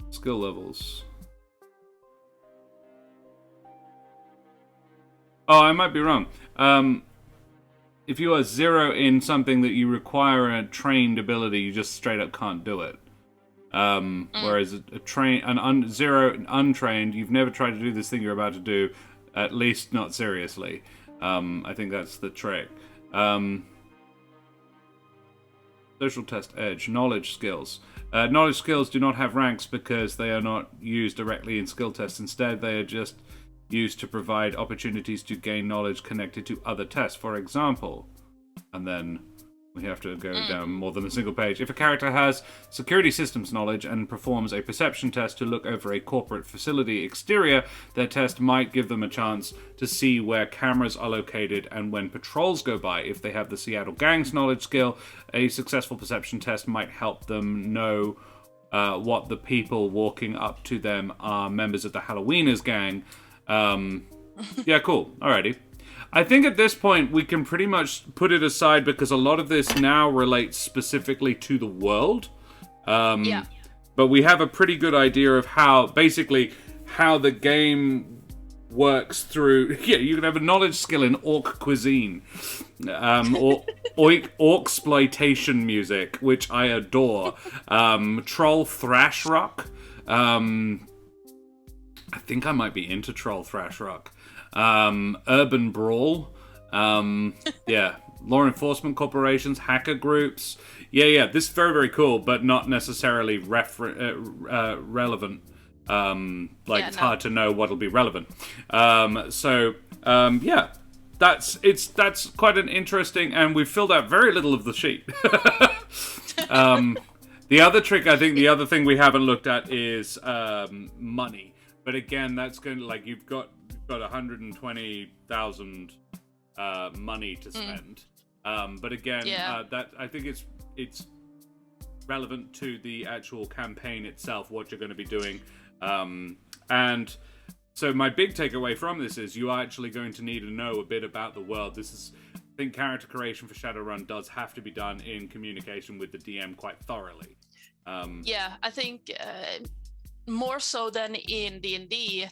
Skill levels. Oh, I might be wrong. If you are 0 in something that you require a trained ability, you just straight up can't do it. Whereas zero untrained, you've never tried to do this thing you're about to do, at least not seriously. I think that's the trick. Social test edge, knowledge skills. Knowledge skills do not have ranks because they are not used directly in skill tests. Instead, they are just used to provide opportunities to gain knowledge connected to other tests. For example, and then we have to go down more than a single page. If a character has security systems knowledge and performs a perception test to look over a corporate facility exterior, their test might give them a chance to see where cameras are located and when patrols go by. If they have the Seattle Gang's knowledge skill, a successful perception test might help them know what the people walking up to them are members of the Halloweeners gang. Yeah, cool. Alrighty. I think at this point we can pretty much put it aside because a lot of this now relates specifically to the world. But we have a pretty good idea of how the game works through... Yeah, you can have a knowledge skill in orc cuisine. Or orc-sploitation music, which I adore. Troll thrash rock. I think I might be into troll thrash rock. Urban brawl, law enforcement corporations, hacker groups. This is very, very cool, but not necessarily relevant. It's hard to know what'll be relevant. That's quite an interesting, and we've filled out very little of the sheet. The other trick, I think, the other thing we haven't looked at is money. But again, that's going to, you've got 120,000 money to spend. But again, that I think it's relevant to the actual campaign itself, what you're going to be doing. And so my big takeaway from this is you are actually going to need to know a bit about the world. I think character creation for Shadowrun does have to be done in communication with the DM quite thoroughly. Yeah, I think more so than in D&D,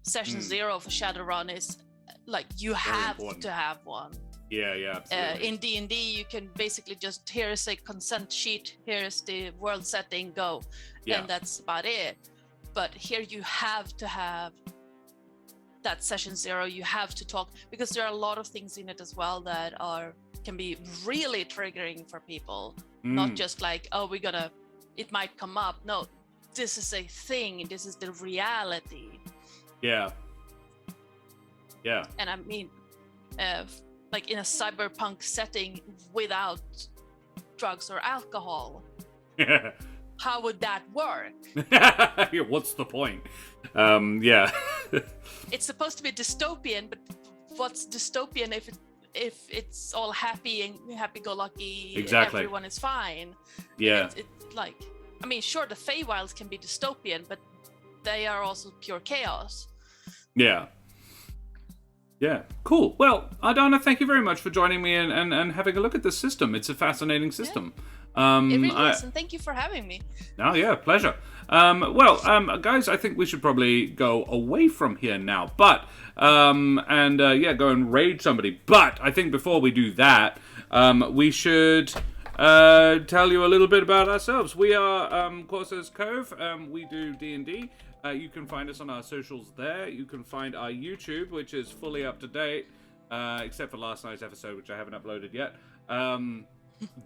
Session 0 for Shadowrun is like you have to have one. Yeah, absolutely. In D&D, you can basically just, here is a consent sheet, here is the world setting, go. Yeah. And that's about it. But here you have to have that Session 0, you have to talk, because there are a lot of things in it as well that can be really triggering for people. Not just like, oh, it might come up. No, this is a thing, this is the reality. Yeah. And I mean, like in a cyberpunk setting without drugs or alcohol, how would that work? What's the point? Yeah. It's supposed to be dystopian, but what's dystopian if it's all happy and happy-go-lucky? Exactly. Everyone is fine. Yeah. It's like, I mean, sure, the Feywilds can be dystopian, but they are also pure chaos. Yeah. Yeah, cool. Well, Ardanna, thank you very much for joining me and having a look at this system. It's a fascinating system. Yeah. It really is, and thank you for having me. Oh, yeah, pleasure. Guys, I think we should probably go away from here now, but, go and raid somebody. But I think before we do that, we should tell you a little bit about ourselves. We are Corsair's Cove. We do D&D. You can find us on our socials there. You can find our YouTube, which is fully up to date, except for last night's episode, which I haven't uploaded yet.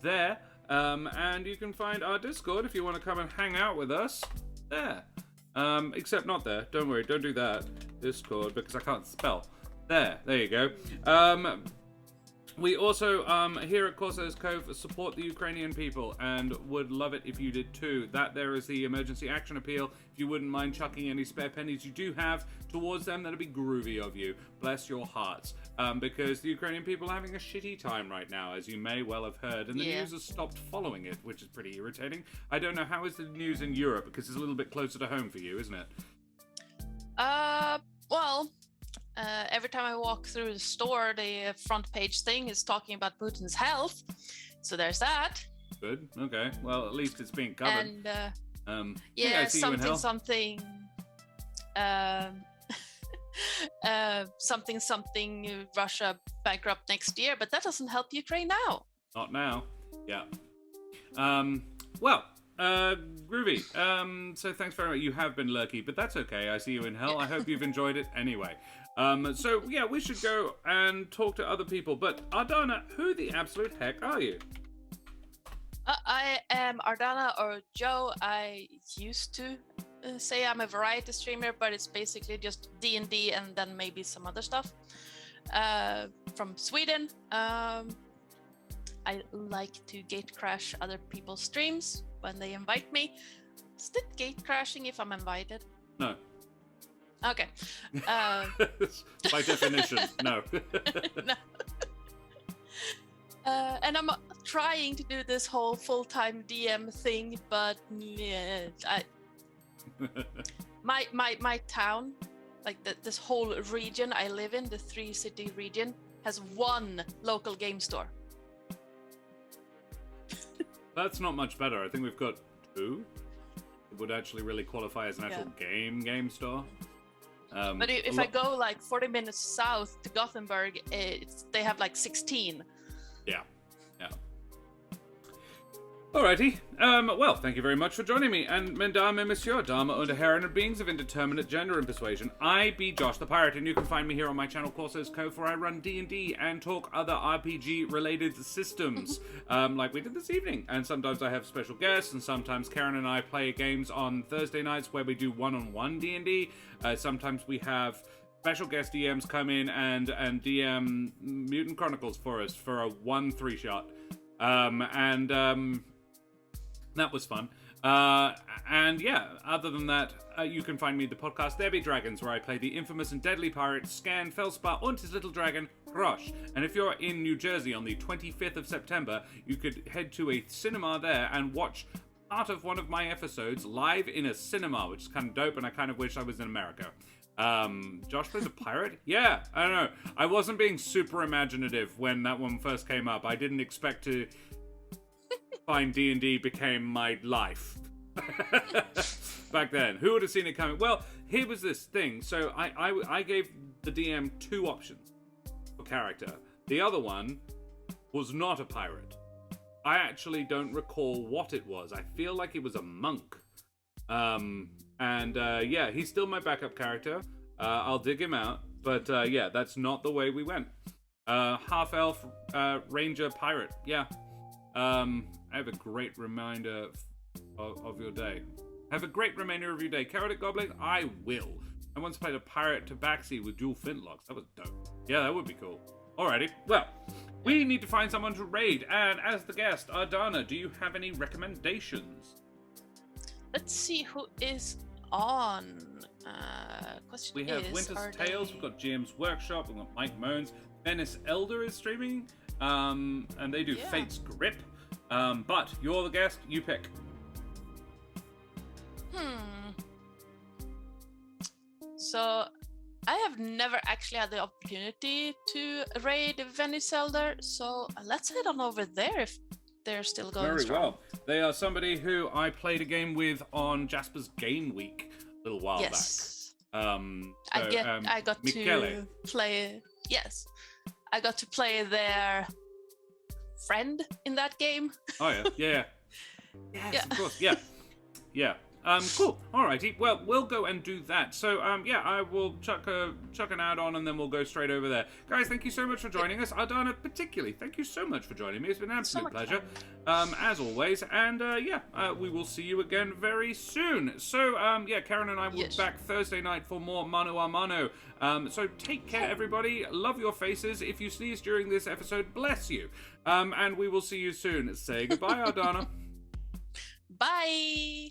There. And you can find our Discord if you want to come and hang out with us there. Except not there. Don't worry, don't do that. Discord, because I can't spell. There you go. We also, here at Corsair's Cove, support the Ukrainian people and would love it if you did too. That there is the emergency action appeal. If you wouldn't mind chucking any spare pennies you do have towards them, that'd be groovy of you. Bless your hearts. Because the Ukrainian people are having a shitty time right now, as you may well have heard. And the news has stopped following it, which is pretty irritating. I don't know, how is the news in Europe? Because it's a little bit closer to home for you, isn't it? Every time I walk through the store, the front page thing is talking about Putin's health. So there's that. Good. Okay. Well, at least it's being covered. And something Russia bankrupt next year, but that doesn't help Ukraine now. Not now. Yeah. Groovy. So thanks very much. You have been lurky, but that's okay. I see you in hell. I hope you've enjoyed it anyway. We should go and talk to other people. But Ardanna, who the absolute heck are you? I am Ardanna, or Joe. I used to say I'm a variety streamer, but it's basically just D&D and then maybe some other stuff. From Sweden. I like to gate crash other people's streams when they invite me. Is it gate crashing if I'm invited? No. Okay. By definition, no. No. And I'm trying to do this whole full-time DM thing, but my town, like this whole region I live in, the 3-city region, has one local game store. That's not much better. I think we've got 2. It would actually really qualify as an actual game store. But if I go like 40 minutes south to Gothenburg, they have like 16. Yeah. Alrighty. Thank you very much for joining me. And mes dames et messieurs, dames und herren and beings of indeterminate gender and persuasion, I be Josh the Pirate, and you can find me here on my channel Corsair's Cove, where I run D&D and talk other RPG-related systems, like we did this evening. And sometimes I have special guests, and sometimes Karen and I play games on Thursday nights where we do one-on-one D&D. Sometimes we have special guest DMs come in and DM Mutant Chronicles for us for a 1-3 shot. That was fun. Other than that, you can find me the podcast There Be Dragons, where I play the infamous and deadly pirate Scan Felspar und his little dragon, Rosh. And if you're in New Jersey on the 25th of September, you could head to a cinema there and watch part of one of my episodes live in a cinema, which is kind of dope, and I kind of wish I was in America. Josh plays a pirate? Yeah, I don't know. I wasn't being super imaginative when that one first came up. I didn't expect to find D&D became my life. Back then. Who would have seen it coming? Well, here was this thing. So I gave the DM 2 options for character. The other one was not a pirate. I actually don't recall what it was. I feel like it was a monk. Yeah, he's still my backup character. I'll dig him out. But yeah, that's not the way we went. Half-elf, ranger, pirate. Yeah. I have a great reminder of your day. Have a great remainder of your day. Carrot Goblin, I will. I once played a pirate tabaxi with dual flintlocks. That was dope. Yeah, that would be cool. Alrighty. Well, we need to find someone to raid. And as the guest, Ardanna, do you have any recommendations? Let's see who is on. Question we have is, Winter's Tales, we've got GM's Workshop, we've got Mike Moans, Venice Elder is streaming, and they do Fate's Grip. But you're the guest, you pick. So, I have never actually had the opportunity to raid Venice Elder, so let's head on over there if they're still going Very strong. well. They are somebody who I played a game with on Jasper's Game Week a little while back. I got Michele. to play. Yes, I got to play their friend in that game. Oh yeah. Yes, of course. Yeah. Cool. Alrighty. Well, we'll go and do that. So, yeah, I will chuck an ad on, and then we'll go straight over there. Guys, thank you so much for joining us. Ardanna, particularly, thank you so much for joining me. It's been an absolute pleasure, as always. And we will see you again very soon. So, yeah, Karen and I will be back Thursday night for more Mano a Mano. So take care, everybody. Love your faces. If you sneeze during this episode, bless you. And we will see you soon. Say goodbye, Ardanna. Bye.